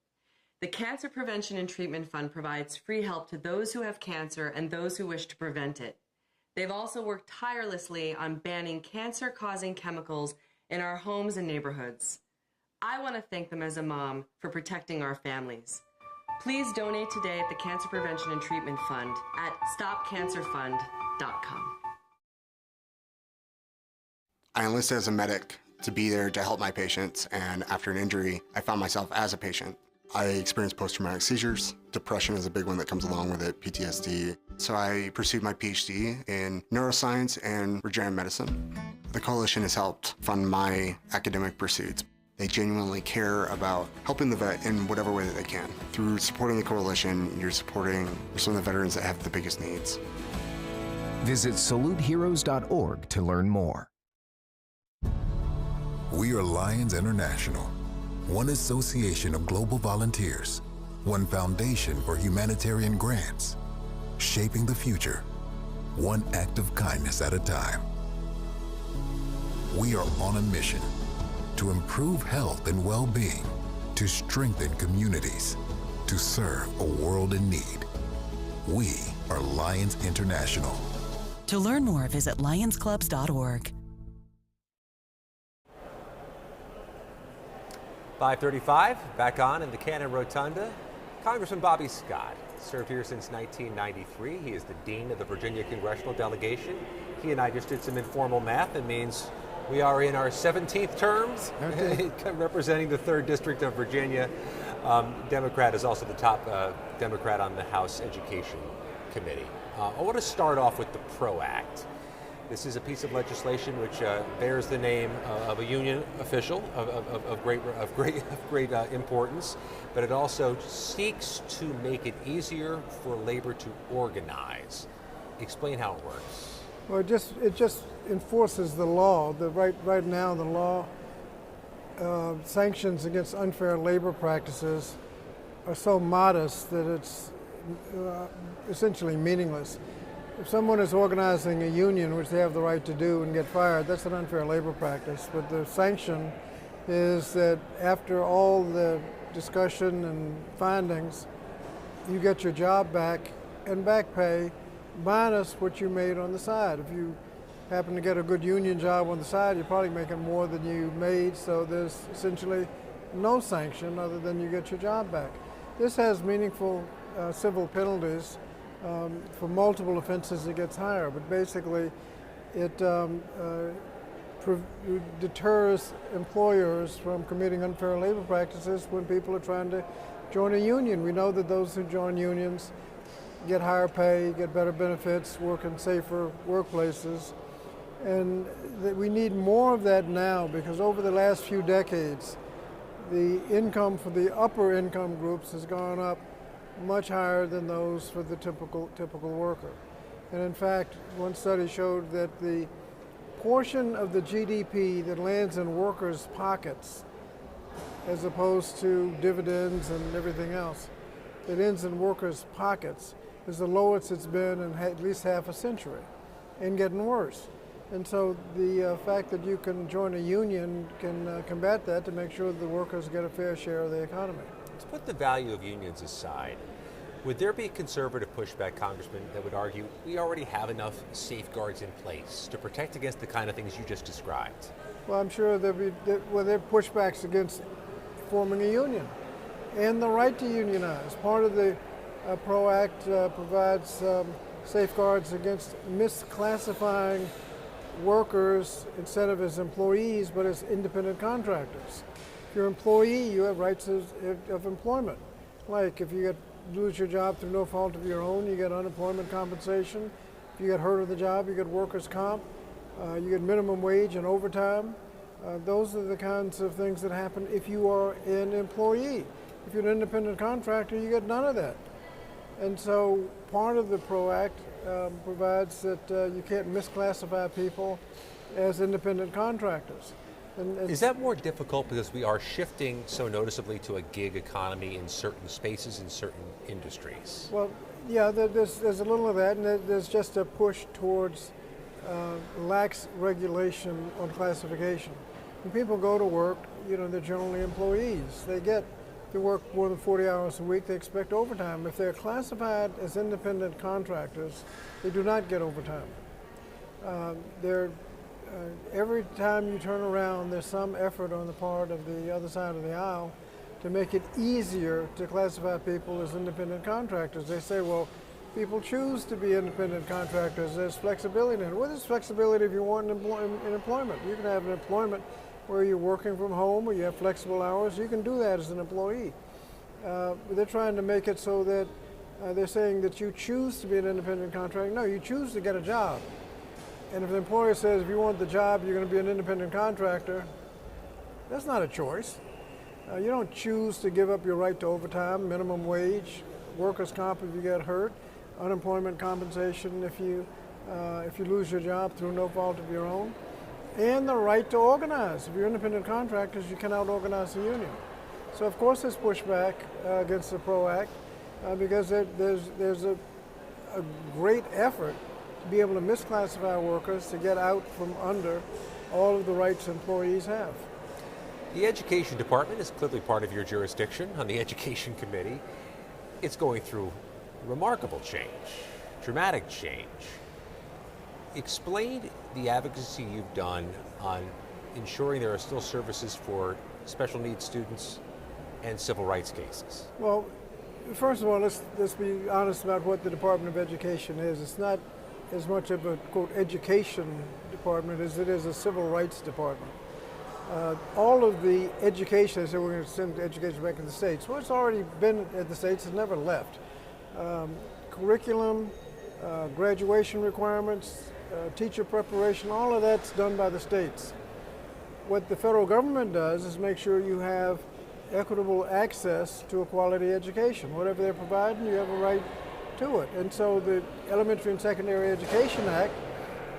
The Cancer Prevention and Treatment Fund provides free help to those who have cancer and those who wish to prevent it. They've also worked tirelessly on banning cancer-causing chemicals in our homes and neighborhoods. I want to thank them as a mom for protecting our families. Please donate today at the Cancer Prevention and Treatment Fund at stopcancerfund.com.
I enlisted as a medic to be there to help my patients, and after an injury, I found myself as a patient. I experienced post-traumatic seizures. Depression is a big one that comes along with it, PTSD. So I pursued my PhD in neuroscience and regenerative medicine. The coalition has helped fund my academic pursuits. They genuinely care about helping the vet in whatever way that they can. Through supporting the coalition, you're supporting some of the veterans that have the biggest needs.
Visit saluteheroes.org to learn more.
We are Lions International, one association of global volunteers, one foundation for humanitarian grants, shaping the future, one act of kindness at a time. We are on a mission to improve health and well-being, to strengthen communities, to serve a world in need. We are Lions International.
To learn more, visit lionsclubs.org.
5:35, back on in the Cannon Rotunda. Congressman Bobby Scott served here since 1993. He is the Dean of the Virginia Congressional Delegation. He and I just did some informal math. It means we are in our 17th terms, representing the 3rd District of Virginia. Democrat is also the top Democrat on the House Education Committee. I want to start off with the PRO Act. This is a piece of legislation which bears the name of a union official of great importance, but it also seeks to make it easier for labor to organize. Explain how it works.
Well, it just enforces the law. Right now, the law sanctions against unfair labor practices are so modest that it's essentially meaningless. If someone is organizing a union, which they have the right to do, and get fired, that's an unfair labor practice. But the sanction is that after all the discussion and findings, you get your job back and back pay minus what you made on the side. If you happen to get a good union job on the side, you're probably making more than you made, so there's essentially no sanction other than you get your job back. This has meaningful civil penalties. For multiple offenses, it gets higher, but basically it deters employers from committing unfair labor practices when people are trying to join a union. We know that those who join unions get higher pay, get better benefits, work in safer workplaces, and that we need more of that now, because over the last few decades, the income for the upper income groups has gone up much higher than those for the typical worker. And in fact, one study showed that the portion of the GDP that lands in workers' pockets, as opposed to dividends and everything else, that ends in workers' pockets, is the lowest it's been in at least half a century, and getting worse. And so the fact that you can join a union can combat that to make sure that the workers get a fair share of the economy.
Let's put the value of unions aside. Would there be conservative pushback, Congressman, that would argue we already have enough safeguards in place to protect against the kind of things you just described?
Well, I'm sure there are pushbacks against forming a union and the right to unionize. Part of the PRO Act provides safeguards against misclassifying workers instead of as employees, but as independent contractors. If you're an employee, you have rights of employment. Like if you lose your job through no fault of your own, you get unemployment compensation. If you get hurt on the job, you get workers' comp. You get minimum wage and overtime. Those are the kinds of things that happen if you are an employee. If you're an independent contractor, you get none of that. And so part of the PRO Act provides that you can't misclassify people as independent contractors.
Is that more difficult because we are shifting so noticeably to a gig economy in certain spaces, in certain industries?
Well, yeah, there's a little of that, and there's just a push towards lax regulation on classification. When people go to work, they're generally employees. They work more than 40 hours a week, they expect overtime. If they're classified as independent contractors, they do not get overtime. Every time you turn around, there's some effort on the part of the other side of the aisle to make it easier to classify people as independent contractors. They say, well, people choose to be independent contractors. There's flexibility in it. What is flexibility if you want an employment? You can have an employment where you're working from home or you have flexible hours. You can do that as an employee. They're trying to make it so that they're saying that you choose to be an independent contractor. No, you choose to get a job. And if the employer says if you want the job, you're going to be an independent contractor, that's not a choice. You don't choose to give up your right to overtime, minimum wage, workers' comp if you get hurt, unemployment compensation if you lose your job through no fault of your own, and the right to organize. If you're independent contractors, you cannot organize a union. So of course there's pushback against the PRO Act because there's a great effort to be able to misclassify workers to get out from under all of the rights employees have.
The Education Department is clearly part of your jurisdiction. On the Education Committee, it's going through remarkable change, dramatic change. Explain the advocacy you've done on ensuring there are still services for special needs students and civil rights cases.
Well, first of all, let's be honest about what the Department of Education is. It's not as much of a, quote, education department as it is a civil rights department. All of the education, they say we're going to send education back to the states. Well, it's already been at the states, it's never left. Curriculum, graduation requirements, teacher preparation, all of that's done by the states. What the federal government does is make sure you have equitable access to a quality education. Whatever they're providing, you have a right to it. And so the Elementary and Secondary Education Act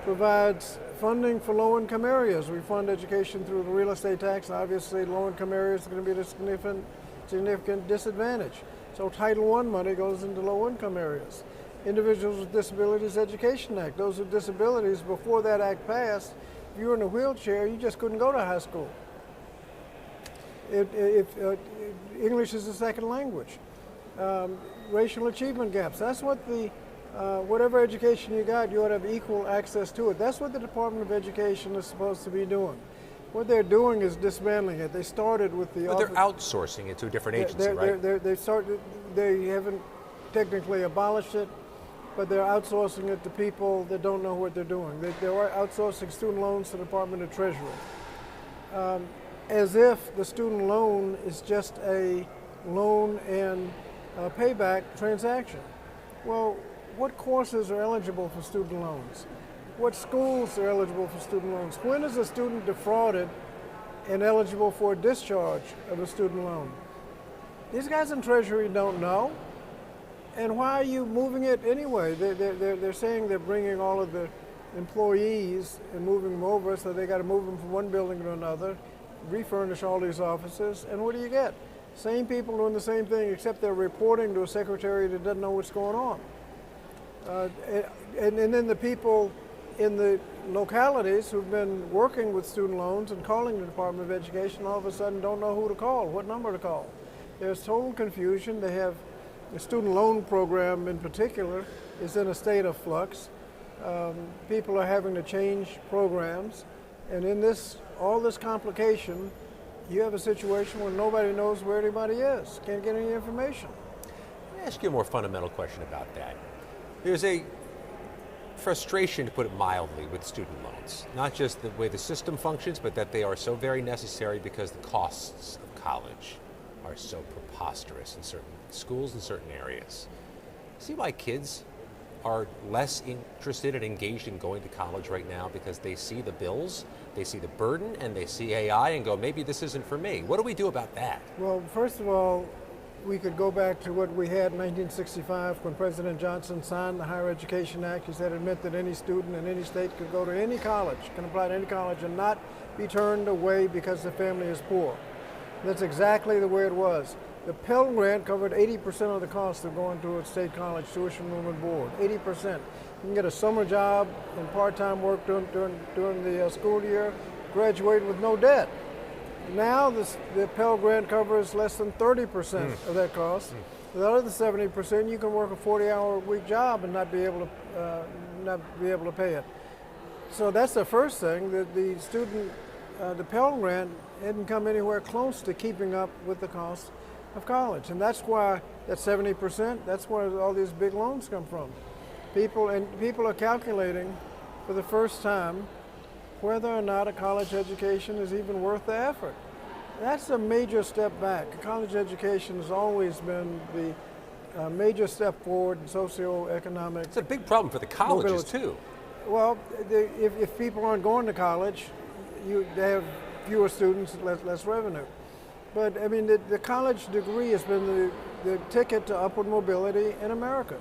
provides funding for low-income areas. We fund education through the real estate tax. Obviously, low-income areas are going to be at a significant disadvantage. So Title I money goes into low-income areas. Individuals with Disabilities Education Act. Those with disabilities, before that act passed, if you were in a wheelchair, you just couldn't go to high school. English is a second language. Racial achievement gaps. That's what whatever education you got, you ought to have equal access to it. That's what the Department of Education is supposed to be doing. What they're doing is dismantling it. They started with the...
But they're outsourcing it to a different agency, right?
They haven't technically abolished it, but they're outsourcing it to people that don't know what they're doing. They're outsourcing student loans to the Department of Treasury. As if the student loan is just a loan and payback transaction. Well, what courses are eligible for student loans? What schools are eligible for student loans? When is a student defrauded and eligible for a discharge of a student loan? These guys in Treasury don't know. And why are you moving it anyway? They're saying they're bringing all of the employees and moving them over, so they got to move them from one building to another, refurnish all these offices, and what do you get? Same people doing the same thing, except they're reporting to a secretary that doesn't know what's going on. And then the people in the localities who've been working with student loans and calling the Department of Education all of a sudden don't know who to call, what number to call. There's total confusion. They have The student loan program in particular is in a state of flux. People are having to change programs, and in all this complication, you have a situation where nobody knows where anybody is, can't get any information.
Let me ask you a more fundamental question about that. There's a frustration, to put it mildly, with student loans. Not just the way the system functions, but that they are so very necessary because the costs of college are so preposterous in certain schools and certain areas. See why kids are less interested and engaged in going to college right now, because they see the bills, they see the burden, and they see AI and go, maybe this isn't for me. What do we do about that?
Well, first of all, we could go back to what we had in 1965 when President Johnson signed the Higher Education Act. He said it meant that any student in any state could go to any college, can apply to any college and not be turned away because the family is poor. That's exactly the way it was. The Pell Grant covered 80% of the cost of going to a state college, tuition, room, and board. 80%. You can get a summer job and part-time work during the school year, graduate with no debt. Now the Pell Grant covers less than 30% of that cost. The other 70%, you can work a 40-hour-a-week job and not be able to pay it. So that's the first thing. The Pell Grant hadn't come anywhere close to keeping up with the cost of college, and that's why that 70%. That's where all these big loans come from. People are calculating for the first time whether or not a college education is even worth the effort. That's a major step back. College education has always been the major step forward in socioeconomic.
It's a big problem for the colleges too.
Well, if people aren't going to college, they have fewer students, less revenue. But I mean, the college degree has been the ticket to upward mobility in America.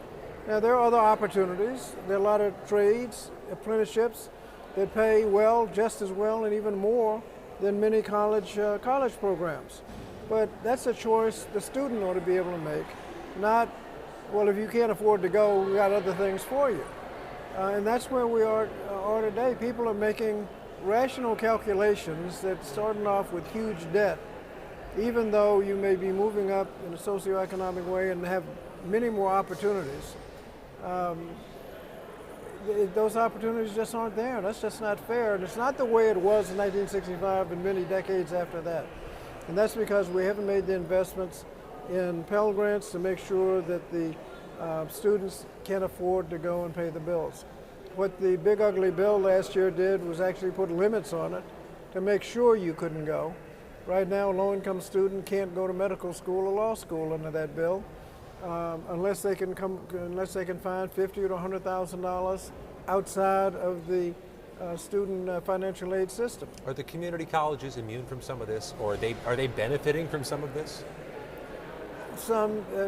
Now, there are other opportunities. There are a lot of trades, apprenticeships that pay well, just as well, and even more than many college programs. But that's a choice the student ought to be able to make. Not, well, if you can't afford to go, we got other things for you. And that's where we are today. People are making rational calculations that starting off with huge debt, even though you may be moving up in a socioeconomic way and have many more opportunities, those opportunities just aren't there. That's just not fair. And it's not the way it was in 1965 and many decades after that. And that's because we haven't made the investments in Pell Grants to make sure that the students can afford to go and pay the bills. What the big ugly bill last year did was actually put limits on it to make sure you couldn't go. Right now, a low-income student can't go to medical school or law school under that bill unless they can find $50,000 to $100,000 outside of the student financial aid system.
Are the community colleges immune from some of this, or are they benefiting from some of this?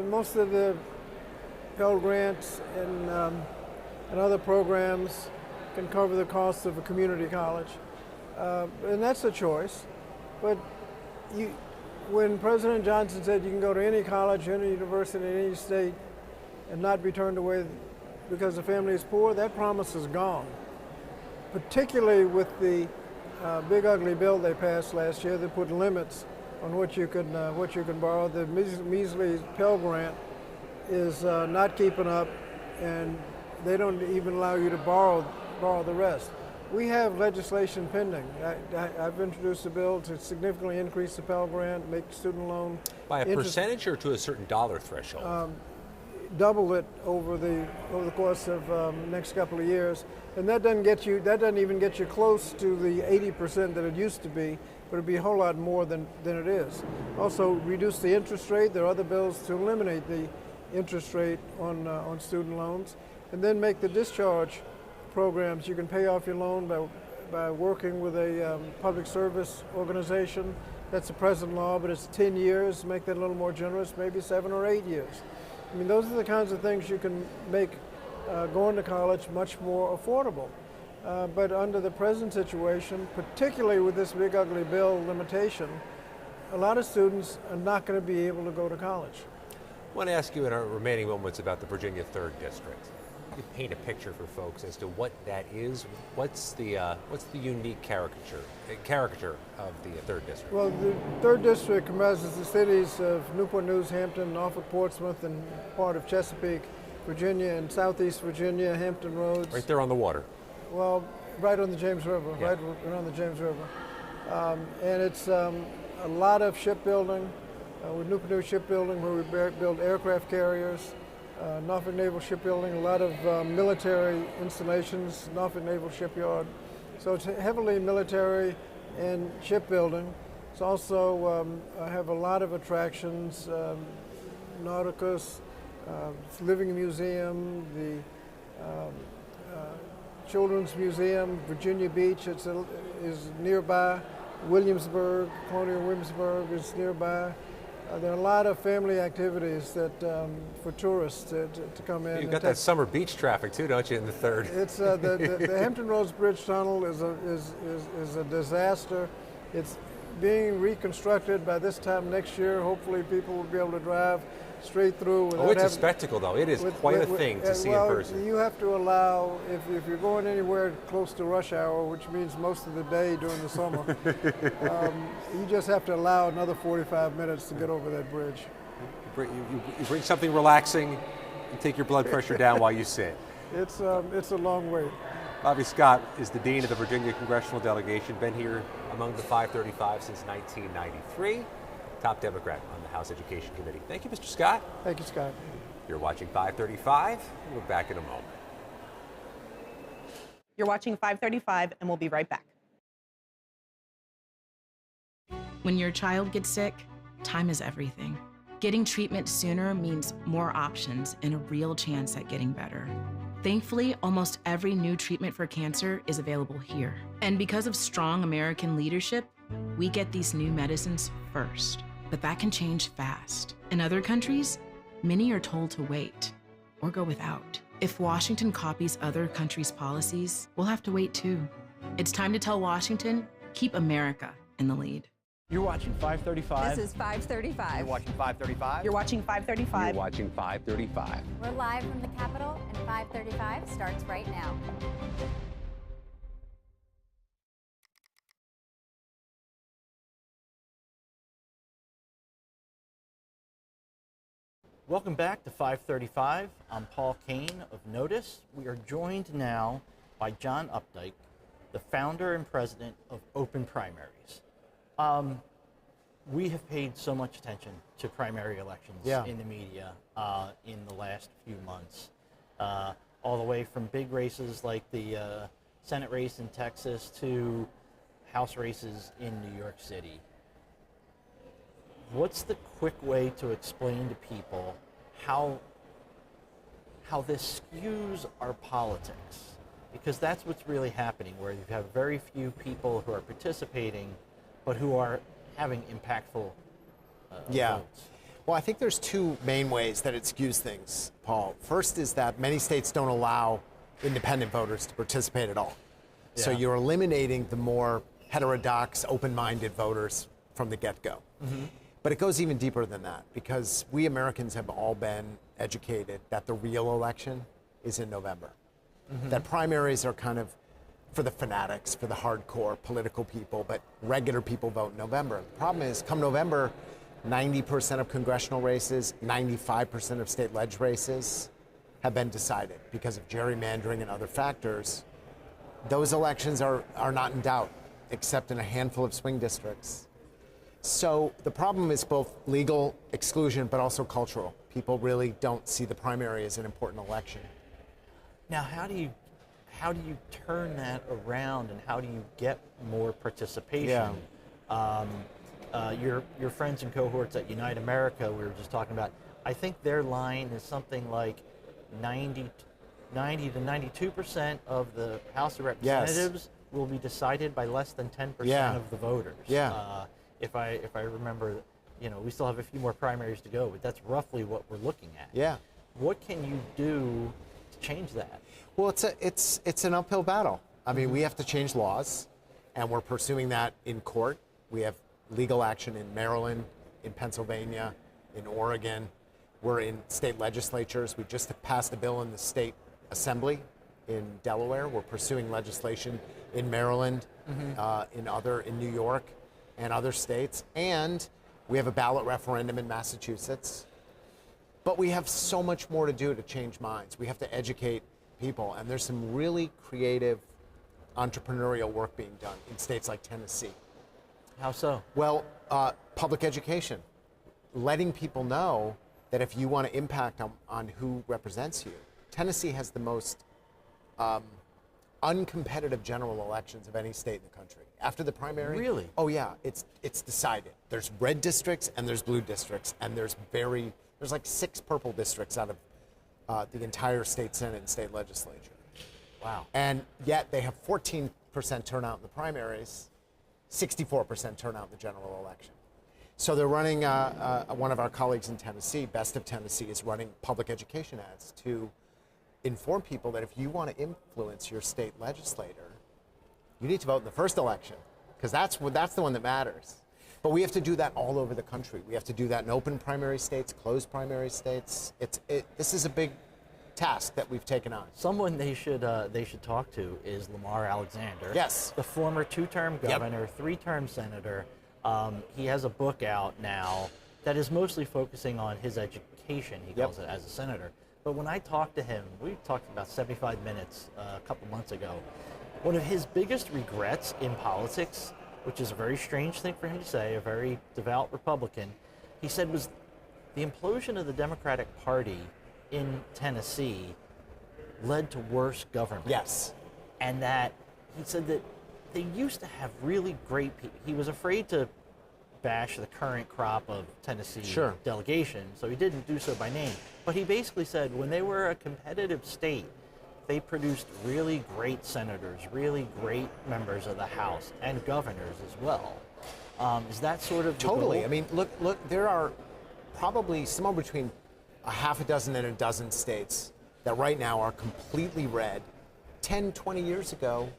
Most of the Pell Grants and other programs can cover the cost of a community college, and that's a choice. But when President Johnson said you can go to any college, any university, in any state, and not be turned away because the family is poor, that promise is gone. Particularly with the big ugly bill they passed last year that put limits on what you can borrow. The measly Pell Grant is not keeping up, and they don't even allow you to borrow the rest. We have legislation pending. I've introduced a bill to significantly increase the Pell Grant, make student loan
by a percentage or to a certain dollar threshold.
Double it over the course of next couple of years, and that doesn't even get you close to the 80% that it used to be, but it'd be a whole lot more than it is. Also, reduce the interest rate. There are other bills to eliminate the interest rate on student loans, and then make the discharge programs. You can pay off your loan by working with a public service organization. That's the present law, but it's 10 years. Make that a little more generous, maybe 7 or 8 years. I mean, those are the kinds of things you can make going to college much more affordable. But under the present situation, particularly with this big ugly bill limitation, a lot of students are not going to be able to go to college.
I want to ask you in our remaining moments about the Virginia 3rd District. you paint a picture for folks as to what that is? What's the unique caricature of the 3rd District?
Well, the 3rd District comprises the cities of Newport News, Hampton, Norfolk, Portsmouth, and part of Chesapeake, Virginia, and Southeast Virginia, Hampton Roads.
Right there on the water.
Well, right on the James River,
Yeah.
right on the James River. And it's a lot of shipbuilding, with Newport News Shipbuilding, where we build aircraft carriers, Norfolk Naval Shipbuilding, a lot of military installations, Norfolk Naval Shipyard. So it's heavily military and shipbuilding. It's also have a lot of attractions, Nauticus, Living Museum, the Children's Museum, Virginia Beach is nearby, Williamsburg, Colonial Williamsburg is nearby. There are a lot of family activities that for tourists to come in.
You've got that summer beach traffic too, don't you, in the 3rd?
It's the Hampton Roads Bridge Tunnel is a disaster. It's being reconstructed by this time next year. Hopefully, people will be able to drive straight through.
Oh, it's a spectacle, though. It is quite a thing to see in person.
You have to allow, if you're going anywhere close to rush hour, which means most of the day during the summer, you just have to allow another 45 minutes to get over that bridge.
You bring something relaxing and take your blood pressure down while you sit.
It's a long wait.
Bobby Scott is the Dean of the Virginia Congressional Delegation, been here among the 535 since 1993. Top Democrat on the House Education Committee. Thank you, Mr. Scott.
Thank you, Scott.
You're watching 535. We'll be back in a moment.
You're watching 535, and we'll be right back.
When your child gets sick, time is everything. Getting treatment sooner means more options and a real chance at getting better. Thankfully, almost every new treatment for cancer is available here. And because of strong American leadership, we get these new medicines first. But that can change fast. In other countries, many are told to wait or go without. If Washington copies other countries' policies, we'll have to wait too. It's time to tell Washington, keep America in the lead.
You're watching 535.
This is 535.
You're watching 535.
You're watching 535.
You're watching 535.
We're live from the Capitol, and 535 starts right now.
Welcome back to 535. I'm Paul Kane of Notice. We are joined now by John Updike, the founder and president of Open Primaries. We have paid so much attention to primary elections in the media in the last few months, all the way from big races like the Senate race in Texas to House races in New York City. What's the quick way to explain to people how this skews our politics? Because that's what's really happening, where you have very few people who are participating, but who are having impactful votes.
Well, I think there's two main ways that it skews things, Paul. First is that many states don't allow independent voters to participate at all. So you're eliminating the more heterodox, open-minded voters from the get-go.
Mm-hmm.
But it goes even deeper than that, because we Americans have all been educated that the real election is in November.
Mm-hmm.
That primaries are kind of for the fanatics, for the hardcore political people, but regular people vote in November. The problem is, come November, 90% of congressional races, 95% of state leg races have been decided because of gerrymandering and other factors. Those elections are not in doubt, except in a handful of swing districts. So the problem is both legal exclusion, but also cultural. People really don't see the primary as an important election.
Now, how do you turn that around, and how do you get more participation? Your friends and cohorts at Unite America, we were just talking about, I think their line is something like 90 to 92% of the House of Representatives will be decided by less than 10% of the voters. If I remember, we still have a few more primaries to go, but that's roughly what we're looking at. What can you do to change that?
Well, it's an uphill battle. I mean, we have to change laws, and we're pursuing that in court. We have legal action in Maryland, in Pennsylvania, in Oregon. We're in state legislatures. We just passed a bill in the state Assembly in Delaware. We're pursuing legislation in Maryland, in New York, and other states. And we have a ballot referendum in Massachusetts. But we have so much more to do to change minds. We have to educate people, and there's some really creative entrepreneurial work being done in states like Tennessee.
How so?
Well, public education, letting people know that if you want to impact on who represents you. Tennessee has the most uncompetitive general elections of any state in the country. After the primary.
Really?
Oh yeah, it's decided. There's red districts and there's blue districts, and there's like 6 purple districts out of the entire state Senate and state legislature.
Wow.
And yet they have 14% turnout in the primaries, 64% turnout in the general election. So they're running, one of our colleagues in Tennessee, Best of Tennessee, is running public education ads to inform people that if you want to influence your state legislator, you need to vote in the first election, because that's the one that matters. But we have to do that all over the country. We have to do that in open primary states, closed primary states. This is a big task that we've taken on.
Someone they should talk to is Lamar Alexander.
Yes.
The former 2-term governor, 3-term senator. He has a book out now that is mostly focusing on his education, he calls it, as a senator. But when I talked to him, we talked about 75 minutes a couple months ago. One of his biggest regrets in politics, which is a very strange thing for him to say, a very devout Republican, he said was the implosion of the Democratic Party in Tennessee led to worse government.
Yes.
And that he said that they used to have really great people. He was afraid to bash the current crop of Tennessee delegation, so he didn't do so by name. But he basically said when they were a competitive state, they produced really great senators, really great members of the House, and governors as well. Is that sort of the
Totally.
goal?
I mean, look, there are probably somewhere between a half a dozen and a dozen states that right now are completely red. 10, 20 years ago,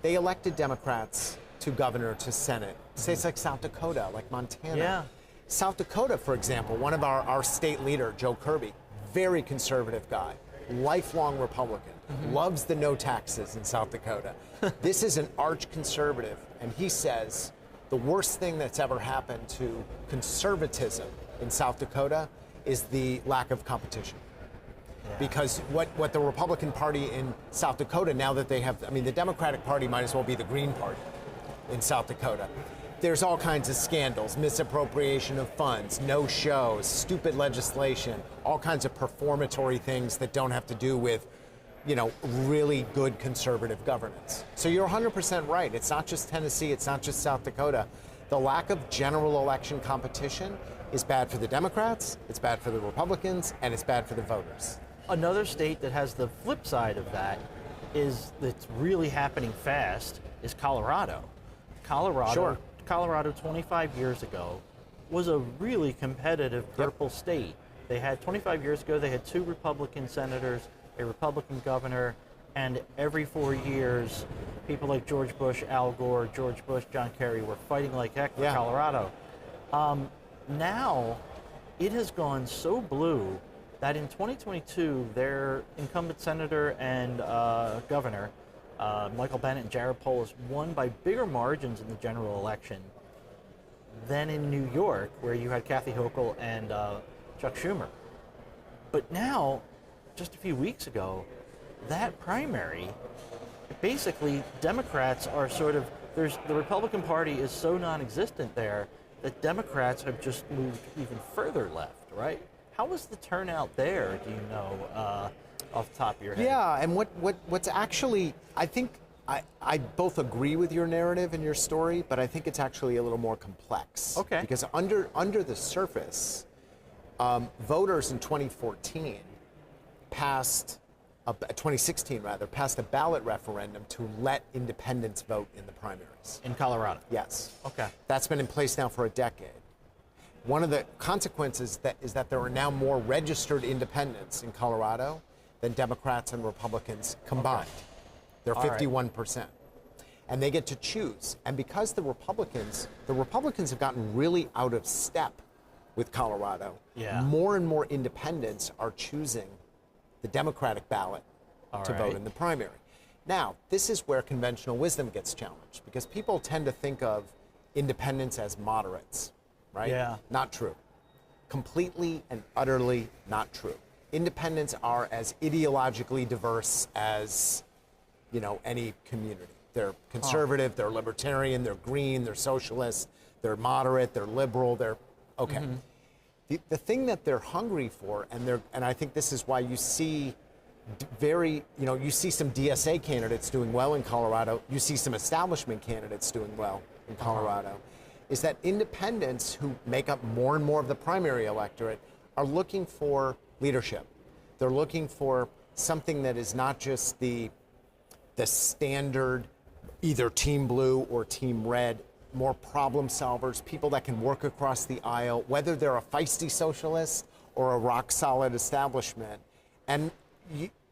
they elected Democrats to governor, to Senate. States like South Dakota, like Montana.
Yeah.
South Dakota, for example, one of our state leader, Joe Kirby, very conservative guy, lifelong Republican, loves the no taxes in South Dakota. This is an arch conservative, and he says the worst thing that's ever happened to conservatism in South Dakota is the lack of competition. Because what the Republican Party in South Dakota, now that they have, I mean, the Democratic Party might as well be the Green Party in South Dakota. There's all kinds of scandals, misappropriation of funds, no shows, stupid legislation, all kinds of performatory things that don't have to do with, really good conservative governance. So you're 100% right. It's not just Tennessee, it's not just South Dakota. The lack of general election competition is bad for the Democrats, it's bad for the Republicans, and it's bad for the voters.
Another state that has the flip side of that that's really happening fast is Colorado. Colorado 25 years ago was a really competitive purple state. They had 25 years ago, they had 2 Republican senators, a Republican governor, and every 4 years, people like George Bush, Al Gore, George Bush, John Kerry were fighting like heck for Colorado. Now, it has gone so blue that in 2022, their incumbent senator and governor, Michael Bennet and Jared Polis, won by bigger margins in the general election than in New York, where you had Kathy Hochul and Chuck Schumer. But now, just a few weeks ago, that primary, basically Democrats are the Republican Party is so non-existent there that Democrats have just moved even further left, right? How was the turnout there, do you know, off the top of your head?
Yeah, and what's actually, I think, I both agree with your narrative and your story, but I think it's actually a little more complex.
Okay.
Because under the surface, voters in 2014 passed, 2016 rather, passed a ballot referendum to let independents vote in the primaries.
In Colorado?
Yes.
Okay.
That's been in place now for a decade. One of the consequences is that there are now more registered independents in Colorado than Democrats and Republicans combined. They're 51%. And they get to choose. And because the Republicans have gotten really out of step with Colorado, more and more independents are choosing the Democratic ballot to vote in the primary. Now, this is where conventional wisdom gets challenged, because people tend to think of independents as moderates, right?
Yeah.
Not true. Completely and utterly not true. Independents are as ideologically diverse as, any community. They're conservative, they're libertarian, they're green, they're socialist, they're moderate, they're liberal, they're okay. Mm-hmm. The thing that they're hungry for, and I think this is why you see you see some DSA candidates doing well in Colorado, you see some establishment candidates doing well in Colorado, is that independents who make up more and more of the primary electorate are looking for leadership. They're looking for something that is not just the standard either team blue or team red, more problem solvers, people that can work across the aisle, whether they're a feisty socialist or a rock solid establishment. And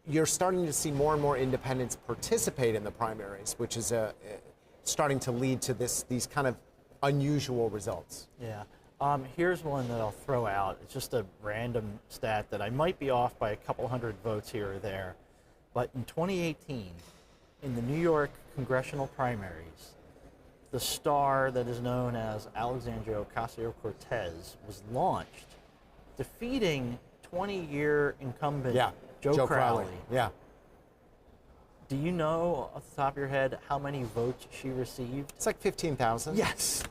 you're starting to see more and more independents participate in the primaries, which is starting to lead to these kind of unusual results.
Yeah. Here's one that I'll throw out. It's just a random stat that I might be off by a couple hundred votes here or there. But in 2018, in the New York congressional primaries, the star that is known as Alexandria Ocasio-Cortez was launched, defeating 20-year incumbent Joe Crowley.
Yeah.
Do you know off the top of your head how many votes she received?
It's like 15,000.
Yes.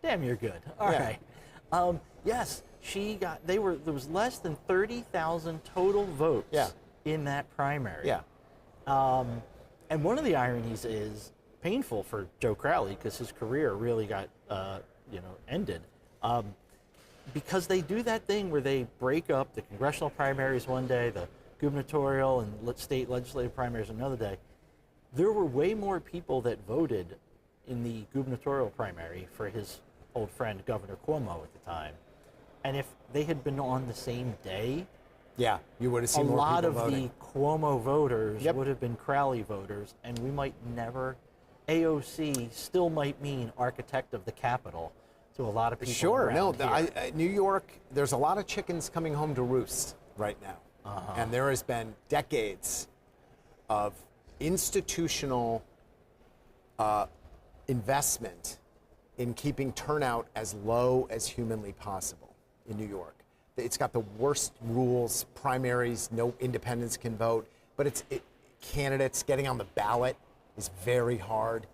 Damn, you're good. All right. Yes, there was less than 30,000 total votes in that primary.
Yeah.
And one of the ironies is painful for Joe Crowley, because his career really got ended. Because they do that thing where they break up the congressional primaries one day, the gubernatorial and state legislative primaries another day. There were way more people that voted in the gubernatorial primary for his old friend Governor Cuomo at the time. And if they had been on the same day,
you would have seen more people
a lot of
voting.
the Cuomo voters would have been Crowley voters, and we might never. AOC still might mean architect of the Capitol to a lot of people.
Sure,
around here.
New York, there's a lot of chickens coming home to roost right now. And there has been decades of institutional investment in keeping turnout as low as humanly possible in New York. It's got the worst rules, primaries, no independents can vote, but candidates getting on the ballot is very hard.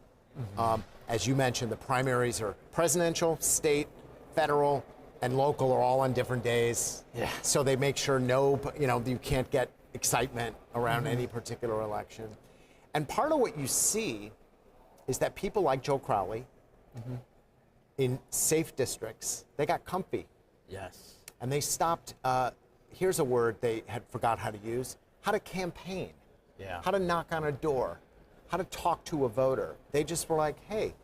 As you mentioned, the primaries are presidential, state, federal, and local are all on different days.
Yeah.
So they make sure you can't get excitement around any particular election. And part of what you see is that people like Joe Crowley in safe districts, they got comfy.
Yes.
And they stopped, here's a word they had forgot how to use, how to campaign, how to knock on a door, how to talk to a voter. They just were like, hey,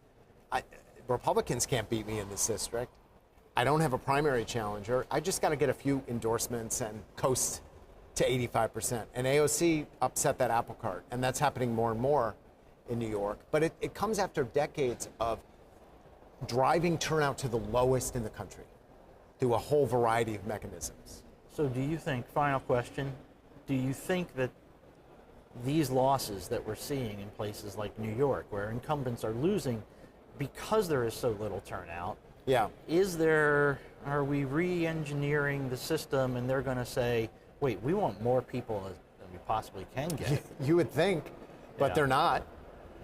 Republicans can't beat me in this district. I don't have a primary challenger. I just got to get a few endorsements and coast to 85%. And AOC upset that apple cart, and that's happening more and more in New York. But it comes after decades of driving turnout to the lowest in the country through a whole variety of mechanisms.
So do you think, final question, do you think that these losses that we're seeing in places like New York, where incumbents are losing because there is so little turnout, are we re-engineering the system and they're going to say, wait, we want more people than we possibly can get?
You would think, but they're not.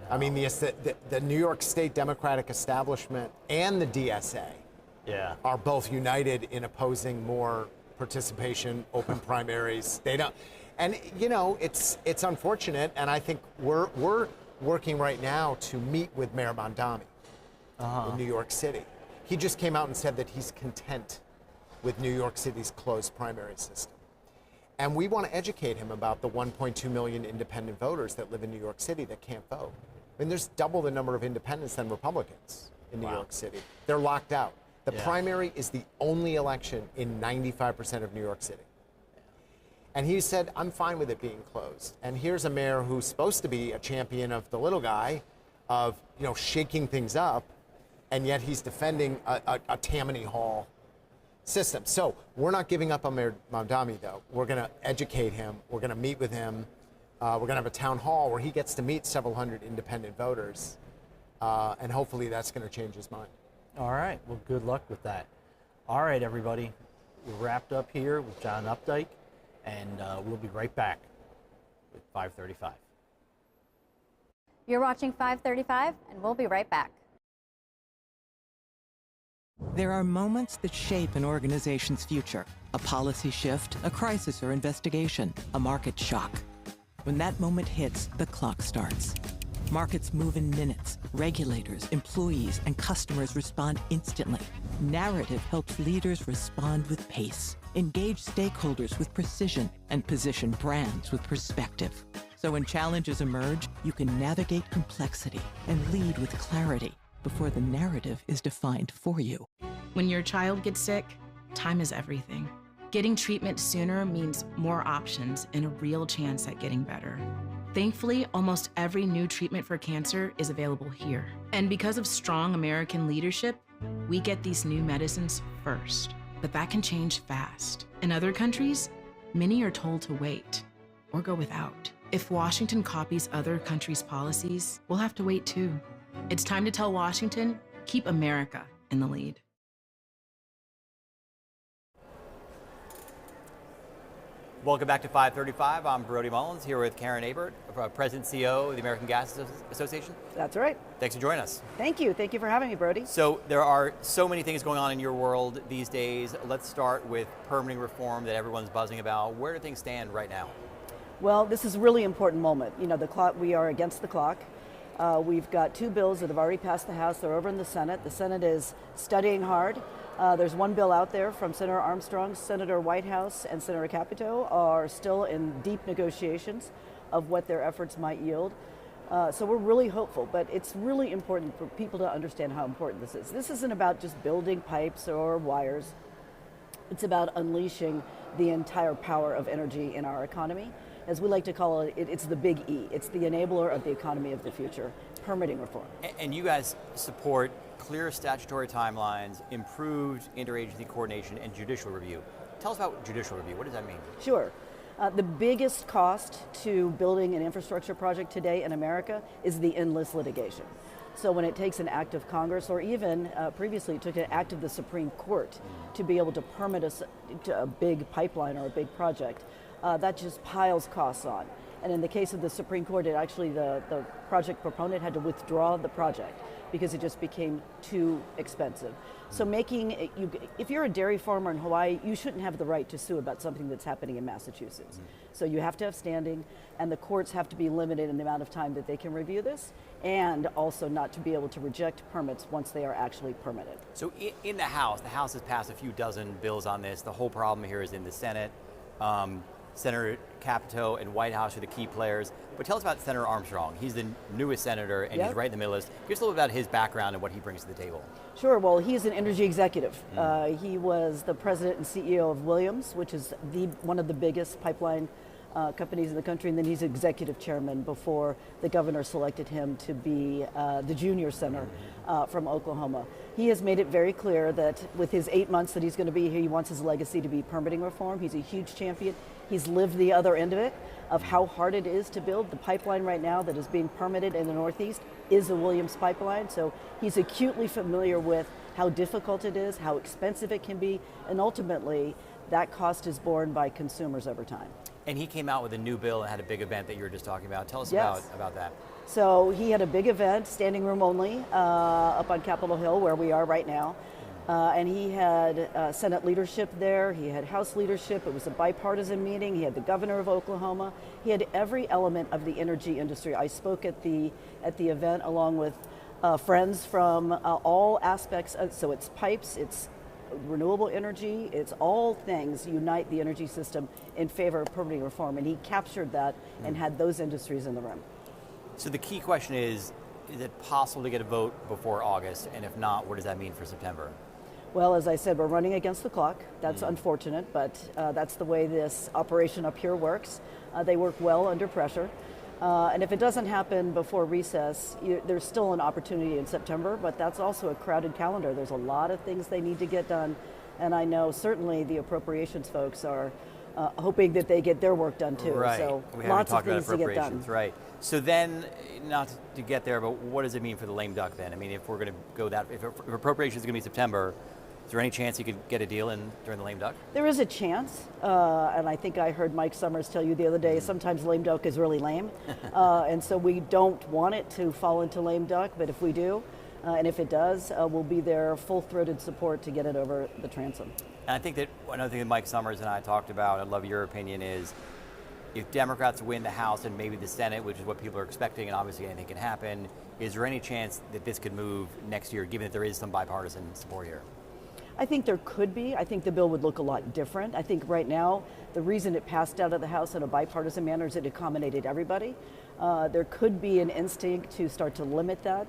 No. I mean, the New York State Democratic establishment and the DSA are both united in opposing more participation, open primaries. They don't, and it's unfortunate. And I think we're working right now to meet with Mayor Mondami in New York City. He just came out and said that he's content with New York City's closed primary system. And we want to educate him about the 1.2 million independent voters that live in New York City that can't vote. I mean, there's double the number of independents than Republicans in New York City. They're locked out. The primary is the only election in 95% of New York City. And he said, I'm fine with it being closed. And here's a mayor who's supposed to be a champion of the little guy, of shaking things up, and yet he's defending a Tammany Hall system. So we're not giving up on Mayor Mondami, though. We're going to educate him. We're going to meet with him. We're going to have a town hall where he gets to meet several hundred independent voters, and hopefully that's going to change his mind.
All right, well, good luck with that. All right, everybody, we're wrapped up here with John Updike, and we'll be right back with 535.
You're watching 535, and we'll be right back.
There are moments that shape an organization's future. A policy shift, a crisis or investigation, a market shock. When that moment hits, the clock starts. Markets move in minutes. Regulators, employees, and customers respond instantly. Narrative helps leaders respond with pace, engage stakeholders with precision, and position brands with perspective. So when challenges emerge, you can navigate complexity and lead with clarity before the narrative is defined for you.
When your child gets sick, time is everything. Getting treatment sooner means more options and a real chance at getting better. Thankfully, almost every new treatment for cancer is available here. And because of strong American leadership, we get these new medicines first. But that can change fast. In other countries, many are told to wait or go without. If Washington copies other countries' policies, we'll have to wait too. It's time to tell Washington, keep America in the lead.
Welcome back to 535. I'm Brody Mullins here with Karen Abert, President and CEO of the American Gas Association.
That's right.
Thanks for joining us.
Thank you. Thank you for having me, Brody.
So there are so many things going on in your world these days. Let's start with permitting reform that everyone's buzzing about. Where do things stand right now?
Well, this is a really important moment. You know, the clock. We are against the clock. We've got two bills that have already passed the House. They're over in the Senate. The Senate is studying hard. There's one bill out there from Senator Armstrong. Senator Whitehouse and Senator Capito are still in deep negotiations of what their efforts might yield. So we're really hopeful, but it's really important for people to understand how important this is. This isn't about just building pipes or wires. It's about unleashing the entire power of energy in our economy. As we like to call it, it's the big E. It's the enabler of the economy of the future, permitting reform.
And you guys support clear statutory timelines, improved interagency coordination, and judicial review. Tell us about judicial review. What does that mean?
Sure. The biggest cost to building an infrastructure project today in America is the endless litigation. So when it takes an act of Congress, or even previously it took an act of the Supreme Court to be able to permit a big pipeline or a big project, that just piles costs on. And in the case of the Supreme Court, it actually, the project proponent had to withdraw the project because it just became too expensive. So if you're a dairy farmer in Hawaii, you shouldn't have the right to sue about something that's happening in Massachusetts. So you have to have standing, and the courts have to be limited in the amount of time that they can review this, and also not to be able to reject permits once they are actually permitted.
So in the House has passed a few dozen bills on this. The whole problem here is in the Senate. Senator Capito and Whitehouse are the key players. But tell us about Senator Armstrong. He's the newest senator, and he's right in the middle of this. Give us a little bit about his background and what he brings to the table.
Sure. Well, he's an energy executive. He was the president and CEO of Williams, which is one of the biggest pipeline companies in the country, and then he's executive chairman before the governor selected him to be the junior senator from Oklahoma. He has made it very clear that with his 8 months that he's going to be here, he wants his legacy to be permitting reform. He's a huge champion. He's lived the other end of it, of how hard it is to build. The pipeline right now that is being permitted in the Northeast is a Williams pipeline, so he's acutely familiar with how difficult it is, how expensive it can be, and ultimately that cost is borne by consumers over time.
And he came out with a new bill and had a big event that you were just talking about. Tell us about that.
So he had a big event, standing room only, up on Capitol Hill where we are right now. And he had Senate leadership there, he had House leadership, it was a bipartisan meeting, he had the governor of Oklahoma, he had every element of the energy industry. I spoke at the event along with friends from all aspects, so it's pipes, it's renewable energy, it's all things unite the energy system in favor of permitting reform, and he captured that and had those industries in the room.
So the key question is it possible to get a vote before August, and if not, what does that mean for September?
Well, as I said, we're running against the clock. That's unfortunate, but that's the way this operation up here works. They work well under pressure. And if it doesn't happen before recess, there's still an opportunity in September, but that's also a crowded calendar. There's a lot of things they need to get done. And I know certainly the appropriations folks are hoping that they get their work done too.
Right.
So
We haven't
lots of
talked about
things to get done.
appropriations, right. So then, not to get there, but what does it mean for the lame duck then? I mean, if we're going to go that, if appropriations is going to be September, is there any chance you could get a deal in during the lame duck?
There is a chance, and I think I heard Mike Summers tell you the other day, sometimes lame duck is really lame, and so we don't want it to fall into lame duck, but if we do, and if it does, we'll be there full-throated support to get it over the transom.
And I think that another thing that Mike Summers and I talked about, I'd love your opinion, is if Democrats win the House and maybe the Senate, which is what people are expecting, and obviously anything can happen, is there any chance that this could move next year, given that there is some bipartisan support here?
I think there could be. I think the bill would look a lot different. I think right now, the reason it passed out of the House in a bipartisan manner is it accommodated everybody. There could be an instinct to start to limit that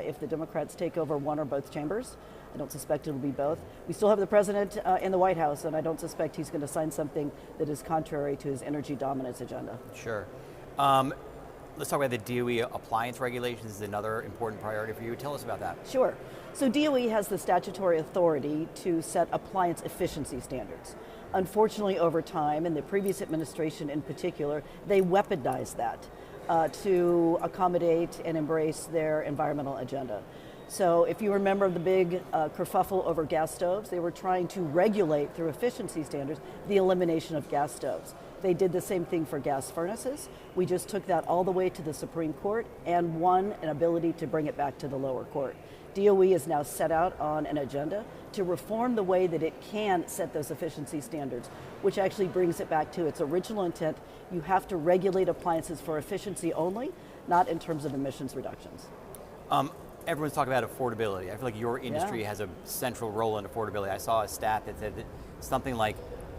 if the Democrats take over one or both chambers. I don't suspect it'll be both. We still have the president in the White House, and I don't suspect he's going to sign something that is contrary to his energy dominance agenda.
Sure. Let's talk about the DOE appliance regulations. This is another important priority for you. Tell us about that.
Sure. So DOE has the statutory authority to set appliance efficiency standards. Unfortunately, over time, and the previous administration in particular, they weaponized that to accommodate and embrace their environmental agenda. So if you remember the big kerfuffle over gas stoves, they were trying to regulate through efficiency standards the elimination of gas stoves. They did the same thing for gas furnaces. We just took that all the way to the Supreme Court and won an ability to bring it back to the lower court. DOE is now set out on an agenda to reform the way that it can set those efficiency standards, which actually brings it back to its original intent. You have to regulate appliances for efficiency only, not in terms of emissions reductions.
Everyone's talking about affordability. I feel like your industry has a central role in affordability. I saw a stat that said that something like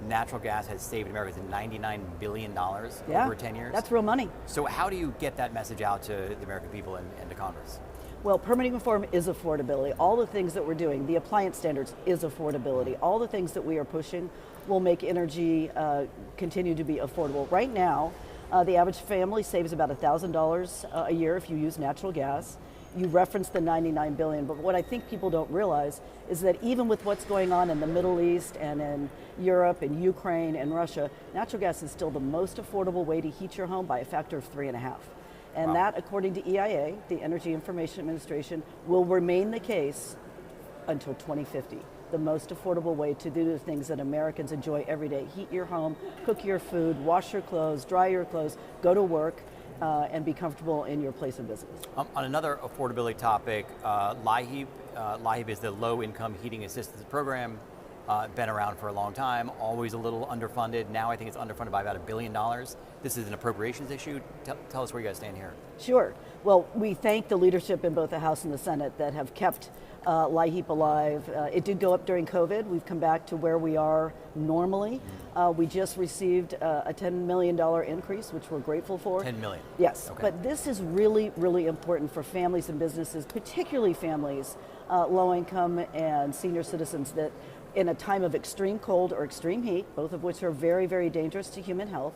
natural gas has saved Americans $99 billion over 10 years.
That's real money.
So how do you get that message out to the American people and to Congress?
Well, permitting reform is affordability. All the things that we're doing, the appliance standards is affordability. All the things that we are pushing will make energy continue to be affordable. Right now, the average family saves about $1,000 a year if you use natural gas. You referenced the $99 billion, but what I think people don't realize is that even with what's going on in the Middle East and in Europe and Ukraine and Russia, natural gas is still the most affordable way to heat your home by a factor of 3.5. And that, according to EIA, the Energy Information Administration, will remain the case until 2050. The most affordable way to do the things that Americans enjoy every day. Heat your home, cook your food, wash your clothes, dry your clothes, go to work, and be comfortable in your place of business.
On another affordability topic, LIHEAP. LIHEAP is the Low Income Heating Assistance Program. Been around for a long time, always a little underfunded. Now I think it's underfunded by about $1 billion. This is an appropriations issue. Tell us where you guys stand here.
Sure. Well, we thank the leadership in both the House and the Senate that have kept LIHEAP alive. It did go up during COVID. We've come back to where we are normally. We just received a $10 million increase, which we're grateful for.
$10 million?
Yes.
Okay.
But this is really, really important for families and businesses, particularly families, low income and senior citizens that in a time of extreme cold or extreme heat, both of which are very, very dangerous to human health,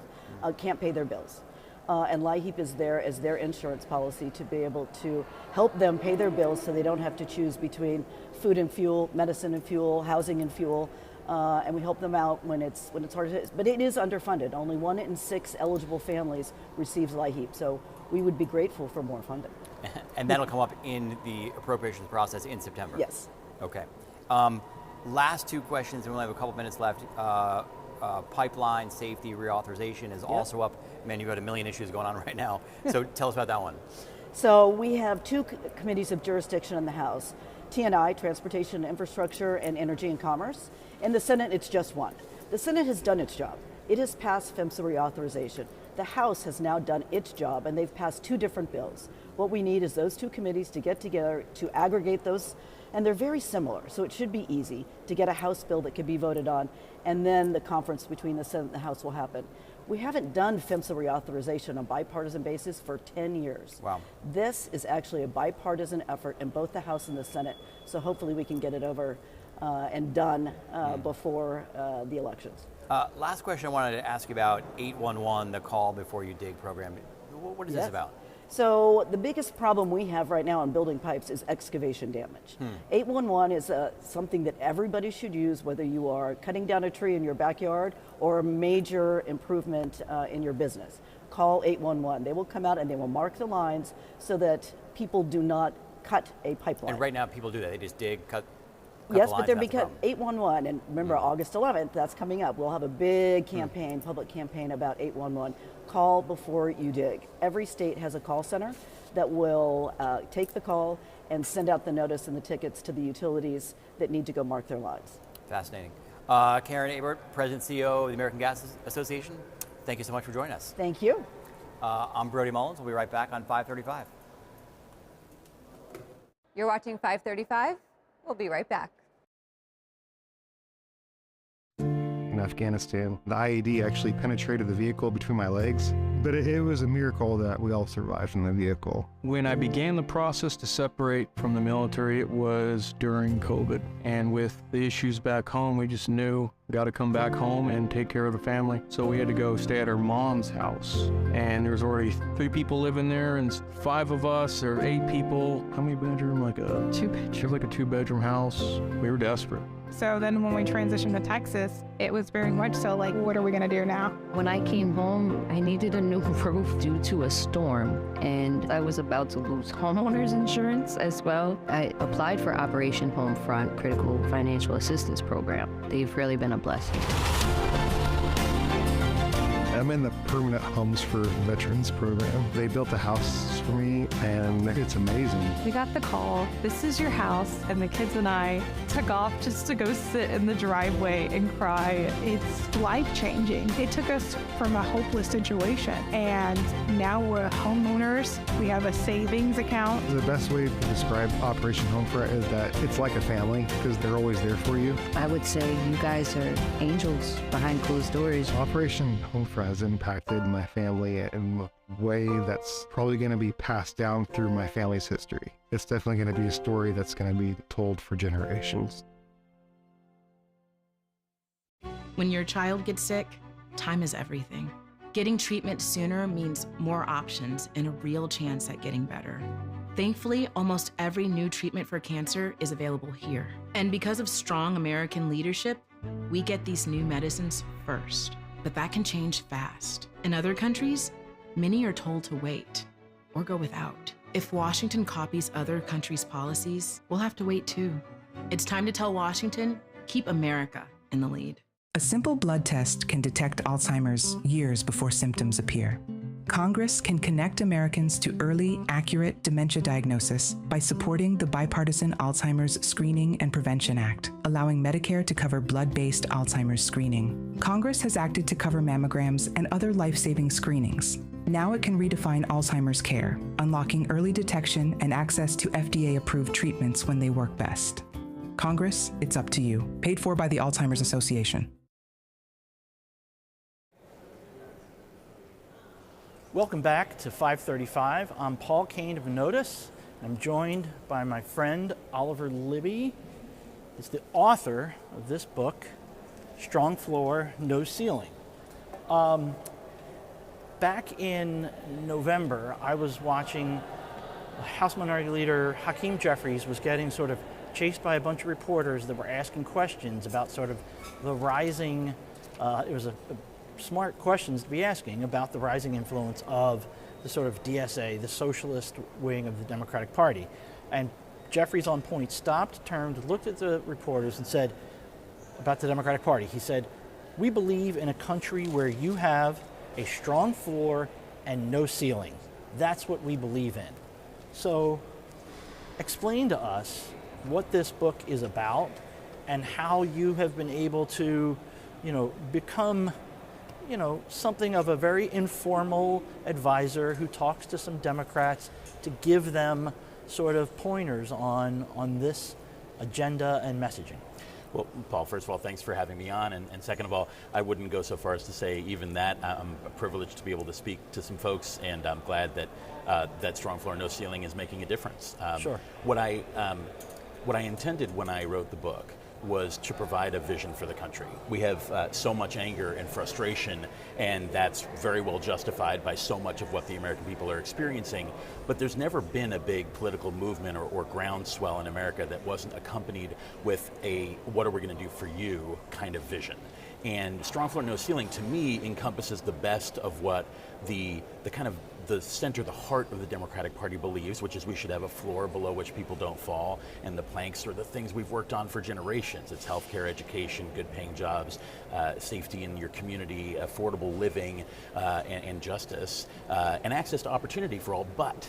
can't pay their bills. And LIHEAP is there as their insurance policy to be able to help them pay their bills so they don't have to choose between food and fuel, medicine and fuel, housing and fuel. And we help them out when it's hard to, but it is underfunded. Only 1 in 6 eligible families receives LIHEAP. So we would be grateful for more funding.
And that'll come up in the appropriations process in September?
Yes.
Okay. Last two questions, and we only have a couple minutes left. Pipeline safety reauthorization is also up. Man, you've got a million issues going on right now. So tell us about that one.
So we have two committees of jurisdiction in the House. T&I, Transportation and Infrastructure, and Energy and Commerce. In the Senate, it's just one. The Senate has done its job. It has passed PHMSA reauthorization. The House has now done its job, and they've passed 2 different bills. What we need is those 2 committees to get together to aggregate those, and they're very similar, so it should be easy to get a House bill that can be voted on, and then the conference between the Senate and the House will happen. We haven't done PHMSA reauthorization on a bipartisan basis for 10 years.
Wow.
This is actually a bipartisan effort in both the House and the Senate, so hopefully we can get it over and done before the elections.
Last question I wanted to ask you about 811, the Call Before You Dig program. What is this about?
So the biggest problem we have right now on building pipes is excavation damage. 811 is something that everybody should use, whether you are cutting down a tree in your backyard or a major improvement in your business. Call 811. They will come out and they will mark the lines so that people do not cut a pipeline.
And right now people do that. They just dig, cut
Yes,
the
but they're
lines,
because 811, and remember August 11th, that's coming up. We'll have a big campaign, public campaign about 811. Call before you dig. Every state has a call center that will take the call and send out the notice and the tickets to the utilities that need to go mark their lines.
Fascinating. Karen Abert, President and CEO of the American Gas Association, thank you so much for joining us.
Thank you.
I'm Brody Mullins. We'll be right back on 535.
You're watching 535. We'll be right back.
In Afghanistan, the IED actually penetrated the vehicle between my legs, but it was a miracle that we all survived in the vehicle.
When I began the process to separate from the military, it was during COVID. And with the issues back home, we just knew we got to come back home and take care of the family. So we had to go stay at our mom's house. And there was already 3 people living there and 5 of us, or 8 people. How many bedroom? Like a 2-bedroom. It was like a 2-bedroom house. We were desperate.
So then when we transitioned to Texas, it was very much so like, what are we gonna do now?
When I came home, I needed a new roof due to a storm, and I was about to lose homeowners insurance as well. I applied for Operation Homefront Critical Financial Assistance Program. They've really been a blessing.
I'm in the Permanent Homes for Veterans program. They built a house for me, and it's amazing.
We got the call, this is your house, and the kids and I took off just to go sit in the driveway and cry. It's life-changing. It took us from a hopeless situation, and now we're homeowners. We have a savings account.
The best way to describe Operation Homefront is that it's like a family because they're always there for you.
I would say you guys are angels behind closed doors.
Operation Homefront has impacted my family in a way that's probably going to be passed down through my family's history. It's definitely going to be a story that's going to be told for generations.
When your child gets sick, time is everything. Getting treatment sooner means more options and a real chance at getting better. Thankfully, almost every new treatment for cancer is available here. And because of strong American leadership, we get these new medicines first. But that can change fast. In other countries, many are told to wait or go without. If Washington copies other countries' policies, we'll have to wait too. It's time to tell Washington, keep America in the lead.
A simple blood test can detect Alzheimer's years before symptoms appear. Congress can connect Americans to early, accurate dementia diagnosis by supporting the Bipartisan Alzheimer's Screening and Prevention Act, allowing Medicare to cover blood-based Alzheimer's screening. Congress has acted to cover mammograms and other life-saving screenings. Now it can redefine Alzheimer's care, unlocking early detection and access to FDA-approved treatments when they work best. Congress, it's up to you. Paid for by the Alzheimer's Association.
Welcome back to 535. I'm Paul Kane of Notice. I'm joined by my friend Oliver Libby. He's the author of this book, Strong Floor, No Ceiling. Back in November, I was watching House Minority Leader Hakeem Jeffries was getting sort of chased by a bunch of reporters that were asking questions about sort of the rising, it was a smart questions to be asking about the rising influence of the sort of DSA, the socialist wing of the Democratic Party. And Jeffries on point stopped, turned, looked at the reporters and said about the Democratic Party, he said, "We believe in a country where you have a strong floor and no ceiling. That's what we believe in." So explain to us what this book is about and how you have been able to, become something of a very informal advisor who talks to some Democrats to give them sort of pointers on this agenda and messaging.
Well, Paul, first of all, thanks for having me on. And second of all, I wouldn't go so far as to say even that. I'm privileged to be able to speak to some folks, and I'm glad that that Strong Floor, No Ceiling is making a difference.
Sure.
What I intended when I wrote the book was to provide a vision for the country. We have so much anger and frustration, and that's very well justified by so much of what the American people are experiencing, but there's never been a big political movement or groundswell in America that wasn't accompanied with a what are we going to do for you kind of vision. And Strong Floor, No Ceiling, to me, encompasses the best of what the kind of the center, the heart of the Democratic Party believes, which is we should have a floor below which people don't fall, and the planks are the things we've worked on for generations. It's healthcare, education, good paying jobs, safety in your community, affordable living, and justice, and access to opportunity for all. But,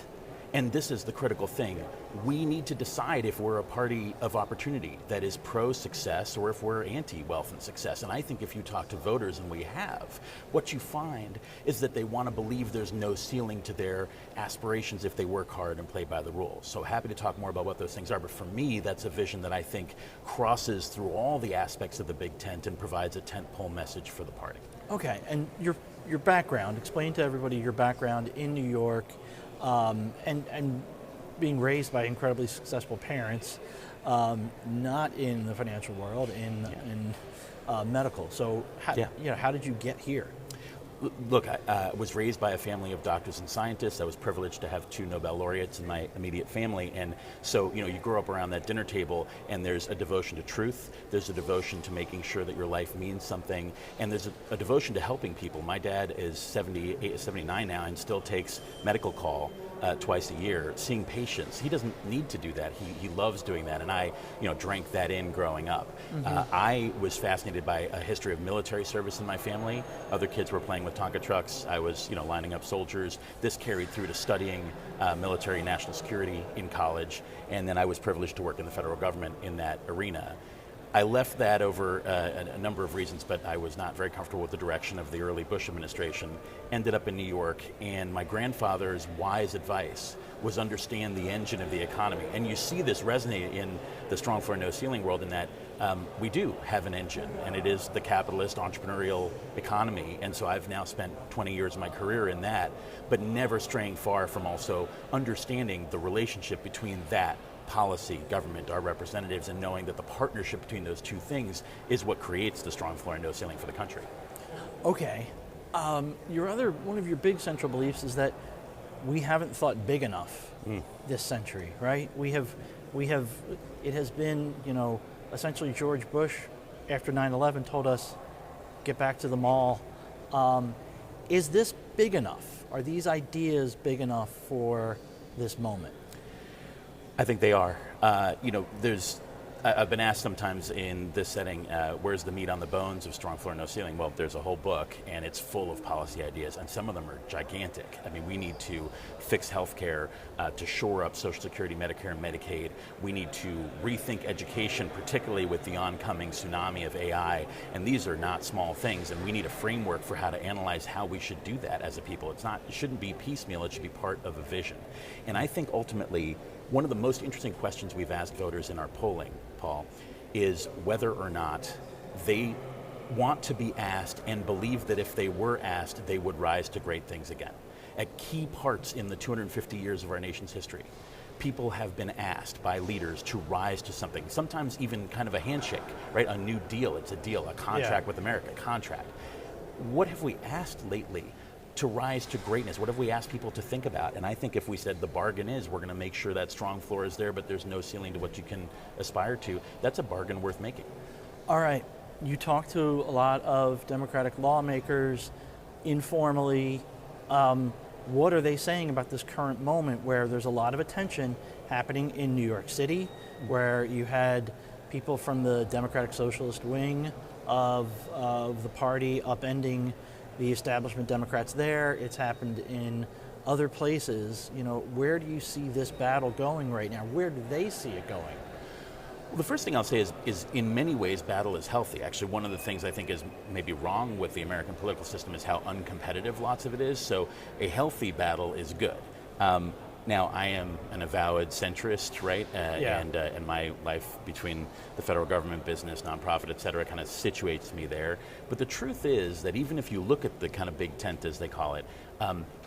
and this is the critical thing, we need to decide if we're a party of opportunity that is pro-success or if we're anti-wealth and success. And I think if you talk to voters, and we have, what you find is that they want to believe there's no ceiling to their aspirations if they work hard and play by the rules. So happy to talk more about what those things are, but for me, that's a vision that I think crosses through all the aspects of the big tent and provides a tentpole message for the party.
Okay, and your background, explain to everybody your background in New York, and being raised by incredibly successful parents, not in the financial world, in medical. So, how did you get here?
Look, I was raised by a family of doctors and scientists. I was privileged to have 2 Nobel laureates in my immediate family. And so, you grow up around that dinner table, and there's a devotion to truth. There's a devotion to making sure that your life means something. And there's a devotion to helping people. My dad is 79 now and still takes medical call twice a year, seeing patients. He doesn't need to do that. He loves doing that, and I, drank that in growing up.
Mm-hmm.
I was fascinated by a history of military service in my family. Other kids were playing with Tonka trucks. I was, lining up soldiers. This carried through to studying military national security in college, and then I was privileged to work in the federal government in that arena. I left that over a number of reasons, but I was not very comfortable with the direction of the early Bush administration. Ended up in New York, and my grandfather's wise advice was understand the engine of the economy. And you see this resonate in the Strong Floor, No Ceiling world in that we do have an engine, and it is the capitalist entrepreneurial economy. And so I've now spent 20 years of my career in that, but never straying far from also understanding the relationship between that policy, government, our representatives, and knowing that the partnership between those two things is what creates the Strong Floor and No Ceiling for the country.
Okay. One of your big central beliefs is that we haven't thought big enough this century, right? It has been, essentially George Bush after 9/11 told us, get back to the mall. Is this big enough? Are these ideas big enough for this moment?
I think they are. I've been asked sometimes in this setting, where's the meat on the bones of Strong Floor, No Ceiling? Well, there's a whole book, and it's full of policy ideas, and some of them are gigantic. I mean, we need to fix healthcare, to shore up Social Security, Medicare, and Medicaid. We need to rethink education, particularly with the oncoming tsunami of AI, and these are not small things, and we need a framework for how to analyze how we should do that as a people. It shouldn't be piecemeal, it should be part of a vision. And I think ultimately, one of the most interesting questions we've asked voters in our polling, Paul, is whether or not they want to be asked and believe that if they were asked, they would rise to great things again. At key parts in the 250 years of our nation's history, people have been asked by leaders to rise to something, sometimes even kind of a handshake, right? A new deal, it's a deal, a contract with America, contract. What have we asked lately to rise to greatness? What have we asked people to think about? And I think if we said the bargain is we're going to make sure that strong floor is there, but there's no ceiling to what you can aspire to, that's a bargain worth making.
All right. You talk to a lot of Democratic lawmakers informally. What are they saying about this current moment where there's a lot of attention happening in New York City, where you had people from the Democratic Socialist wing of the party upending the establishment Democrats there? It's happened in other places. Where do you see this battle going right now? Where do they see it going?
Well, the first thing I'll say is in many ways battle is healthy. Actually, one of the things I think is maybe wrong with the American political system is how uncompetitive lots of it is. So a healthy battle is good. Now, I am an avowed centrist, right? And my life between the federal government, business, nonprofit, et cetera, kind of situates me there. But the truth is that even if you look at the kind of big tent, as they call it,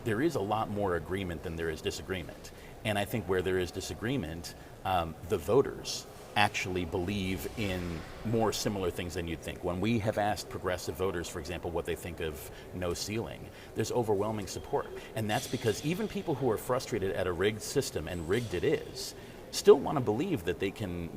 there is a lot more agreement than there is disagreement. And I think where there is disagreement, the voters actually believe in more similar things than you'd think. When we have asked progressive voters, for example, what they think of no ceiling, there's overwhelming support. And that's because even people who are frustrated at a rigged system, and rigged it is, still want to believe that they can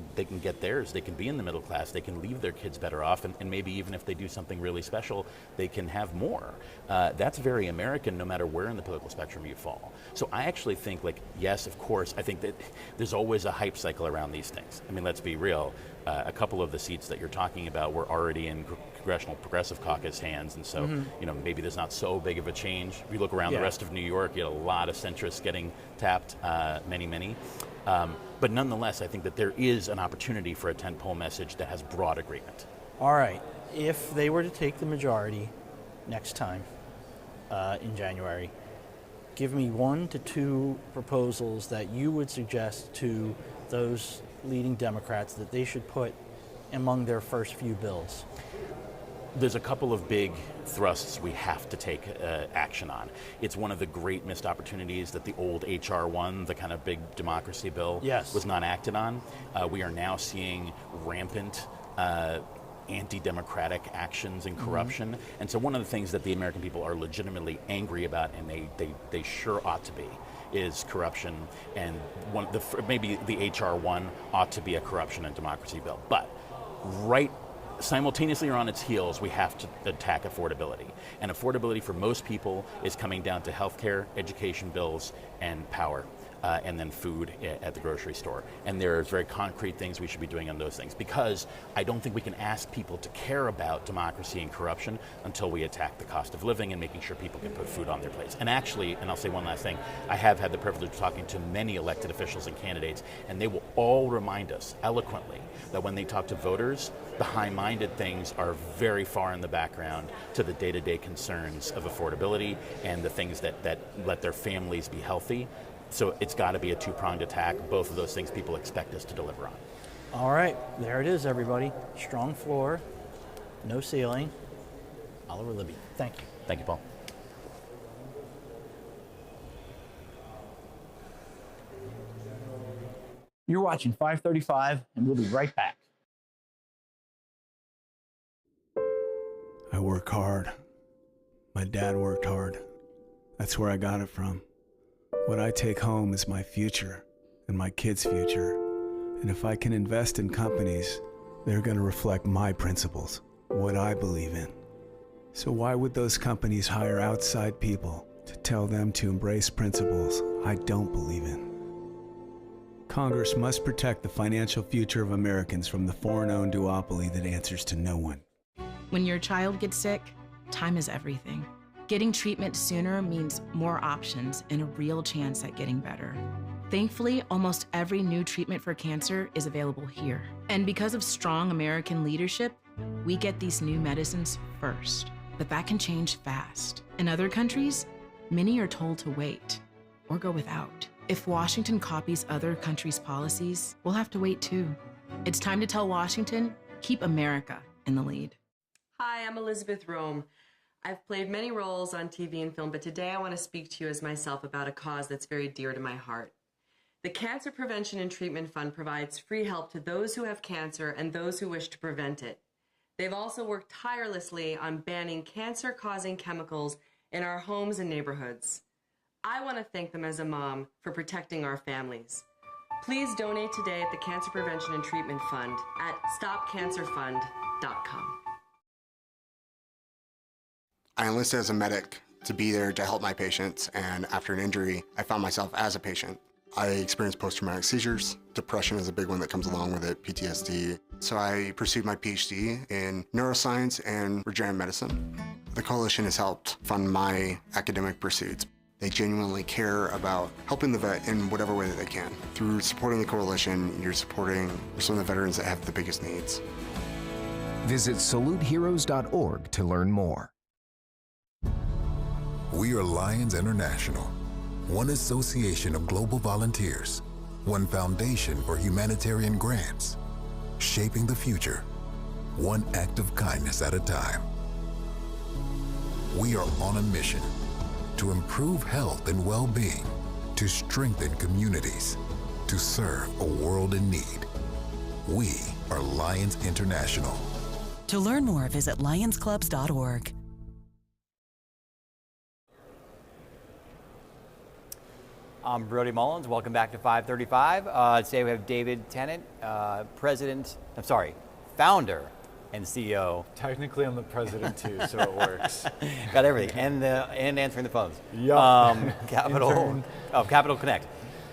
get theirs, they can be in the middle class, they can leave their kids better off, and maybe even if they do something really special, they can have more. That's very American, no matter where in the political spectrum you fall. So I actually think, like, yes, of course, I think that there's always a hype cycle around these things. I mean, let's be real. A couple of the seats that you're talking about were already in Congressional Progressive Caucus hands, and so you know, maybe there's not so big of a change. If you look around the rest of New York, you had a lot of centrists getting tapped, many. But nonetheless, I think that there is an opportunity for a tentpole message that has broad agreement.
All right, if they were to take the majority next time in January, give me 1 to 2 proposals that you would suggest to those leading Democrats that they should put among their first few bills.
There's a couple of big thrusts we have to take action on. It's one of the great missed opportunities that the old H.R. 1, the kind of big democracy bill, was not acted on. We are now seeing rampant anti-democratic actions and corruption. And so one of the things that the American people are legitimately angry about, and they sure ought to be, is corruption. And maybe the H.R. 1 ought to be a corruption and democracy bill. But simultaneously or on its heels, we have to attack affordability. And affordability for most people is coming down to healthcare, education bills, and power. And then food at the grocery store. And there's very concrete things we should be doing on those things, because I don't think we can ask people to care about democracy and corruption until we attack the cost of living and making sure people can put food on their plates. And actually, and I'll say one last thing, I have had the privilege of talking to many elected officials and candidates, and they will all remind us eloquently that when they talk to voters, the high-minded things are very far in the background to the day-to-day concerns of affordability and the things that let their families be healthy. So it's got to be a two-pronged attack. Both of those things people expect us to deliver on.
All right, there it is, everybody. Strong floor, no ceiling. Oliver Libby, thank you.
Thank you, Paul.
You're watching 535, and we'll be right back.
I work hard. My dad worked hard. That's where I got it from. What I take home is my future and my kids' future. And if I can invest in companies, they're going to reflect my principles, what I believe in. So why would those companies hire outside people to tell them to embrace principles I don't believe in? Congress must protect the financial future of Americans from the foreign-owned duopoly that answers to no one.
When your child gets sick, time is everything. Getting treatment sooner means more options and a real chance at getting better. Thankfully, almost every new treatment for cancer is available here. And because of strong American leadership, we get these new medicines first. But that can change fast. In other countries, many are told to wait or go without. If Washington copies other countries' policies, we'll have to wait too. It's time to tell Washington, keep America in the lead.
Hi, I'm Elizabeth Rome. I've played many roles on TV and film, but today I want to speak to you as myself about a cause that's very dear to my heart. The Cancer Prevention and Treatment Fund provides free help to those who have cancer and those who wish to prevent it. They've also worked tirelessly on banning cancer-causing chemicals in our homes and neighborhoods. I want to thank them as a mom for protecting our families. Please donate today at the Cancer Prevention and Treatment Fund at stopcancerfund.com.
I enlisted as a medic to be there to help my patients, and after an injury, I found myself as a patient. I experienced post-traumatic seizures. Depression is a big one that comes along with it, PTSD. So I pursued my PhD in neuroscience and regenerative medicine. The coalition has helped fund my academic pursuits. They genuinely care about helping the vet in whatever way that they can. Through supporting the coalition, you're supporting some of the veterans that have the biggest needs.
Visit saluteheroes.org to learn more.
We are Lions International, one association of global volunteers, one foundation for humanitarian grants, shaping the future, one act of kindness at a time. We are on a mission to improve health and well-being, to strengthen communities, to serve a world in need. We are Lions International.
To learn more, visit lionsclubs.org.
I'm Brody Mullins. Welcome back to 535. Today we have David Tennant, founder and CEO.
Technically, I'm the president too, so it works.
Got everything, and answering the phones.
Yep.
Capital Connect.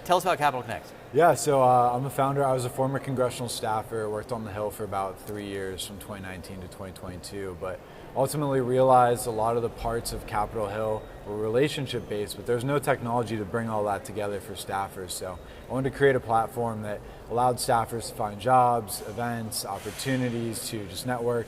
Tell us about Capital Connect.
Yeah, so I'm a founder. I was a former congressional staffer, worked on the Hill for about 3 years from 2019 to 2022, but ultimately realized a lot of the parts of Capitol Hill were relationship based, but there's no technology to bring all that together for staffers. So I wanted to create a platform that allowed staffers to find jobs, events, opportunities to just network,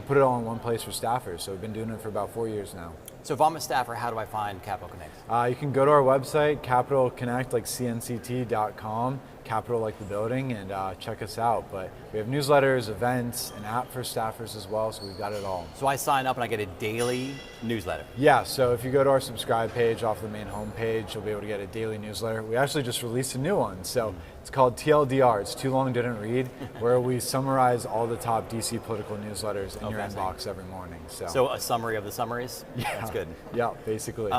put it all in one place for staffers. So we've been doing it for about 4 years now.
So if I'm a staffer, how do I find Capital Connect?
You can go to our website, Capital Connect, like cnct.com, Capital like the building, and check us out. But we have newsletters, events, an app for staffers as well, so we've got it all.
So I sign up and I get a daily newsletter?
Yeah, so if you go to our subscribe page off the main homepage, you'll be able to get a daily newsletter. We actually just released a new one, so it's called TLDR, it's Too Long Didn't Read, where we summarize all the top DC political newsletters in your inbox every morning.
So a summary of the summaries?
Yeah.
That's good.
Yeah, basically.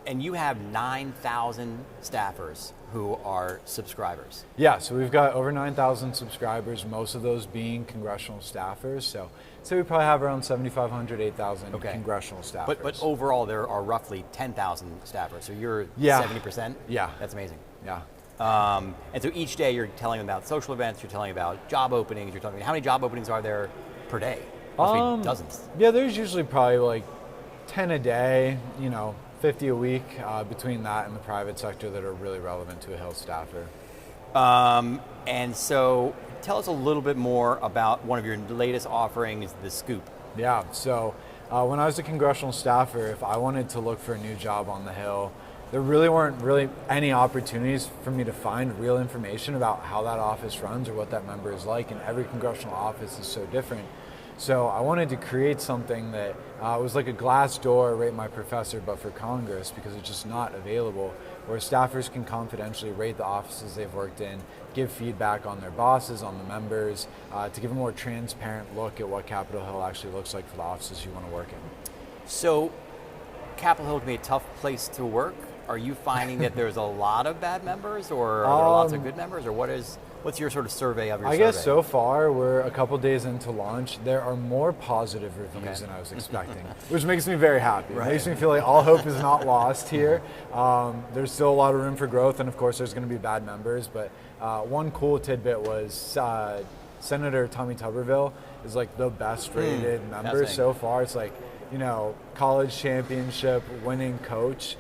And you have 9,000 staffers who are subscribers.
Yeah, so we've got over 9,000 subscribers, most of those being congressional staffers. So we probably have around 7,500, 8,000 congressional staffers.
But overall, there are roughly 10,000 staffers. So you're 70%?
Yeah.
That's amazing.
Yeah.
And so each day you're telling them about social events, you're telling about job openings, you're telling me how many job openings are there per day? Must be dozens.
Yeah, there's usually probably like 10 a day, 50 a week between that and the private sector that are really relevant to a Hill staffer.
And so tell us a little bit more about one of your latest offerings, The Scoop.
Yeah, so when I was a congressional staffer, if I wanted to look for a new job on the Hill, there really weren't any opportunities for me to find real information about how that office runs or what that member is like, and every congressional office is so different. So I wanted to create something that was like a glass door, rate my professor, but for Congress, because it's just not available, where staffers can confidentially rate the offices they've worked in, give feedback on their bosses, on the members, to give a more transparent look at what Capitol Hill actually looks like for the offices you want to work in.
So Capitol Hill can be a tough place to work. Are you finding that there's a lot of bad members, or are there lots of good members, or what's your sort of survey of your survey?
I guess so far, we're a couple days into launch. There are more positive reviews than I was expecting, which makes me very happy. It makes me feel like all hope is not lost here. There's still a lot of room for growth, and of course there's going to be bad members, but one cool tidbit was Senator Tommy Tuberville is like the best rated member so far. It's like, college championship winning coach.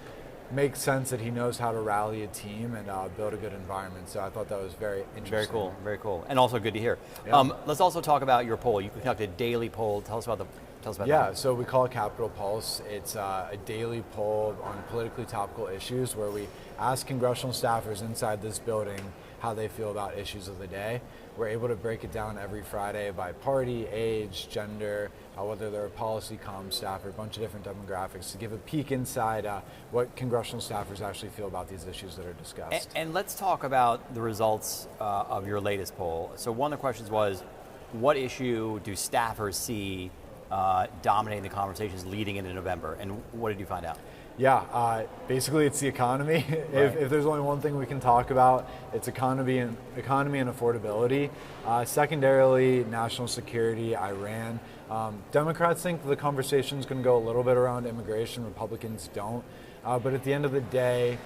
Makes sense that he knows how to rally a team and build a good environment. So I thought that was very interesting.
Very cool, very cool, and also good to hear.
Yeah.
Let's also talk about your poll. You conduct a daily poll. Tell us about that.
Yeah, so we call it Capitol Pulse. It's a daily poll on politically topical issues where we ask congressional staffers inside this building how they feel about issues of the day. We're able to break it down every Friday by party, age, gender, whether they're a policy comm staff or a bunch of different demographics to give a peek inside what congressional staffers actually feel about these issues that are discussed.
And let's talk about the results of your latest poll. So one of the questions was, what issue do staffers see dominating the conversations leading into November? And what did you find out?
Yeah, basically it's the economy. If there's only one thing we can talk about, it's economy and affordability. Secondarily, national security, Iran. Democrats think the conversation is going to go a little bit around immigration. Republicans don't. But at the end of the day,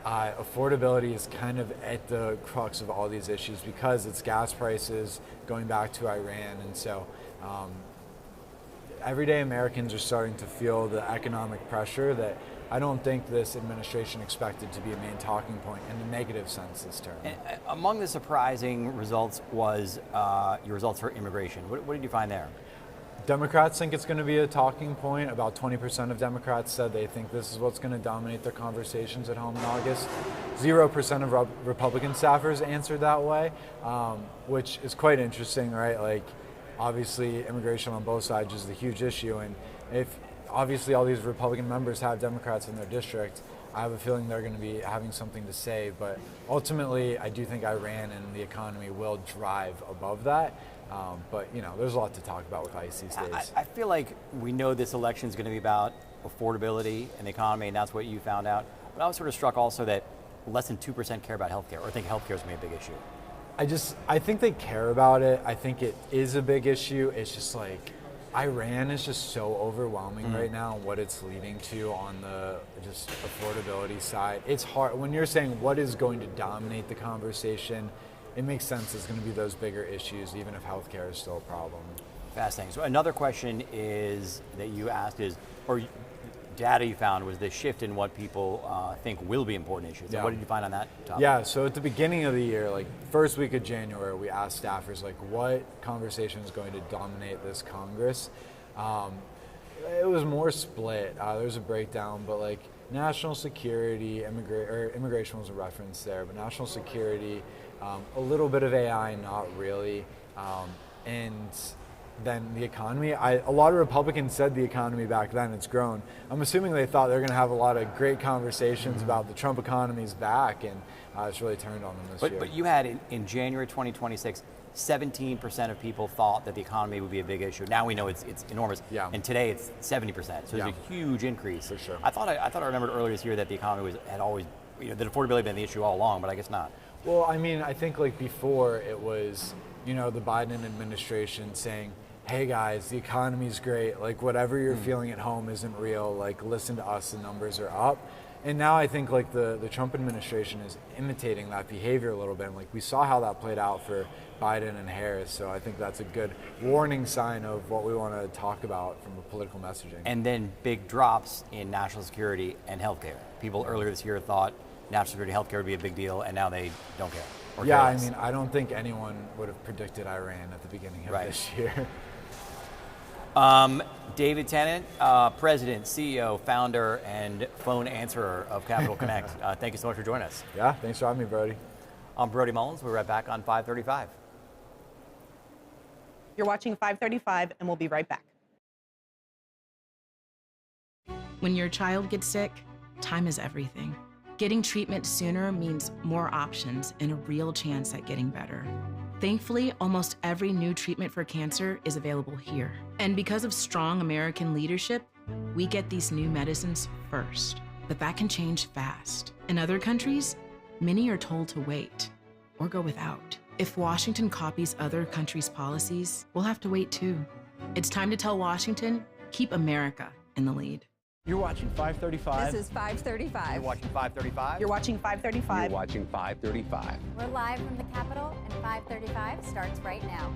affordability is kind of at the crux of all these issues because it's gas prices going back to Iran. And so everyday Americans are starting to feel the economic pressure that I don't think this administration expected to be a main talking point in the negative sense this term.
And among the surprising results was your results for immigration. What did you find there?
Democrats think it's going to be a talking point. About 20% of Democrats said they think this is what's going to dominate their conversations at home in August. 0% of Republican staffers answered that way, which is quite interesting, right? Like, obviously, immigration on both sides is the huge issue, and if obviously all these Republican members have Democrats in their district, I have a feeling they're going to be having something to say, but ultimately I do think Iran and the economy will drive above that. But you know, there's a lot to talk about with ICE these days.
I feel like we know this election is going to be about affordability and the economy, and that's what you found out. But I was sort of struck also that less than 2% care about healthcare, or think healthcare is going to be a big issue.
I think they care about it. I think it is a big issue. It's just like, Iran is just so overwhelming right now, what it's leading to on the just affordability side. It's hard, when you're saying what is going to dominate the conversation, it makes sense it's going to be those bigger issues, even if healthcare is still a problem.
Fascinating. So another question is that you asked is, or data you found was the shift in what people think will be important issues. So what did you find on that topic?
Yeah, so at the beginning of the year, like first week of January, we asked staffers like what conversation is going to dominate this Congress. It was more split. There was a breakdown, but like national security, immigration was a reference there, but national security, a little bit of AI, not really, and then the economy. A lot of Republicans said the economy back then, it's grown. I'm assuming they thought they were going to have a lot of great conversations about the Trump economy's back, and it's really turned on them this year.
But you had in January 2026, 17% of people thought that the economy would be a big issue. Now we know it's enormous, and today it's 70%. So there's a huge increase. For sure. I thought I remembered earlier this year that the economy had always, that affordability had been the issue all along, but I guess not.
Well, I mean, I think like before it was, the Biden administration saying, hey guys, the economy's great, like whatever you're feeling at home isn't real, like listen to us, the numbers are up. And now I think like the Trump administration is imitating that behavior a little bit, and like we saw how that played out for Biden and Harris, so I think that's a good warning sign of what we want to talk about from a political messaging.
And then big drops in national security and healthcare. People earlier this year thought national security and healthcare would be a big deal, and now they don't care.
Yeah, I mean, I don't think anyone would have predicted Iran at the beginning of this year.
David Tennant, President, CEO, founder, and phone answerer of Capital Connect. Thank you so much for joining us.
Yeah, thanks for having me, Brody.
I'm Brody Mullins. We're right back on 535.
You're watching 535, and we'll be right back.
When your child gets sick, time is everything. Getting treatment sooner means more options and a real chance at getting better. Thankfully, almost every new treatment for cancer is available here. And because of strong American leadership, we get these new medicines first. But that can change fast. In other countries, many are told to wait or go without. If Washington copies other countries' policies, we'll have to wait too. It's time to tell Washington, keep America in the lead.
You're watching 535.
This is 535.
You're watching 535.
You're watching 535.
You're watching 535.
We're live from the Capitol, and 535 starts right now.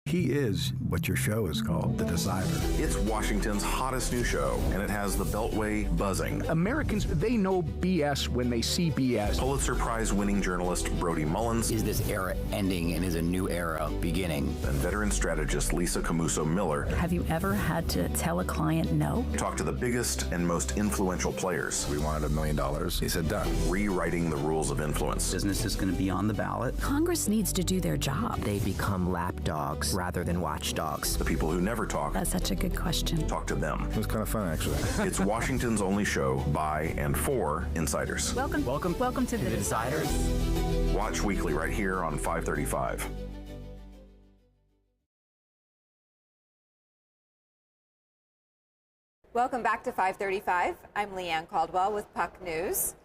He is what your show is called, The Decider.
It's Washington's hottest new show, and it has the Beltway buzzing.
Americans, they know BS when they see BS.
Pulitzer Prize-winning journalist Brody Mullins.
Is this era ending and is a new era beginning?
And veteran strategist Lisa Camuso Miller.
Have you ever had to tell a client no?
Talk to the biggest and most influential players.
We wanted $1 million. He said done.
Rewriting the rules of influence.
Business is going to be on the ballot.
Congress needs to do their job.
They become lapdogs rather than watchdogs.
The people who never talk.
That's such a good question.
Talk to them.
It was kind of fun, actually.
It's Washington's only show by and for insiders.
Welcome to the Deciders.
Watch weekly right here on 535.
Welcome back to 535. I'm Leanne Caldwell with Puck News.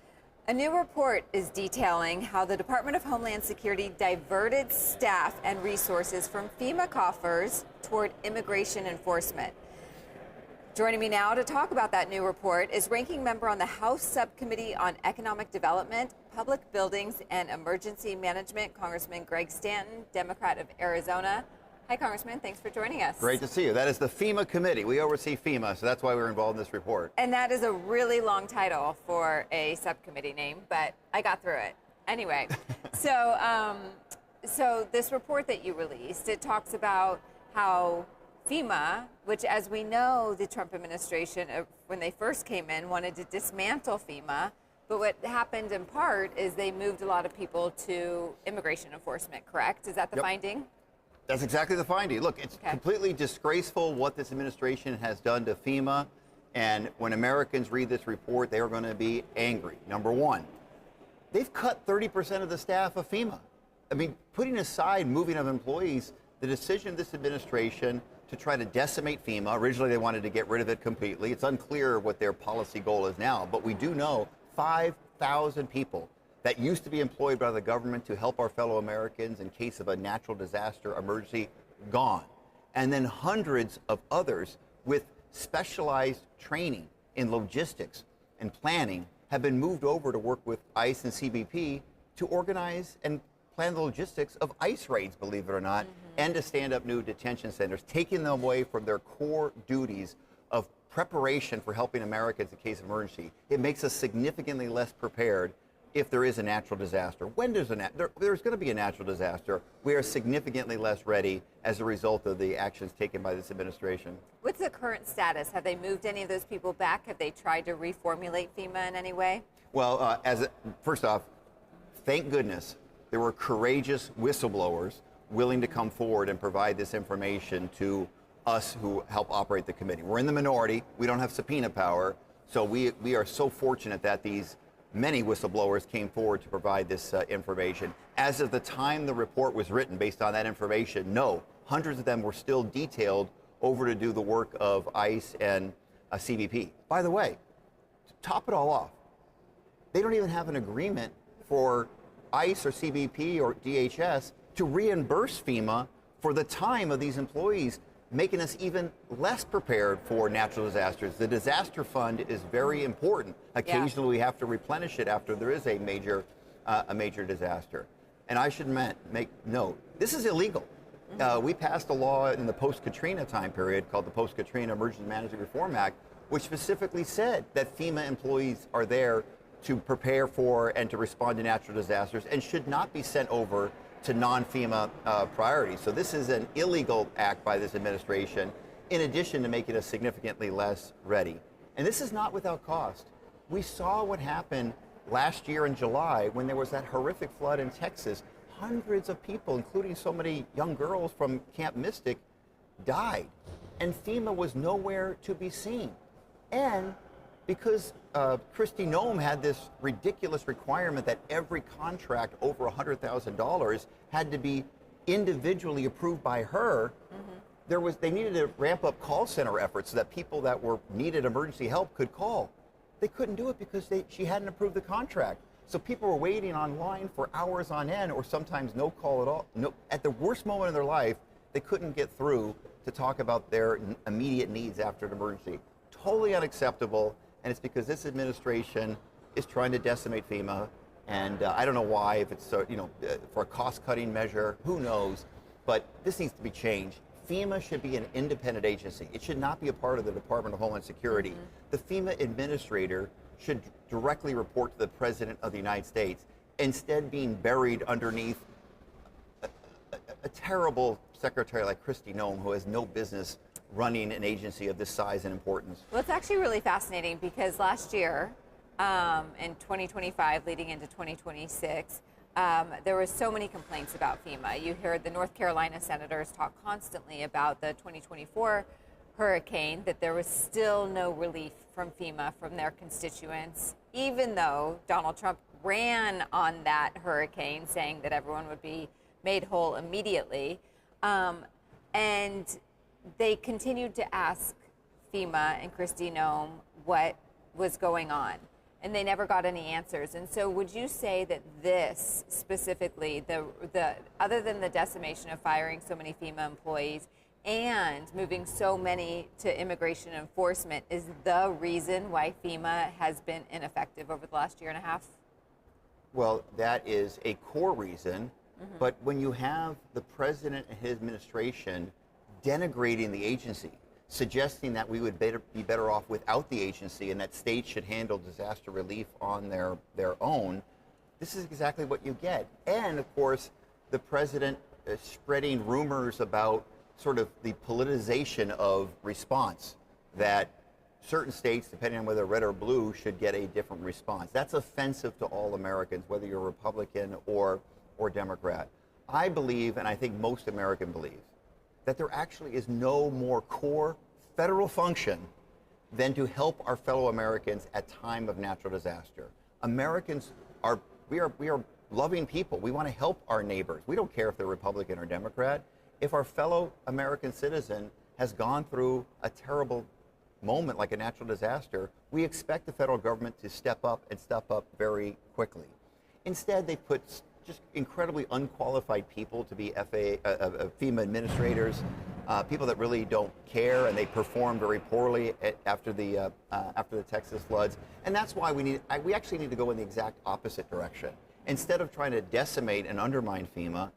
A new report is detailing how the Department of Homeland Security diverted staff and resources from FEMA coffers toward immigration enforcement. Joining me now to talk about that new report is Ranking Member on the House Subcommittee on Economic Development, Public Buildings, and Emergency Management, Congressman Greg Stanton, Democrat of Arizona. Hi, Congressman. Thanks for joining us.
Great to see you. That is the FEMA committee. We oversee FEMA, so that's why we're involved in this report.
And that is a really long title for a subcommittee name, but I got through it. Anyway, so this report that you released, it talks about how FEMA, which as we know, the Trump administration, when they first came in, wanted to dismantle FEMA. But what happened in part is they moved a lot of people to immigration enforcement, correct? Is that the finding?
That's exactly the finding. Look, it's completely disgraceful what this administration has done to FEMA. And when Americans read this report, they are going to be angry. Number one, they've cut 30% of the staff of FEMA. I mean, putting aside moving of employees, the decision of this administration to try to decimate FEMA, originally they wanted to get rid of it completely. It's unclear what their policy goal is now, but we do know 5,000 people that used to be employed by the government to help our fellow Americans in case of a natural disaster emergency, gone. And then hundreds of others with specialized training in logistics and planning have been moved over to work with ICE and CBP to organize and plan the logistics of ICE raids, believe it or not, and to stand up new detention centers, taking them away from their core duties of preparation for helping Americans in case of emergency. It makes us significantly less prepared if there is a natural disaster. When there's there's going to be a natural disaster, we are significantly less ready as a result of the actions taken by this administration.
What's the current status? Have they moved any of those people back? Have they tried to reformulate FEMA in any way?
Well, first off, thank goodness there were courageous whistleblowers willing to come forward and provide this information to us who help operate the committee. We're in the minority. We don't have subpoena power. So we are so fortunate that these many whistleblowers came forward to provide this information. As of the time the report was written, based on that information, no, hundreds of them were still detailed over to do the work of ICE and CBP. By the way, to top it all off, they don't even have an agreement for ICE or CBP or DHS to reimburse FEMA for the time of these employees, making us even less prepared for natural disasters. The disaster fund is very important. Occasionally we have to replenish it after there is a major disaster. And I should make note, this is illegal. We passed a law in the post-Katrina time period called the Post-Katrina Emergency Management Reform Act, which specifically said that FEMA employees are there to prepare for and to respond to natural disasters and should not be sent over to non-FEMA priorities. So this is an illegal act by this administration, in addition to making us significantly less ready. And this is not without cost. We saw what happened last year in July when there was that horrific flood in Texas. Hundreds of people, including so many young girls from Camp Mystic, died. And FEMA was nowhere to be seen. And because Kristi Noem had this ridiculous requirement that every contract over $100,000 had to be individually approved by her, they needed to ramp up call center efforts so that people that needed emergency help could call. They couldn't do it because she hadn't approved the contract. So people were waiting online for hours on end, or sometimes no call at all. No, at the worst moment of their life, they couldn't get through to talk about their immediate needs after an emergency. Totally unacceptable. And it's because this administration is trying to decimate FEMA, and I don't know why, if it's for a cost-cutting measure, who knows, but this needs to be changed. FEMA should be an independent agency. It should not be a part of the Department of Homeland Security. The FEMA administrator should directly report to the President of the United States, instead being buried underneath a terrible secretary like Kristi Noem, who has no business running an agency of this size and importance.
Well, it's actually really fascinating because last year, in 2025, leading into 2026, there were so many complaints about FEMA. You heard the North Carolina senators talk constantly about the 2024 hurricane, that there was still no relief from FEMA from their constituents, even though Donald Trump ran on that hurricane, saying that everyone would be made whole immediately. And they continued to ask FEMA and Kristi Noem what was going on, and they never got any answers. And so would you say that this specifically, the other than the decimation of firing so many FEMA employees and moving so many to immigration enforcement, is the reason why FEMA has been ineffective over the last year and a half?
Well, that is a core reason, but when you have the president and his administration denigrating the agency, suggesting that we would be better off without the agency and that states should handle disaster relief on their own, this is exactly what you get. And of course, the president is spreading rumors about sort of the politicization of response, that certain states, depending on whether red or blue, should get a different response. That's offensive to all Americans, whether you're Republican or Democrat. I believe, and I think most Americans believe, that there actually is no more core federal function than to help our fellow Americans at time of natural disaster. Americans we are loving people. We want to help our neighbors. We don't care if they're Republican or Democrat. If our fellow American citizen has gone through a terrible moment like a natural disaster, we expect the federal government to step up and step up very quickly. Instead, they put just incredibly unqualified people to be FEMA administrators, people that really don't care, and they perform very poorly after the Texas floods. And that's why we actually need to go in the exact opposite direction. Instead of trying to decimate and undermine FEMA,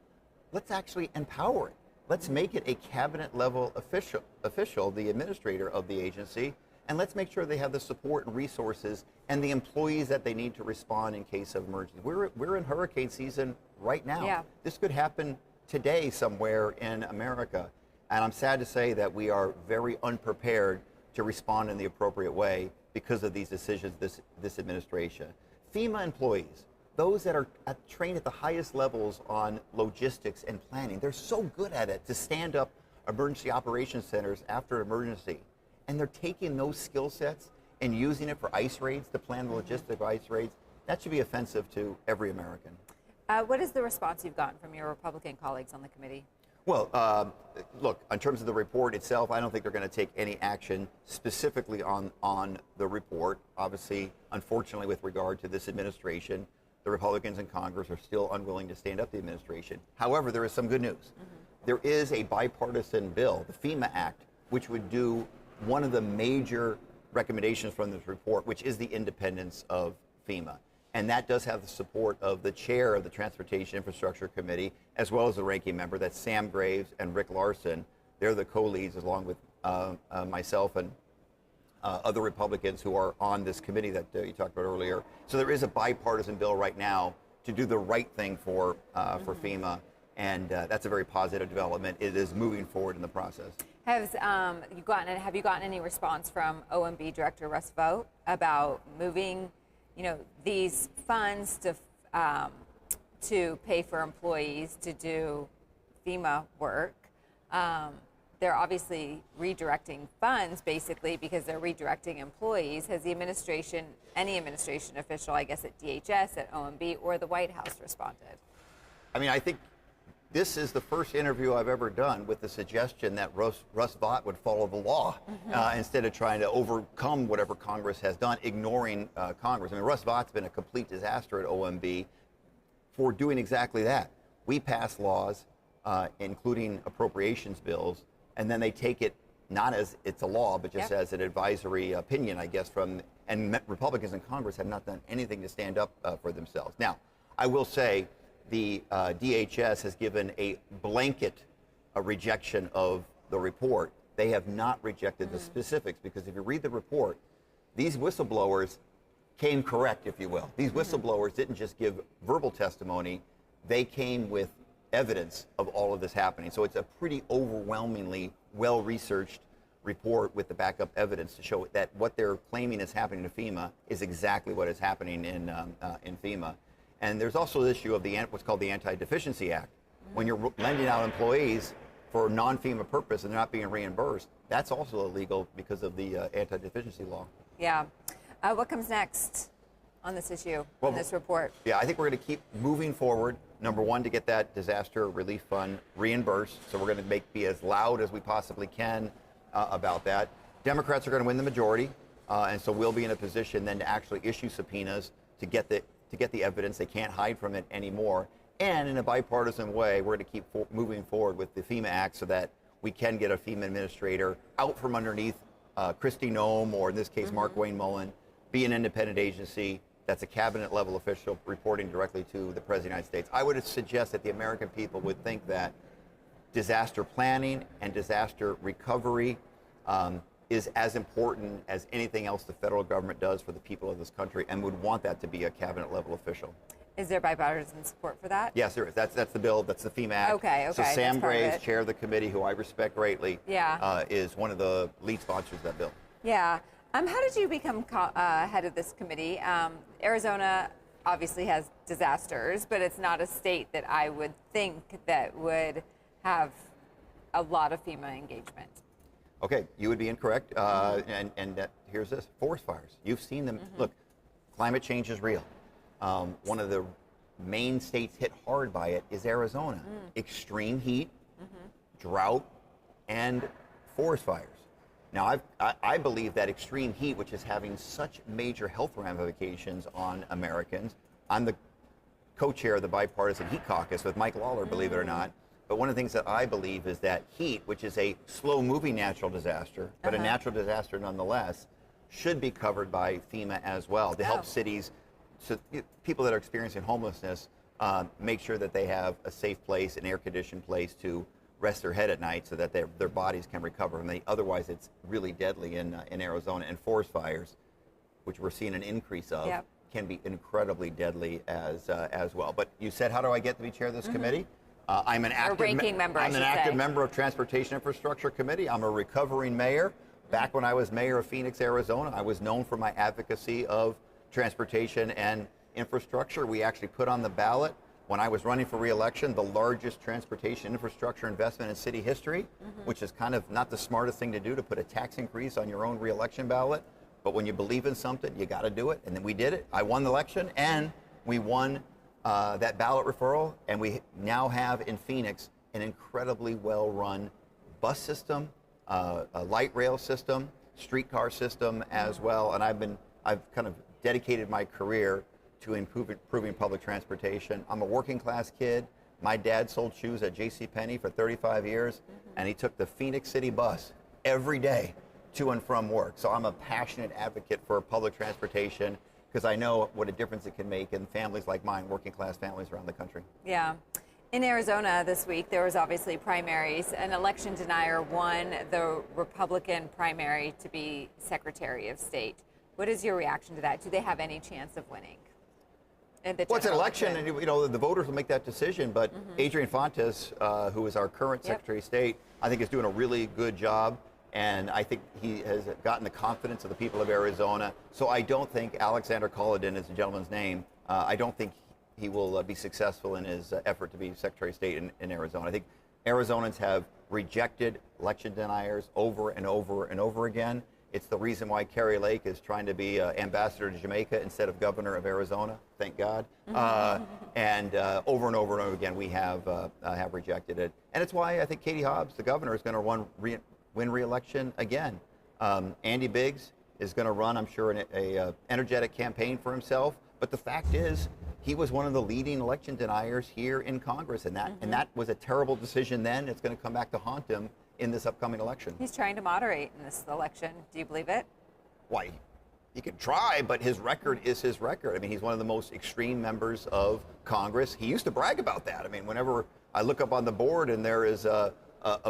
let's actually empower it. Let's make it a cabinet level official, the administrator of the agency, and let's make sure they have the support and resources and the employees that they need to respond in case of emergency. We're in hurricane season right now.
Yeah.
This could happen today somewhere in America. And I'm sad to say that we are very unprepared to respond in the appropriate way because of these decisions this administration. FEMA employees, those that are trained at the highest levels on logistics and planning, they're so good at it to stand up emergency operations centers after an emergency. And they're taking those skill sets and using it for ice raids, to plan the logistic ice raids. That should be offensive to every American.
What is the response you've gotten from your Republican colleagues on the committee?
Well, look, in terms of the report itself, I don't think they're going to take any action specifically on the report. Obviously, unfortunately, with regard to this administration, the Republicans in Congress are still unwilling to stand up the administration. However, there is some good news. There is a bipartisan bill, the FEMA Act, which would do one of the major recommendations from this report, which is the independence of FEMA. And that does have the support of the chair of the Transportation Infrastructure Committee, as well as the ranking member, that's Sam Graves and Rick Larson. They're the co-leads, along with myself and other Republicans who are on this committee that you talked about earlier. So there is a bipartisan bill right now to do the right thing for FEMA, and that's a very positive development. It is moving forward in the process.
Have you gotten any response from OMB Director Russ Vought about moving, these funds to pay for employees to do FEMA work? They're obviously redirecting funds, basically, because they're redirecting employees. Has the administration, any administration official, I guess at DHS, at OMB, or the White House responded?
I mean, I think this is the first interview I've ever done with the suggestion that Russ Vought would follow the law instead of trying to overcome whatever Congress has done, ignoring Congress. I mean, Russ Vaught's been a complete disaster at OMB for doing exactly that. We pass laws, including appropriations bills, and then they take it not as it's a law, but just as an advisory opinion, I guess, and Republicans in Congress have not done anything to stand up for themselves. Now, I will say, the DHS has given a blanket rejection of the report. They have not rejected the specifics, because if you read the report, these whistleblowers came correct, if you will. These whistleblowers didn't just give verbal testimony, they came with evidence of all of this happening. So it's a pretty overwhelmingly well-researched report with the backup evidence to show that what they're claiming is happening to FEMA is exactly what is happening in FEMA. And there's also the issue of what's called the Anti-Deficiency Act. When you're lending out employees for non-FEMA purpose and they're not being reimbursed, that's also illegal because of the anti-deficiency law.
Yeah. What comes next on this issue, on this report?
Yeah, I think we're going to keep moving forward. Number one, to get that disaster relief fund reimbursed. So we're going to be as loud as we possibly can about that. Democrats are going to win the majority, and so we'll be in a position then to actually issue subpoenas to get the evidence. They can't hide from it anymore. And in a bipartisan way, we're going to keep moving forward with the FEMA Act so that we can get a FEMA administrator out from underneath Kristi Noem, or in this case, Mark Wayne Mullen, be an independent agency that's a cabinet level official reporting directly to the President of the United States. I would suggest that the American people would think that disaster planning and disaster recovery is as important as anything else the federal government does for the people of this country, and would want that to be a cabinet level official.
Is there bipartisan support for that?
Yes, there is. That's the bill. That's the FEMA Act.
Okay.
So Sam Graves, chair of the committee, who I respect greatly, is one of the lead sponsors of that bill.
Yeah. How did you become head of this committee? Arizona obviously has disasters, but it's not a state that I would think that would have a lot of FEMA engagement.
Okay, you would be incorrect. Here's this: forest fires. You've seen them. Look, climate change is real. One of the main states hit hard by it is Arizona. Extreme heat, drought, and forest fires. Now, I believe that extreme heat, which is having such major health ramifications on Americans, I'm the co-chair of the Bipartisan Heat Caucus with Mike Lawler, believe it or not. But one of the things that I believe is that heat, which is a slow-moving natural disaster, but a natural disaster nonetheless, should be covered by FEMA as well to help cities, so people that are experiencing homelessness, make sure that they have a safe place, an air-conditioned place to rest their head at night so that their bodies can recover. And otherwise, it's really deadly in Arizona. And forest fires, which we're seeing an increase of, can be incredibly deadly as well. But you said, how do I get to be chair of this committee? I'm an active member of Transportation Infrastructure Committee. I'm a recovering mayor. Back when I was mayor of Phoenix, Arizona, I was known for my advocacy of transportation and infrastructure. We actually put on the ballot, when I was running for re-election, the largest transportation infrastructure investment in city history, which is kind of not the smartest thing to do, to put a tax increase on your own re-election ballot. But when you believe in something, you got to do it. And then we did it. I won the election, and we won that ballot referral. And we now have in Phoenix an incredibly well-run bus system, a light rail system, streetcar system as well. And I've kind of dedicated my career to improving public transportation. I'm a working class kid. My dad sold shoes at JCPenney for 35 years, and he took the Phoenix City bus every day to and from work. So I'm a passionate advocate for public transportation because I know what a difference it can make in families like mine, working class families around the country.
Yeah. In Arizona this week, there was obviously primaries. An election denier won the Republican primary to be Secretary of State. What is your reaction to that? Do they have any chance of winning?
Well, it's an election, and the voters will make that decision. But Adrian Fontes, who is our current Secretary of State, I think is doing a really good job, and I think he has gotten the confidence of the people of Arizona. So I don't think Alexander Kolodin is the gentleman's name. I don't think he will be successful in his effort to be Secretary of State in Arizona. I think Arizonans have rejected election deniers over and over and over again. It's the reason why Kerry Lake is trying to be ambassador to Jamaica instead of governor of Arizona. Thank God. And over and over and over again, we have rejected it. And it's why I think Katie Hobbs, the governor, is going to win re-election again. Andy Biggs is going to run, I'm sure, an energetic campaign for himself. But the fact is, he was one of the leading election deniers here in Congress, and that was a terrible decision then. It's going to come back to haunt him in this upcoming election.
He's trying to moderate in this election. Do you believe it?
Why, he could try, but his record is his record. I mean, he's one of the most extreme members of Congress. He used to brag about that. I mean, whenever I look up on the board and there is a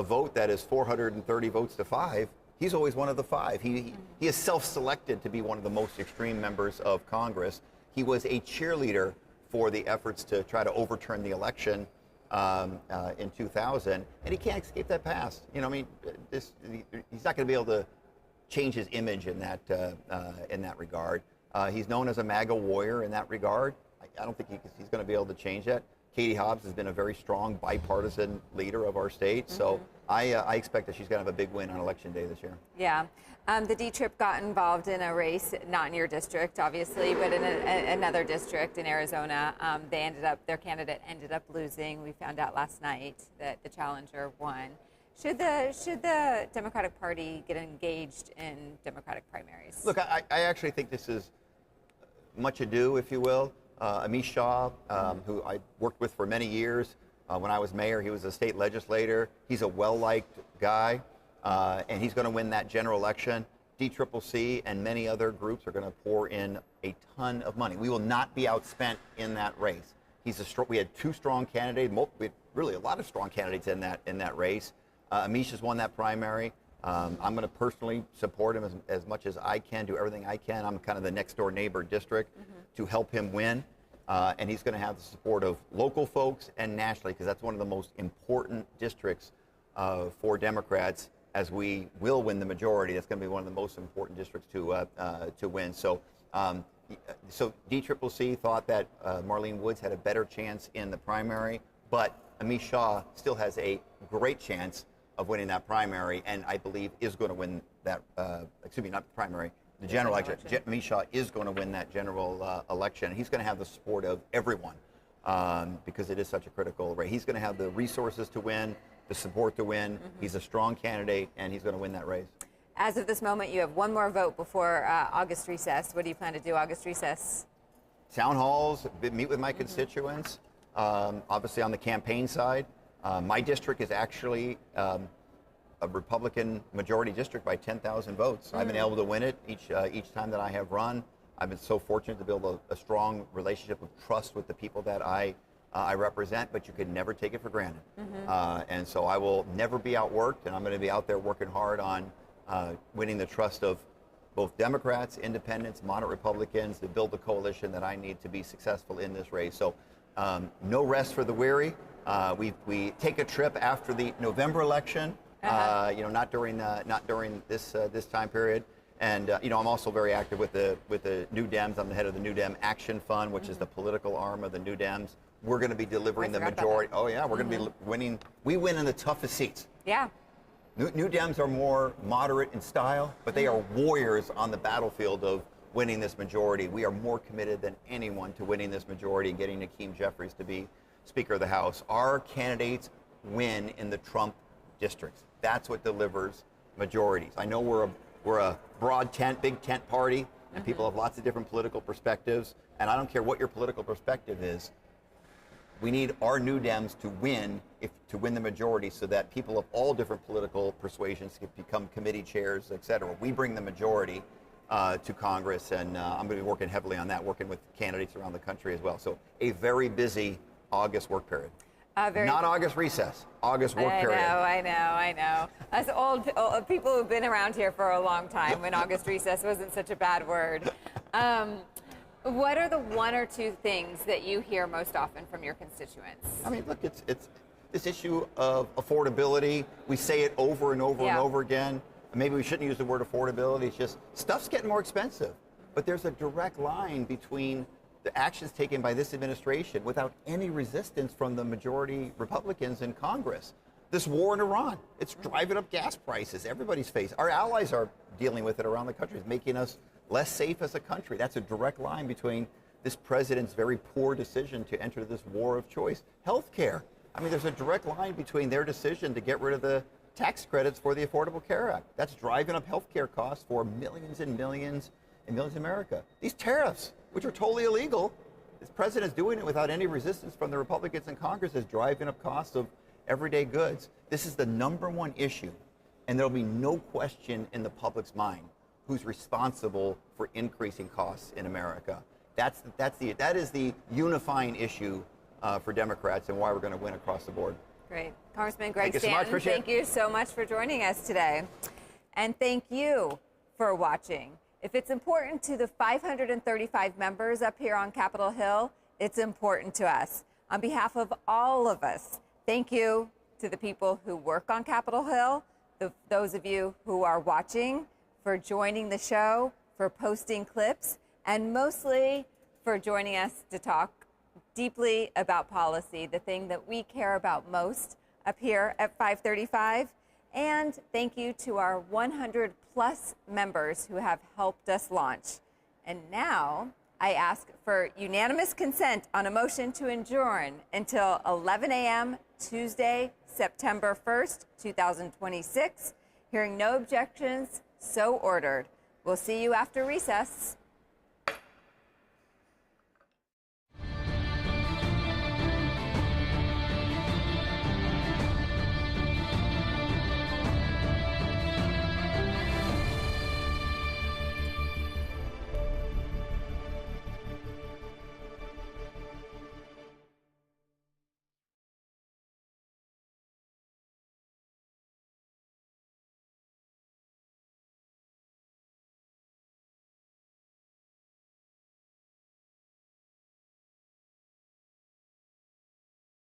vote that is 430 votes to 5, he's always one of the 5. He is self-selected to be one of the most extreme members of Congress. He was a cheerleader for the efforts to try to overturn the election in 2000, and he can't escape that past. He's not going to be able to change his image in that regard. He's known as a MAGA warrior in that regard. I don't think he's going to be able to change that. Katie Hobbs has been a very strong bipartisan leader of our state, so I expect that she's going to have a big win on Election Day this year.
Yeah. The D-Trip got involved in a race, not in your district, obviously, but in another district in Arizona. Their candidate ended up losing. We found out last night that the challenger won. Should the Democratic Party get engaged in Democratic primaries?
Look, I actually think this is much ado, if you will. Amish Shah, who I worked with for many years. When I was mayor, he was a state legislator. He's a well-liked guy, and he's going to win that general election. DCCC and many other groups are going to pour in a ton of money. We will not be outspent in that race. We had 2 strong candidates, we had really a lot of strong candidates in that race. Amish has won that primary. I'm going to personally support him as much as I can, do everything I can. I'm kind of the next door neighbor district to help him win. And he's going to have the support of local folks and nationally, because that's one of the most important districts for Democrats. As we will win the majority, that's going to be one of the most important districts to win. So So DCCC thought that Marlene Woods had a better chance in the primary, but Amish Shah still has a great chance of winning that primary, and I believe is going to win that, excuse me, not the primary, the general election. Amish Shah is going to win that general election. He's going to have the support of everyone because it is such a critical race. He's going to have the resources to win, the support to win. He's a strong candidate, and he's going to win that race.
As of this moment, you have one more vote before August recess. What do you plan to do August recess?
Town halls, meet with my constituents, obviously on the campaign side. My district is actually a Republican majority district by 10,000 votes. I've been able to win it each time that I have run. I've been so fortunate to build a strong relationship of trust with the people that I represent, but you can never take it for granted. And so I will never be outworked, and I'm going to be out there working hard on winning the trust of both Democrats, independents, moderate Republicans to build the coalition that I need to be successful in this race. So no rest for the weary. We take a trip after the November election, not during this time period. And I'm also very active with the New Dems. I'm the head of the New Dem Action Fund, which is the political arm of the New Dems. We're going to be delivering the majority. Oh yeah, we're going to be winning. We win in the toughest seats.
Yeah.
New Dems are more moderate in style, but they are warriors on the battlefield of winning this majority. We are more committed than anyone to winning this majority and getting Hakeem Jeffries to be Speaker of the House. Our candidates win in the Trump districts. That's what delivers majorities. I know we're a broad tent, big tent party, and people have lots of different political perspectives, and I don't care what your political perspective is. We need our New Dems to win the majority so that people of all different political persuasions can become committee chairs, et cetera. We bring the majority to Congress, and I'm going to be working heavily on that, working with candidates around the country as well. So a very busy August work period. Not August recess, August work period.
I know. Us old people who've been around here for a long time when August recess wasn't such a bad word. What are the one or two things that you hear most often from your constituents?
I mean, look, it's this issue of affordability. We say it over and over and over again. Maybe we shouldn't use the word affordability. It's just stuff's getting more expensive. But there's a direct line between the actions taken by this administration without any resistance from the majority Republicans in Congress. This war in Iran, it's driving up gas prices. Everybody's facing. Our allies are dealing with it around the country. It's making us less safe as a country. That's a direct line between this president's very poor decision to enter this war of choice. Healthcare. I mean, there's a direct line between their decision to get rid of the tax credits for the Affordable Care Act. That's driving up healthcare costs for millions and millions and millions in America. These tariffs, which are totally illegal, this president's doing it without any resistance from the Republicans in Congress, is driving up costs of everyday goods. This is the #1 issue, and there'll be no question in the public's mind who's responsible for increasing costs in America. That is the unifying issue for Democrats and why we're going to win across the board.
Great. Congressman Greg Stanton,
so
thank you so much for joining us today. And thank you for watching. If it's important to the 535 members up here on Capitol Hill, it's important to us. On behalf of all of us, thank you to the people who work on Capitol Hill, those of you who are watching, for joining the show, for posting clips, and mostly for joining us to talk deeply about policy, the thing that we care about most up here at 535. And thank you to our 100+ members who have helped us launch. And now I ask for unanimous consent on a motion to adjourn until 11 a.m. Tuesday, September 1st, 2026. Hearing no objections, so ordered. We'll see you after recess.